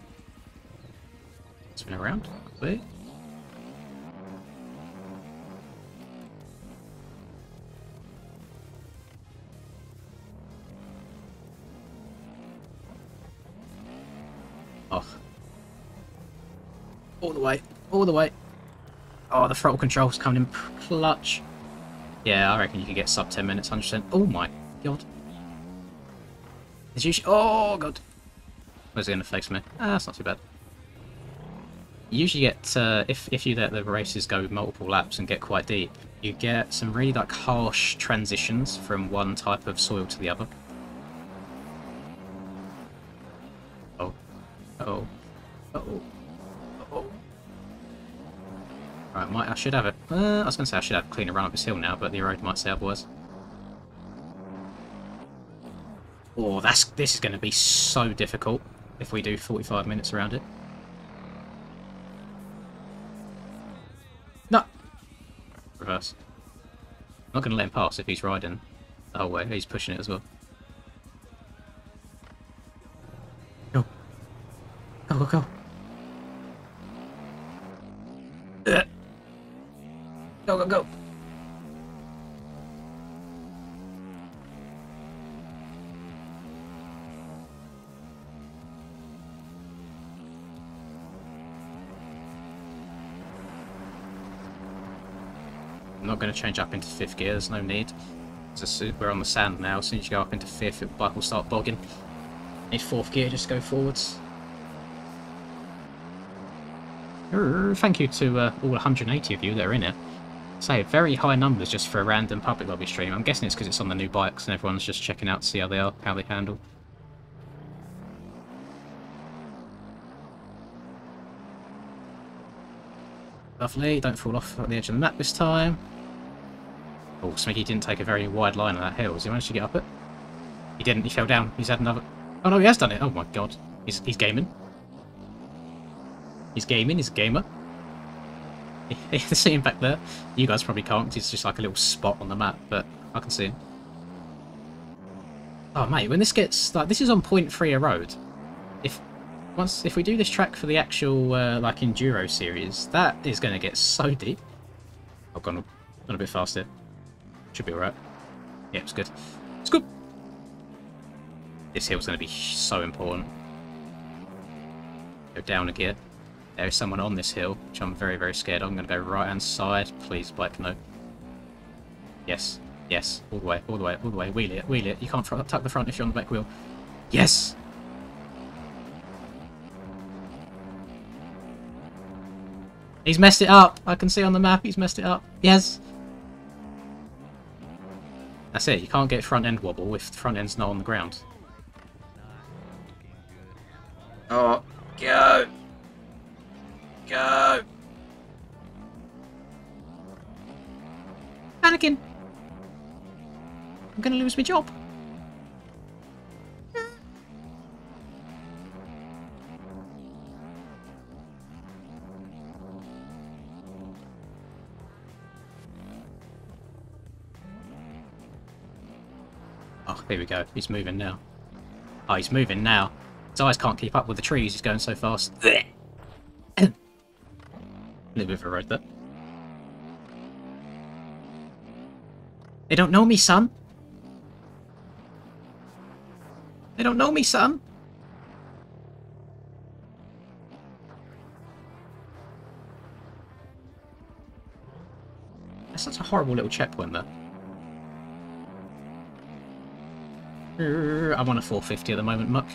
Spin around. Wait. Oh. All the way. All the way. Oh, the throttle control's coming in clutch. Yeah, I reckon you could get sub 10 minutes, 100%. Oh my god. Is you? Oh god. Where's it going to face me? Ah, that's not too bad. You usually get, if you let the races go multiple laps and get quite deep, you get some really like harsh transitions from one type of soil to the other. Oh. Uh-oh. Uh-oh. Uh-oh. Right, I should have it. I was going to say I should have a cleaner run up this hill now, but the road might say otherwise. Oh, this is going to be so difficult if we do 45 minutes around it. No! Reverse. I'm not going to let him pass if he's riding the whole way. He's pushing it as well. Go. Go, go, go. Go, go, go. I'm not going to change up into 5th gear, there's no need. We're on the sand now, as soon as you go up into 5th, the bike will start bogging. Need 4th gear, just go forwards. Thank you to all 180 of you that are in it. Say, very high numbers just for a random public lobby stream. I'm guessing it's because it's on the new bikes and everyone's just checking out to see how they are, how they handle. Lovely, don't fall off at the edge of the map this time. Oh, Smiggy didn't take a very wide line on that hill. Has he managed to get up it? He didn't. He fell down. He's had another... Oh, no, he has done it. Oh, my God. He's gaming. He's gaming. He's a gamer. See him back there. You guys probably can't because it's just like a little spot on the map, but I can see him. Oh, mate, when this gets... like, this is on point 3 a road. If we do this track for the actual, like, Enduro series, that is going to get so deep. I've gone a bit faster. Should be alright. Yeah, it's good. It's good. This hill's going to be so important. Go down a gear. There is someone on this hill, which I'm very, very scared of. I'm going to go right-hand side. Please, bike, no. Yes. Yes. All the way, all the way, all the way. Wheel it, wheel it. You can't tuck the front if you're on the back wheel. Yes! He's messed it up. I can see on the map he's messed it up. Yes! That's it. You can't get front end wobble if the front end's not on the ground. Oh, go! Go! Panicking! I'm gonna lose my job. Oh, here we go. He's moving now. Oh, he's moving now. His eyes can't keep up with the trees. He's going so fast. A little bit of a road there. They don't know me, son. They don't know me, son. That's such a horrible little checkpoint there. I'm on a 450 at the moment, Muck.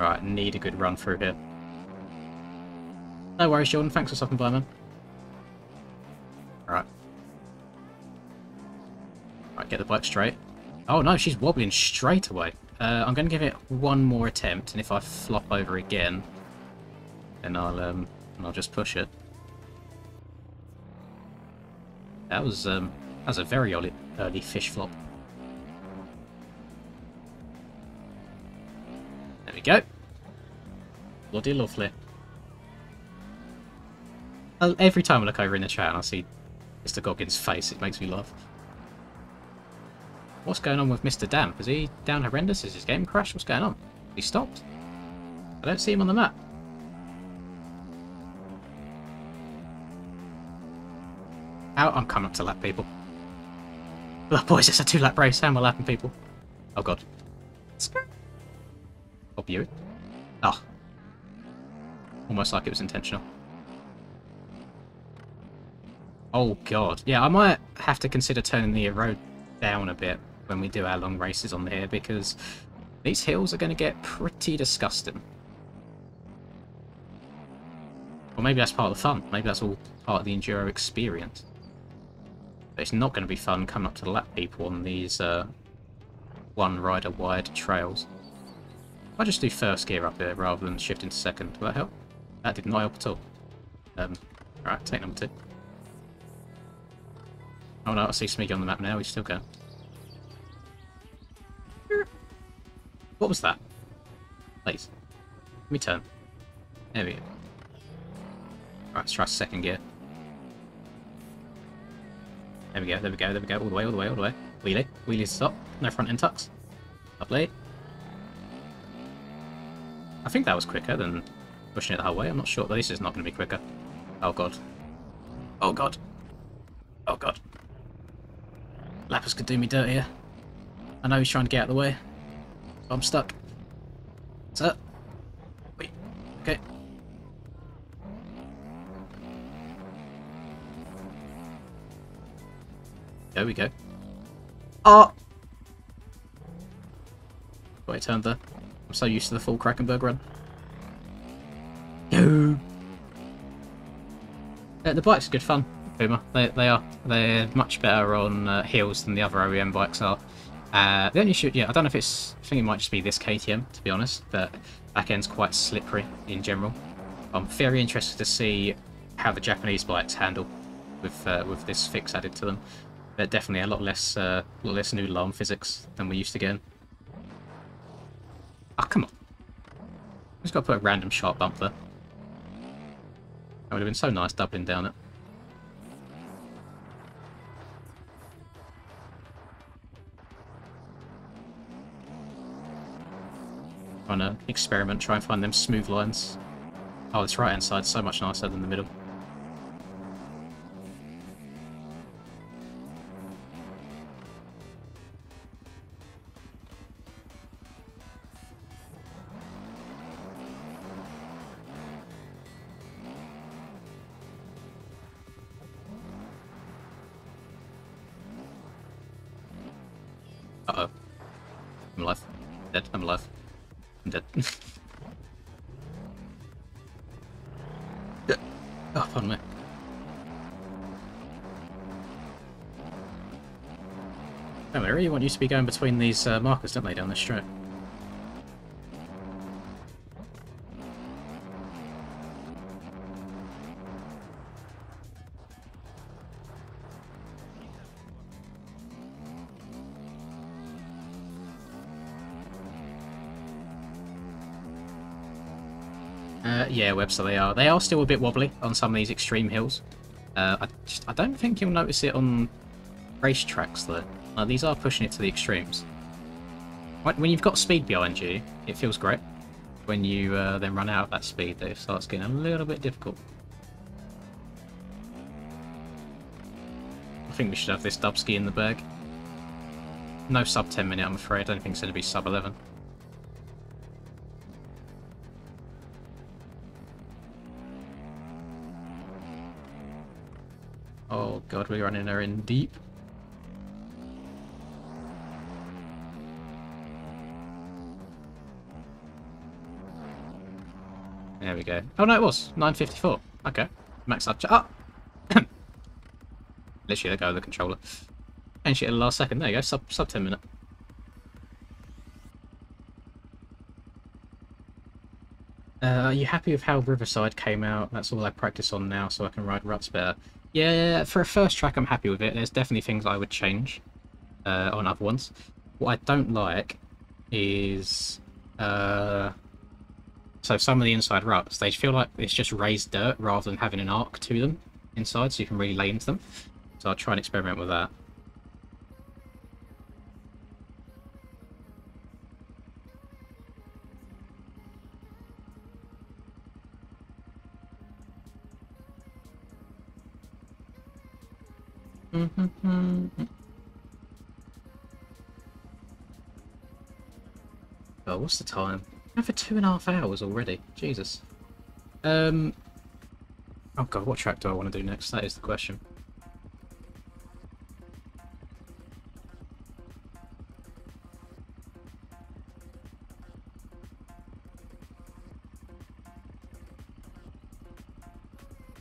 Alright, need a good run through here. No worries, Jordan. Thanks for stopping by, man. Alright. Right, get the bike straight. Oh no, she's wobbling straight away. I'm going to give it one more attempt, and if I flop over again, then I'll just push it. That was a very early fish flop. There we go. Bloody lovely. Every time I look over in the chat and I see Mr. Goggins' face, it makes me laugh. What's going on with Mr. Damp? Is he down horrendous? Is his game crashed? What's going on? He stopped? I don't see him on the map. Out, I'm coming up to lap people. Oh, boys, it's a 2-lap race. How am I lapping people? Oh, God. Bob you. Oh. Almost like it was intentional. Oh, God. Yeah, I might have to consider turning the road down a bit when we do our long races on here, because these hills are going to get pretty disgusting. Or maybe that's part of the fun. Maybe that's all part of the Enduro experience. But it's not going to be fun coming up to the lap people on these one rider wide trails. I'll just do first gear up here rather than shift into second. Will that help? That did not help at all. Alright, take number 2. Oh no, I see Smiggy on the map now. He's still going. What was that? Please. Let me turn. There we go. Right, let's try second gear. There we go, there we go, there we go. All the way, all the way, all the way. Wheelie. Wheelie to stop. No front end tucks. Lovely. I think that was quicker than pushing it the whole way. I'm not sure, but this is not going to be quicker. Oh god. Oh god. Oh god. Lappers could do me dirtier. I know he's trying to get out of the way. But I'm stuck. Sir. Wait. Okay. There we go. Oh! Got it turned there. I'm so used to the full Krakenberg run. Yo! The bike's good fun, Puma. They are. They're much better on hills than the other OEM bikes are. The only issue, yeah, I don't know if it's... I think it might just be this KTM, to be honest, but back end's quite slippery in general. I'm very interested to see how the Japanese bikes handle with this fix added to them. They're definitely a lot less noodle arm physics than we used to get. Ah, come on. Just got to put a random sharp bump there. That would have been so nice doubling down it. Trying to experiment, try and find them smooth lines. Oh, this right hand side's so much nicer than the middle. Uh-oh. I'm alive. Dead. I'm alive. I'm dead. Oh, pardon me. Oh, they really want you to be going between these markers, don't they, down this strip? Yeah, Webster, they are. They are still a bit wobbly on some of these extreme hills. I don't think you'll notice it on racetracks, though. These are pushing it to the extremes. When you've got speed behind you, it feels great. When you then run out of that speed, it starts getting a little bit difficult. I think we should have this dubski in the bag. No sub 10 minute, I'm afraid. I don't think it's going to be sub 11. Oh god, we're running her in deep. There we go. Oh no, it was 9:54. Okay, max up. Ah, literally let go of the controller. And shit at the last second. There you go. Sub 10 minute. Are you happy with how Riverside came out? That's all I practice on now, so I can ride ruts better. Yeah, for a first track, I'm happy with it. There's definitely things I would change on other ones. What I don't like is so some of the inside ruts, they feel like it's just raised dirt rather than having an arc to them inside, so you can really lay into them. So I'll try and experiment with that. Oh, what's the time? We're for 2.5 hours already. Jesus. Oh god, what track do I want to do next? That is the question.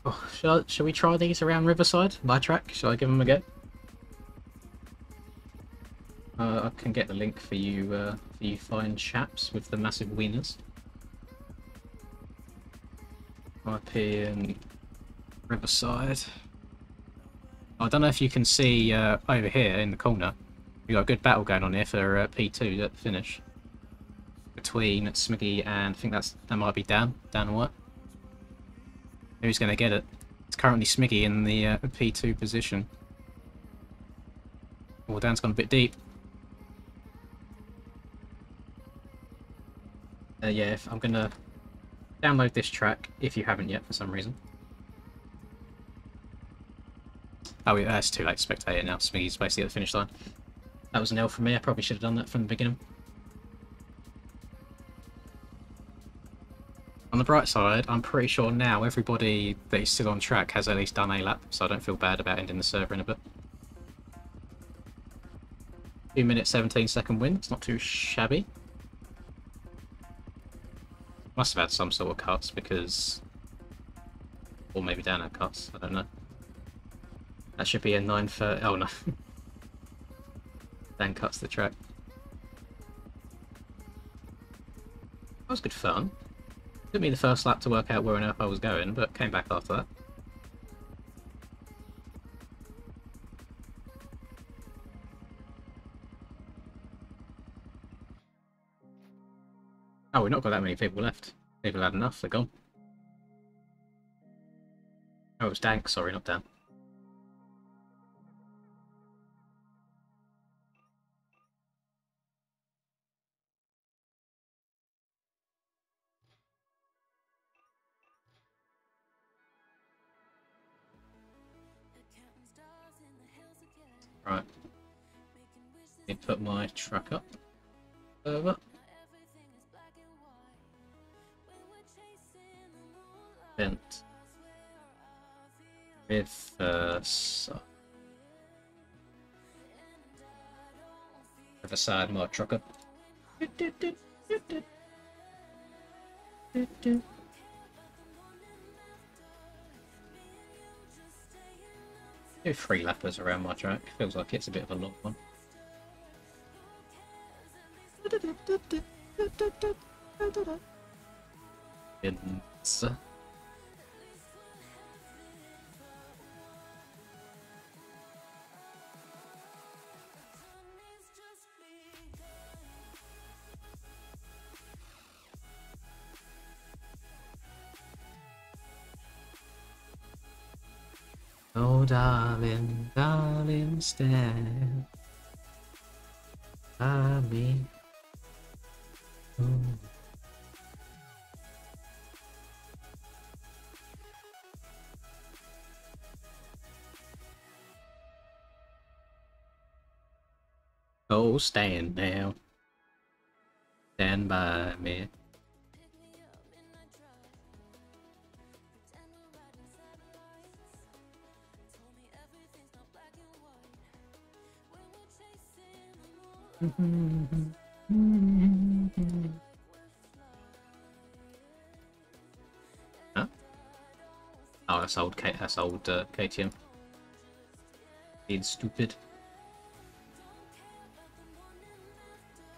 Oh, shall we try these around Riverside? My track? Shall I give them a go? I can get the link for you fine chaps with the massive wieners. Up in Riverside. I don't know if you can see over here in the corner. We've got a good battle going on here for P2 at the finish. Between Smiggy and I think that might be Dan. Dan what? Who's going to get it? It's currently Smiggy in the P2 position. Oh, Dan's gone a bit deep. Yeah, I'm going to download this track, if you haven't yet for some reason. Oh, yeah, it's too late to spectate it now. Smiggy's basically at the finish line. That was an L from me. I probably should have done that from the beginning. On the bright side, I'm pretty sure now everybody that is still on track has at least done a lap, so I don't feel bad about ending the server in a bit. 2 minutes 17-second win. It's not too shabby. Must have had some sort of cuts because... Or maybe Dan had cuts, I don't know. That should be a 9:30... Oh no. Dan cuts the track. That was good fun. Took me the first lap to work out where on earth I was going, but came back after that. Oh, we've not got that many people left. People had enough, they're gone. Oh, it was Dank, sorry, not Dan. Right. Let me put my truck up. Over. Vent. Reverse. Riverside mod trucker. Do 3 lappers around my track. Feels like it's a bit of a long one. It's, oh, darling, darling, stand by me. Oh. Oh, stand now. Stand by me. Huh? Oh, that's old KTM. Being stupid.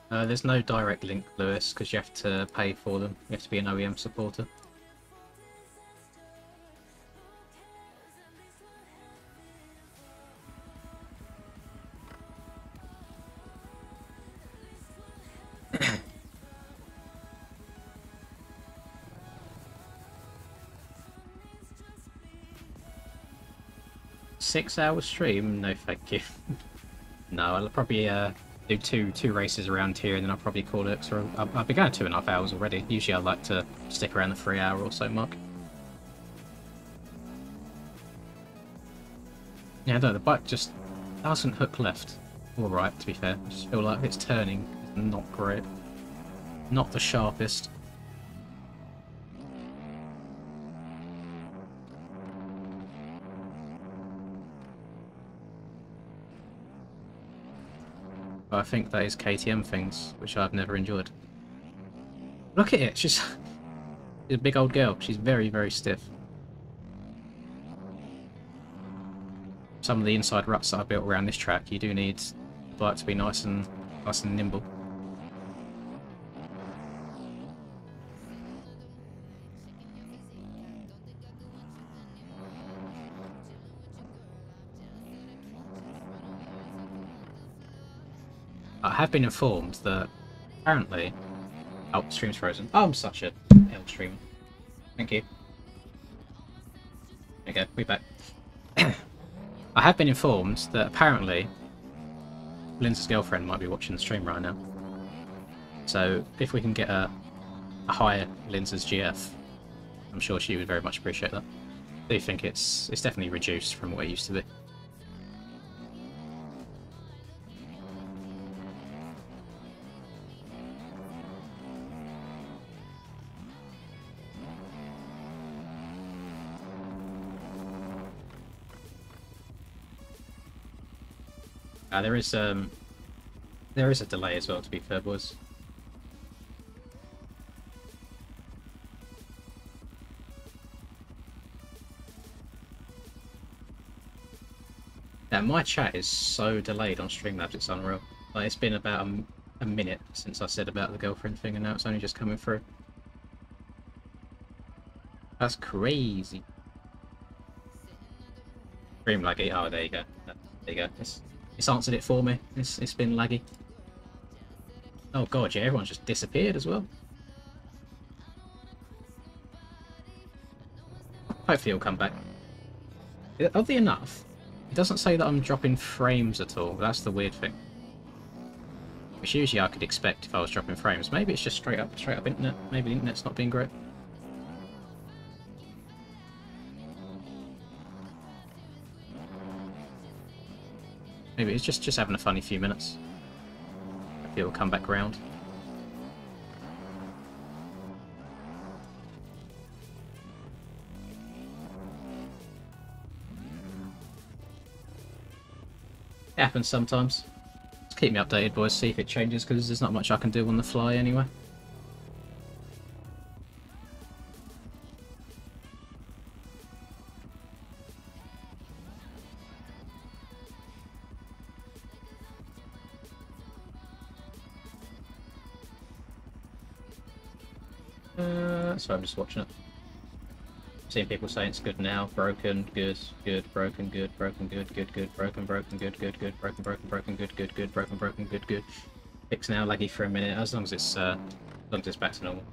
There's no direct link, Lewis, because you have to pay for them. You have to be an OEM supporter. Six-hour stream? No, thank you. No, I'll probably do two races around here, and then I'll probably call it. So I'll be going 2.5 hours already. Usually I like to stick around the 3-hour or so mark. Yeah, no, the bike just doesn't hook left. Alright, to be fair. I just feel like its turning is not great. Not the sharpest. But I think that is KTM things, which I've never enjoyed. Look at it, she's a big old girl. She's very, very stiff. Some of the inside ruts that I built around this track, you do need the bike to be nice and nimble. I have been informed that apparently... Oh, stream's frozen. Oh, I'm such a hell streamer. Thank you. Okay, we're back. I have been informed that apparently Linz's girlfriend might be watching the stream right now. So if we can get a higher Linz's GF, I'm sure she would very much appreciate that. I do think it's definitely reduced from what it used to be. There is a delay as well, to be fair, boys. Now, my chat is so delayed on Streamlabs, it's unreal. Like, it's been about a minute since I said about the girlfriend thing, and now it's only just coming through. That's crazy. Stream laggy. Oh, there you go. There you go. It's answered it for me. It's been laggy. Oh god, yeah, everyone's just disappeared as well. Hopefully it'll come back. Oddly enough, it doesn't say that I'm dropping frames at all. That's the weird thing. Which usually I could expect if I was dropping frames. Maybe it's just straight up internet. Maybe the internet's not being great. Maybe it's just having a funny few minutes. Hopefully it'll come back round. It happens sometimes. Just keep me updated, boys, see if it changes, because there's not much I can do on the fly anyway. Sorry, I'm just watching it. Seeing people saying it's good now, broken, good, good, broken, good, broken, good, good, good, broken, broken, good, good, good, broken, broken, broken, good, good, good, broken, broken, good, good. Fix now, laggy for a minute, as long as it's back to normal.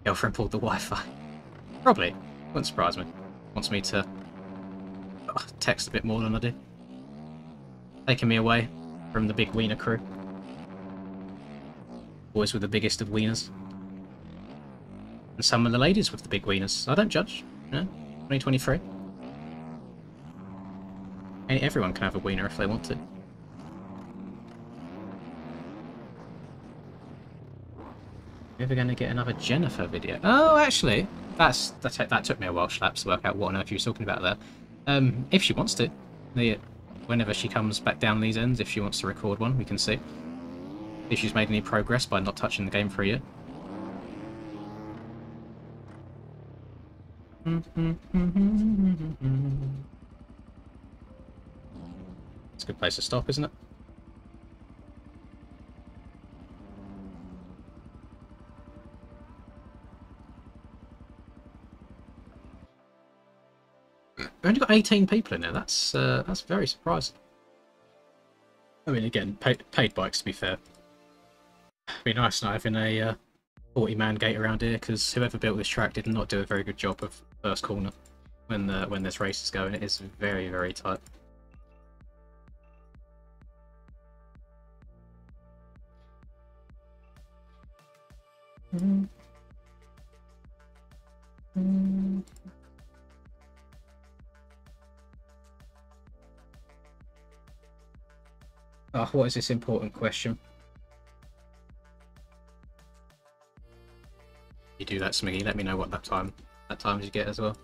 Girlfriend pulled the Wi-Fi. Probably. Wouldn't surprise me. Wants me to text a bit more than I do. Taking me away from the big wiener crew. Boys with the biggest of wieners. And some of the ladies with the big wieners. I don't judge. You know? 2023. And everyone can have a wiener if they want to. We're ever going to get another Jennifer video? Oh, actually, that took me a while, Schlaps, to work out what on earth you were talking about there. If she wants to, whenever she comes back down these ends, if she wants to record one, we can see if she's made any progress by not touching the game for a year. It's a good place to stop, isn't it? We've only got 18 people in there. That's very surprising. I mean, again, paid bikes, to be fair. It'd be nice not having a 40-man gate around here, because whoever built this track did not do a very good job of first corner when this race is going. It is very, very tight. Oh, what is this important question? You do that, Smiggy. Let me know what that times you get as well.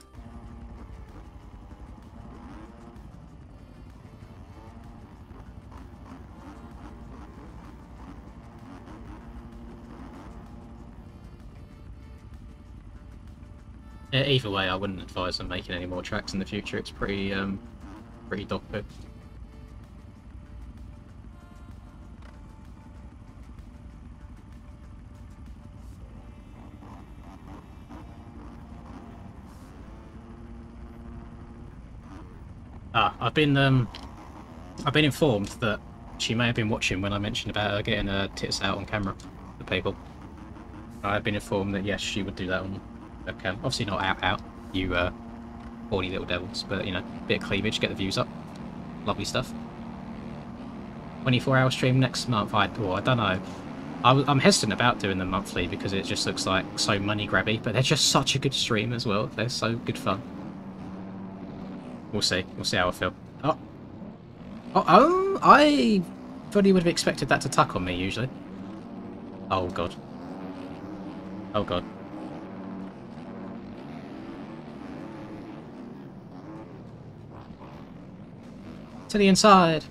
Either way, I wouldn't advise them making any more tracks in the future. It's pretty dog poo. I've been informed that she may have been watching when I mentioned about her getting her tits out on camera for people. I've been informed that yes, she would do that on webcam. Obviously not out, you horny little devils, but you know, bit of cleavage, get the views up. Lovely stuff. 24-hour stream next month. I don't know. I'm hesitant about doing them monthly because it just looks like so money grabby, but they're just such a good stream as well. They're so good fun. We'll see. We'll see how I feel. Oh, I thought he would have expected that to tuck on me, usually. Oh, God. Oh, God. To the inside.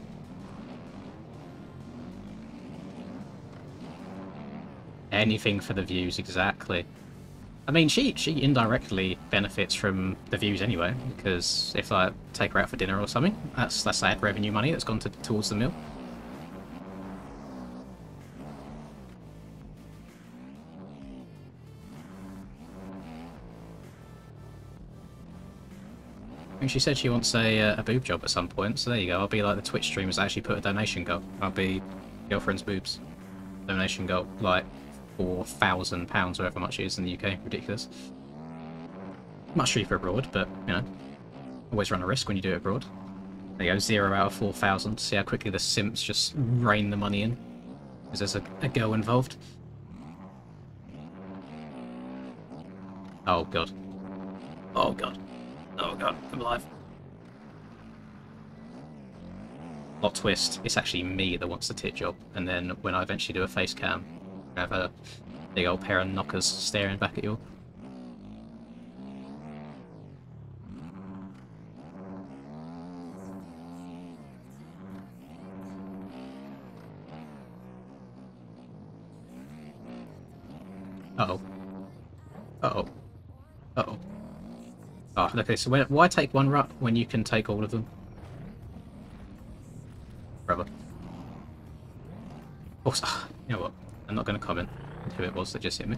Anything for the views, exactly. I mean, she indirectly benefits from the views anyway, because if I take her out for dinner or something, that's ad revenue money that's gone towards the meal. I mean, she said she wants a boob job at some point, so there you go. I'll be like the Twitch streamers that actually put a donation goal. I'll be girlfriend's boobs. Donation goal, like £4,000, whatever much it is in the UK. Ridiculous. Much cheaper abroad, but, you know, always run a risk when you do it abroad. There you go, 0 out of 4,000. See how quickly the simps just rain the money in. Because there's a girl involved. Oh, God. Oh, God. Oh, God. I'm alive. Plot twist. It's actually me that wants the tit job. And then when I eventually do a face cam, I have a big old pair of knockers staring back at you. Uh-oh. Uh-oh. Uh-oh. Oh, okay, so why take one rut when you can take all of them? Brother. Also, you know what? I'm not going to comment on who it was that just hit me.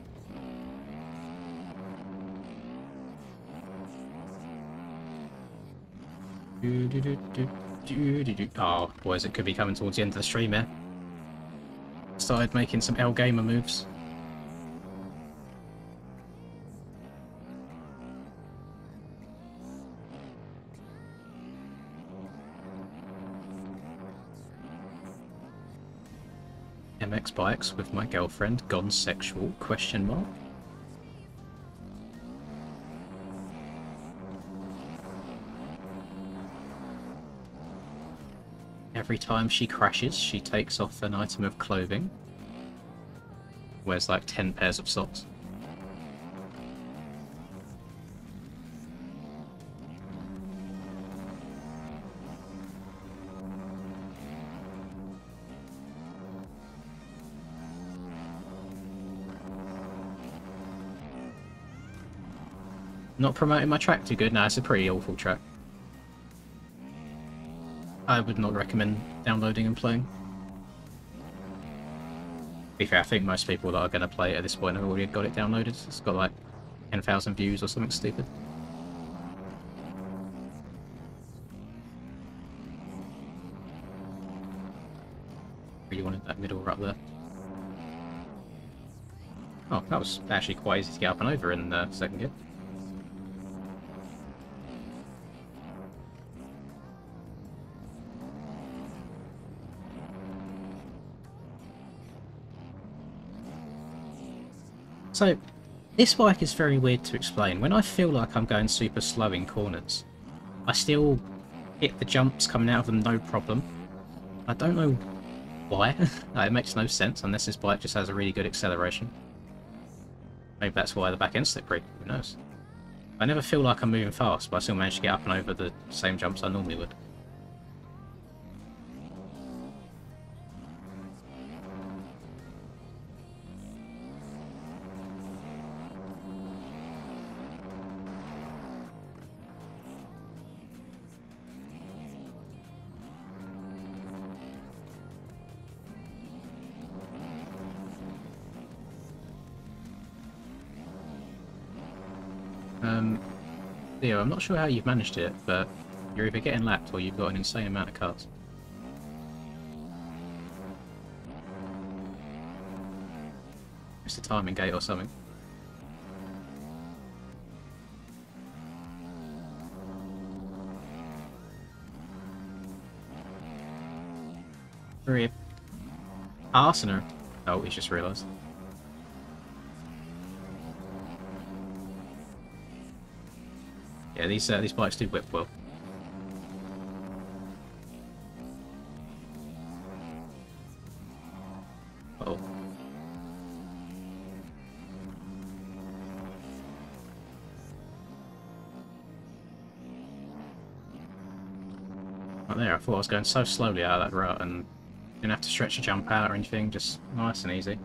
Oh, boys, it could be coming towards the end of the stream here. Started making some L Gamer moves. MX bikes with my girlfriend gone sexual? Question mark. Every time she crashes, she takes off an item of clothing. Wears like 10 pairs of socks. Not promoting my track too good. No, it's a pretty awful track. I would not recommend downloading and playing. To be fair, I think most people that are going to play it at this point have already got it downloaded. It's got like 10,000 views or something stupid. Really wanted that middle right there. Oh, that was actually quite easy to get up and over in second gear. So, this bike is very weird to explain. When I feel like I'm going super slow in corners, I still hit the jumps coming out of them no problem. I don't know why. It makes no sense unless this bike just has a really good acceleration. Maybe that's why the back end's slippery. Who knows? I never feel like I'm moving fast, but I still manage to get up and over the same jumps I normally would. Theo, I'm not sure how you've managed it, but you're either getting lapped or you've got an insane amount of cars. It's a timing gate or something. Hurry up. Arsener. Oh, he's just realised. Yeah, these bikes do whip well. Uh-oh. Right there, I thought I was going so slowly out of that rut and didn't have to stretch a jump out or anything, just nice and easy.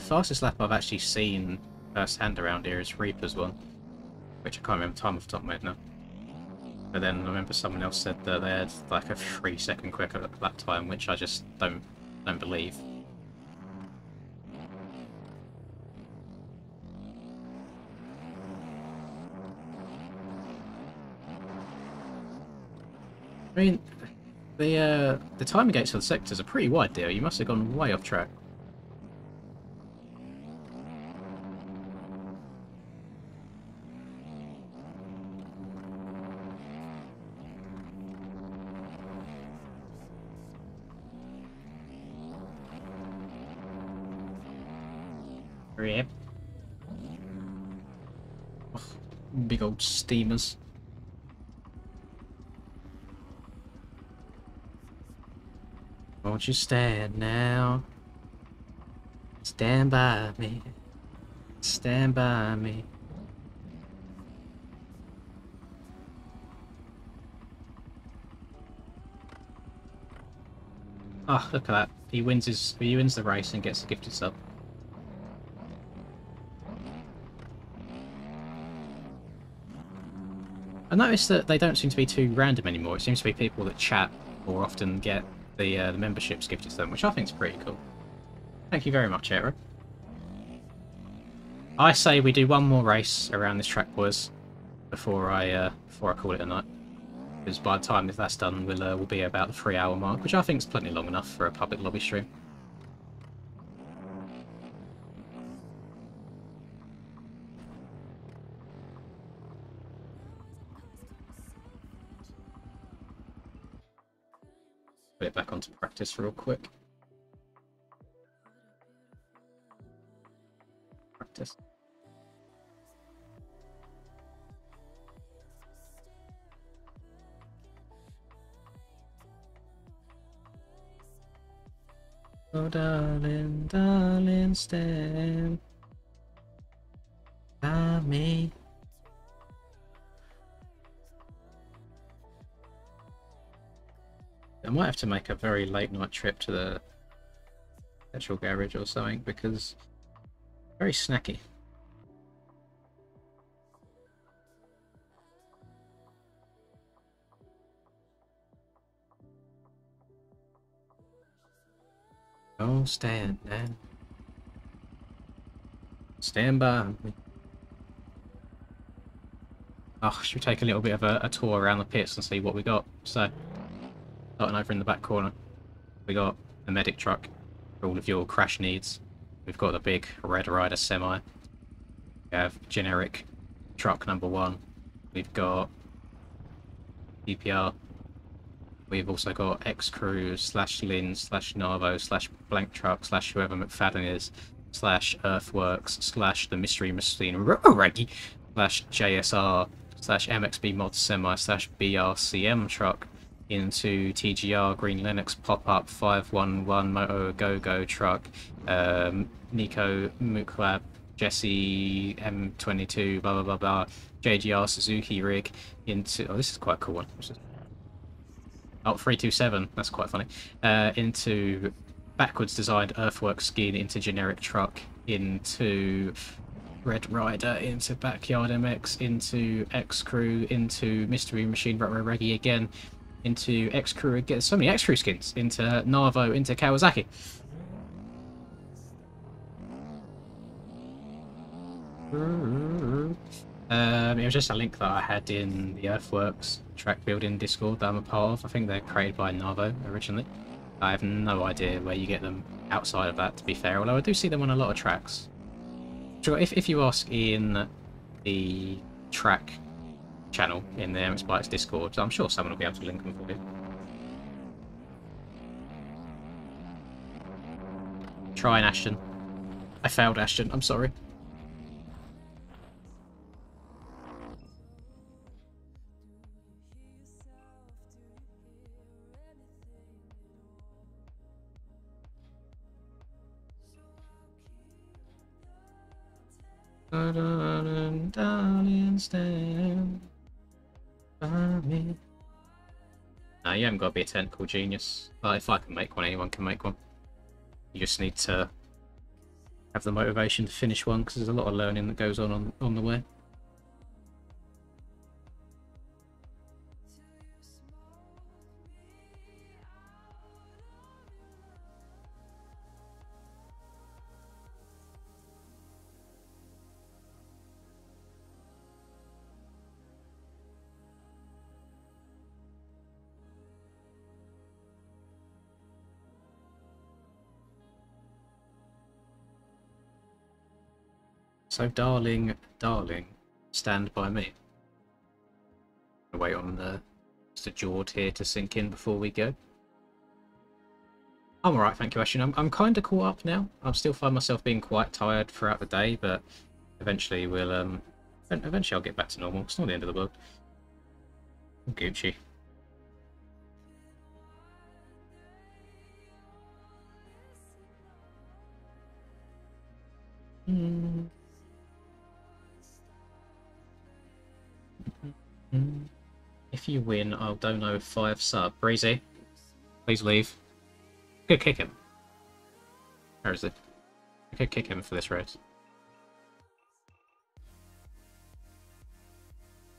Fastest lap I've actually seen firsthand around here is Reaper's one, which I can't remember the time off the top of my head now. But then I remember someone else said that they had like a 3-second quicker lap time, which I just don't believe. I mean, the timing gates for the sectors are pretty wide, deal. You must have gone way off track. Yep. Oh, big old steamers. Won't you stand now? Stand by me. Stand by me. Oh, look at that. He wins the race and gets a gifted sub. I noticed that they don't seem to be too random anymore. It seems to be people that chat or often get the memberships gifted to them, which I think is pretty cool. Thank you very much, Aero. I say we do one more race around this track, boys, before I call it a night. Because by the time that's done, we'll be about the 3-hour mark, which I think is plenty long enough for a public lobby stream. Put it back onto practice real quick. Practice. Oh, darling, darling, stand by me. I might have to make a very late night trip to the petrol garage or something because very snacky. Oh, stand now. Stand by me. Oh, should we take a little bit of a tour around the pits and see what we got? So, starting over in the back corner, we got a medic truck for all of your crash needs. We've got the big Red Rider semi. We have generic truck number 1. We've got DPR. We've also got X-Crew / Lin / Narvo / Blank Truck / whoever McFadden is / Earthworks / the Mystery Machine Reggie / JSR / MXB Mod Semi / BRCM Truck into TGR Green Linux Pop-Up 511 Moto Go Truck Nico Muklab Jesse M22 blah blah blah blah JGR Suzuki rig into this is quite a cool one. Oh, 327, that's quite funny. Into backwards designed Earthwork skin, into generic truck, into Red Rider, into Backyard MX, into X-Crew, into Mystery Machine Reggie again, into X-Crew again. So many X-Crew skins. Into Narvo, into Kawasaki. It was just a link that I had in the Earthworks track building Discord that I'm a part of. I think they're created by Narvo originally. I have no idea where you get them outside of that, to be fair, although I do see them on a lot of tracks. Sure, if you ask in the track channel in the MX Bikes Discord, I'm sure someone will be able to link them for you. Try an Ashton. I failed Ashton, I'm sorry. Darling, stand by me. No, you haven't got to be a technical genius. But if I can make one, anyone can make one. You just need to have the motivation to finish one, because there's a lot of learning that goes on the way. So, darling, darling, stand by me. I'll wait on Mr. Jord here to sink in before we go. I'm alright, thank you, Ashton. I'm kind of caught up now. I still find myself being quite tired throughout the day, but eventually eventually I'll get back to normal. It's not the end of the world. Gucci. If you win, I'll dono 5 sub. Breezy, please leave. Could kick him. Where is it? I could kick him for this race.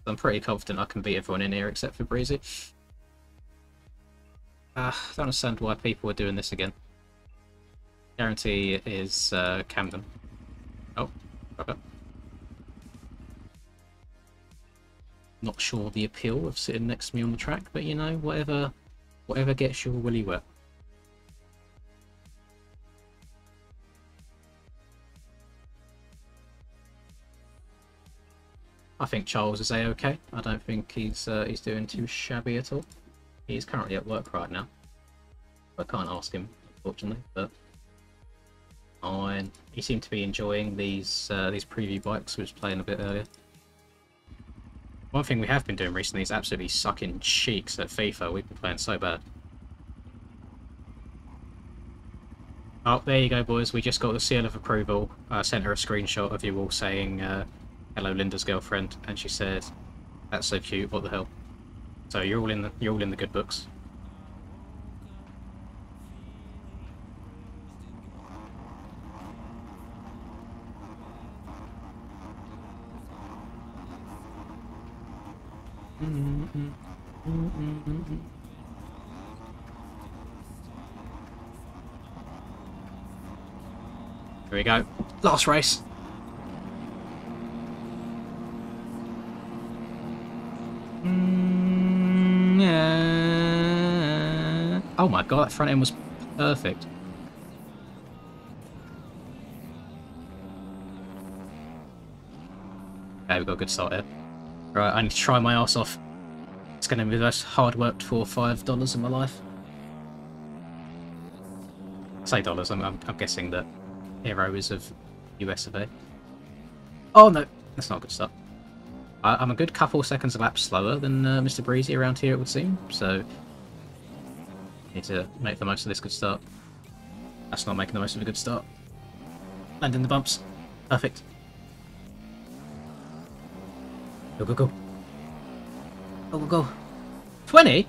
I'm pretty confident I can beat everyone in here except for Breezy. I don't understand why people are doing this again. Guarantee it is Camden. Oh, okay. Not sure the appeal of sitting next to me on the track, but you know, whatever gets your willy wet. I think Charles is a-okay. I don't think he's doing too shabby at all. He's currently at work right now. I can't ask him, unfortunately, but fine. He seemed to be enjoying these preview bikes we was playing a bit earlier. One thing we have been doing recently is absolutely sucking cheeks at FIFA. We've been playing so bad. Oh, there you go, boys. We just got the seal of approval. I sent her a screenshot of you all saying, "Hello, Linda's girlfriend," and she said, "That's so cute. What the hell?" So you're all in the good books. Here we go. Last race. Yeah. Oh my god, that front end was perfect. Okay, we've got a good start here. Right, I need to try my ass off. It's going to be the most hard worked for $5 in my life. I say dollars, I'm guessing that Hero is of US of A. Oh no, that's not a good start. I'm a good couple seconds a lap slower than Mr. Breezy around here, it would seem, so need to make the most of this good start. That's not making the most of a good start. Land in the bumps. Perfect. Go, go, go. Go, go, go. 20?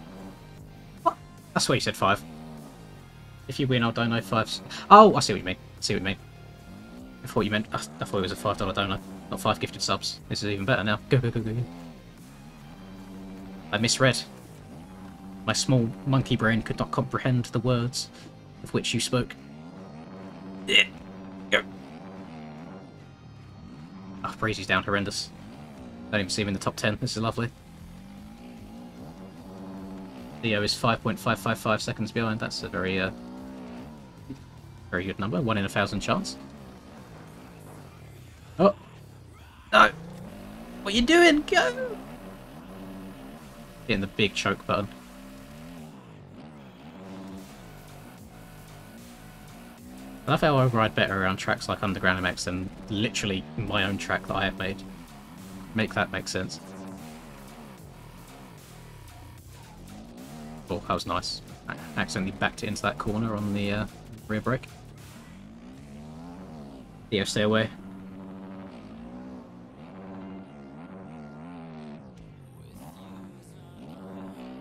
What? I swear you said 5. If you win, I'll donate 5. Oh, I see what you mean. I see what you mean. I thought you meant... I thought it was a $5 donut, not 5 gifted subs. This is even better now. Go, go, go, go, go. I misread. My small monkey brain could not comprehend the words of which you spoke. Go. Oh, Breezy's down horrendous. Don't even see him in the top 10. This is lovely. Theo is 5.555 seconds behind. That's a very, very good number. 1 in 1,000 chance. Oh! No! What are you doing? Go! Hitting the big choke button. I love how I ride better around tracks like Underground MX than literally my own track that I have made. Make that make sense. Oh, that was nice. I accidentally backed it into that corner on the rear brake. Yeah, stay away.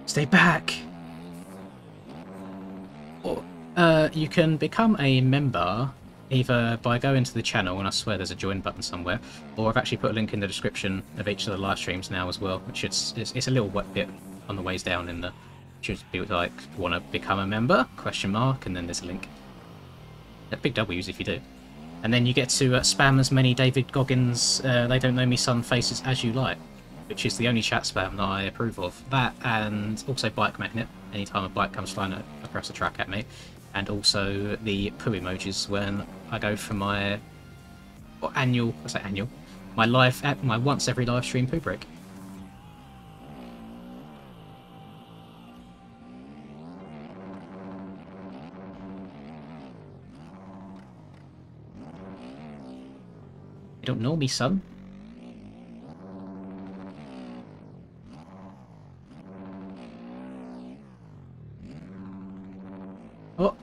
Stay back! Or, you can become a member either by going to the channel, and I swear there's a join button somewhere, or I've actually put a link in the description of each of the live streams now as well, which it's a little wet bit on the ways down in the... Should be like, want to become a member? Question mark, and then there's a link. Big W's if you do. And then you get to spam as many David Goggins, they don't know me son faces as you like, which is the only chat spam that I approve of. That, and also Bike Magnet, anytime a bike comes flying across the track at me. And also the poo emojis when I go for my or annual, I say annual, my once every live stream poo break. You don't know me, son. Oh.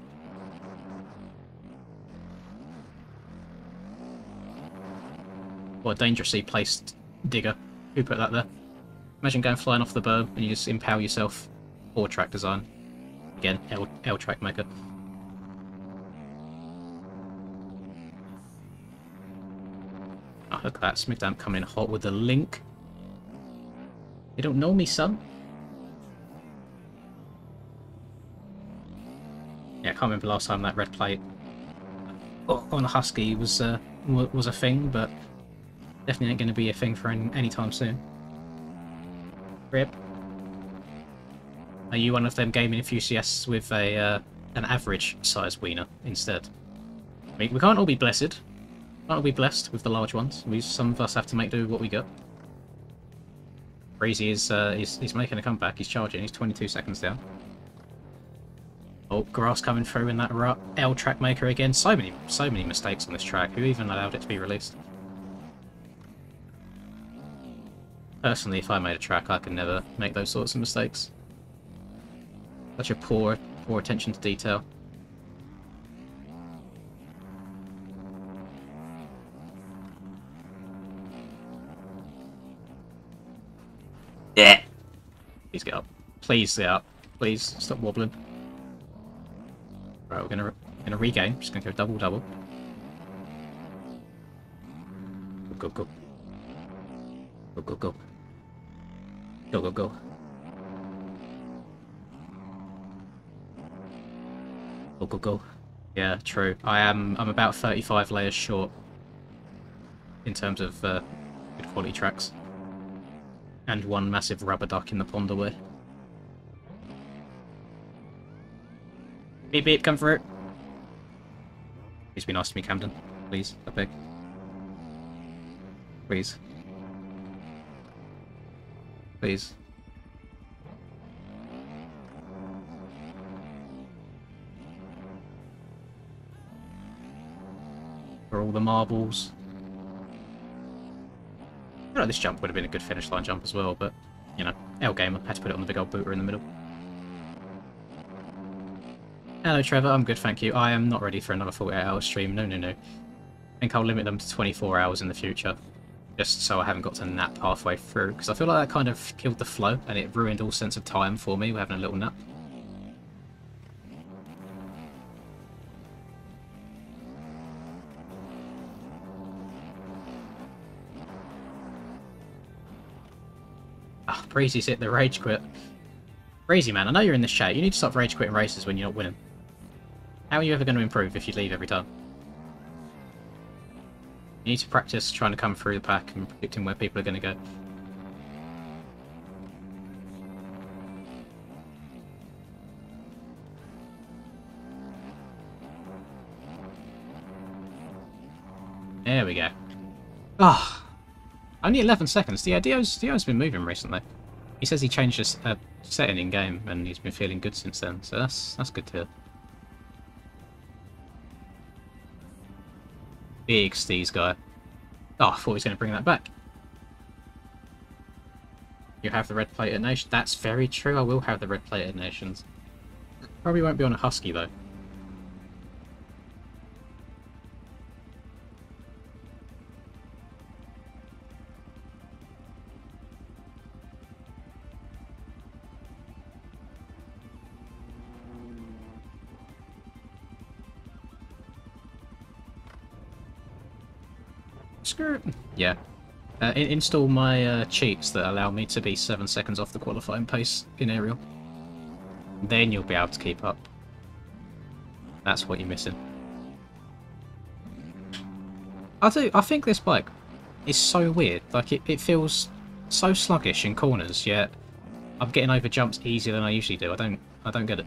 What a dangerously placed digger. Who put that there? Imagine going flying off the berm and you just impale yourself. Poor track design. Again, L track maker. Oh, look at that. Smith Damp coming in hot with the link. You don't know me, son. Yeah, I can't remember last time that red plate on the Husky was a thing, but definitely ain't going to be a thing for any time soon. Rip. Are you one of them gaming enthusiasts with an average size wiener instead? I mean, we can't all be blessed. Can't all be blessed with the large ones. Some of us have to make do with what we got. Breezy is he's making a comeback. He's charging. He's 22 seconds down. Oh, grass coming through in that rut. L track maker again. So many mistakes on this track. Who even allowed it to be released? Personally, if I made a track, I could never make those sorts of mistakes. Such a poor attention to detail. Yeah. Please get up. Please get up. Please stop wobbling. Right, we're gonna regain. Just gonna go double. Go. Go. Go. Yeah, true. I'm about 35 layers short in terms of good quality tracks. And one massive rubber duck in the pond away. Beep beep, come through. Please be nice to me, Camden. Please, I beg. Please. Please. For all the marbles. I know this jump would have been a good finish line jump as well, but, you know, L Gamer had to put it on the big old booter in the middle. Hello Trevor, I'm good, thank you. I am not ready for another 48-hour stream, no. I think I'll limit them to 24 hours in the future, just so I haven't got to nap halfway through, because I feel like that kind of killed the flow, and it ruined all sense of time for me, we're having a little nap. Ah, Breezy's hit the rage quit. Breezy man, I know you're in this chat, you need to stop rage quitting races when you're not winning. How are you ever going to improve if you leave every time? You need to practice trying to come through the pack and predicting where people are going to go. There we go. Ah, only 11 seconds. Yeah, Dio's been moving recently. He says he changed his setting in game and he's been feeling good since then. So that's good to hear. Big Steez guy. Oh, I thought he was going to bring that back. You have the red plated nation. That's very true. I will have the red plated nations. Probably won't be on a Husky though. Skirt. Yeah. Install my cheats that allow me to be 7 seconds off the qualifying pace in aerial. Then you'll be able to keep up. That's what you're missing. I think this bike is so weird. Like it feels so sluggish in corners, yet I'm getting over jumps easier than I usually do. I don't get it.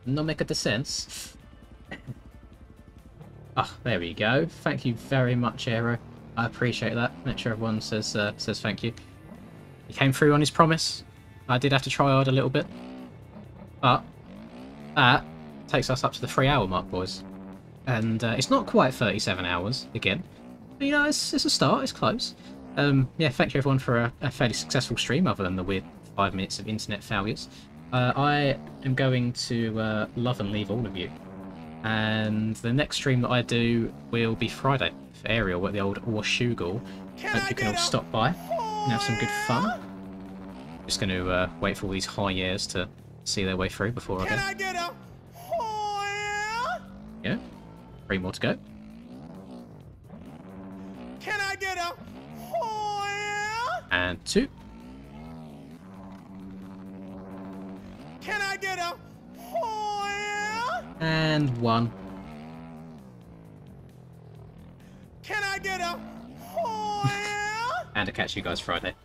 No make a sense. Ah, there we go. Thank you very much, Aero. I appreciate that. Make sure everyone says thank you. He came through on his promise. I did have to try hard a little bit, but that takes us up to the 3-hour mark, boys. And it's not quite 37 hours again. But, you know, it's a start. It's close. Yeah, thank you everyone for a fairly successful stream, other than the weird 5 minutes of internet failures. I am going to love and leave all of you. And the next stream that I do will be Friday for Ariel at the old Orshugal. Hope you can all stop by and have some good fun. Just going to wait for all these high years to see their way through before I go. Yeah, 3 more to go. Can I get a And 2. Can I get a And 1. Can I get a And I'll catch you guys Friday.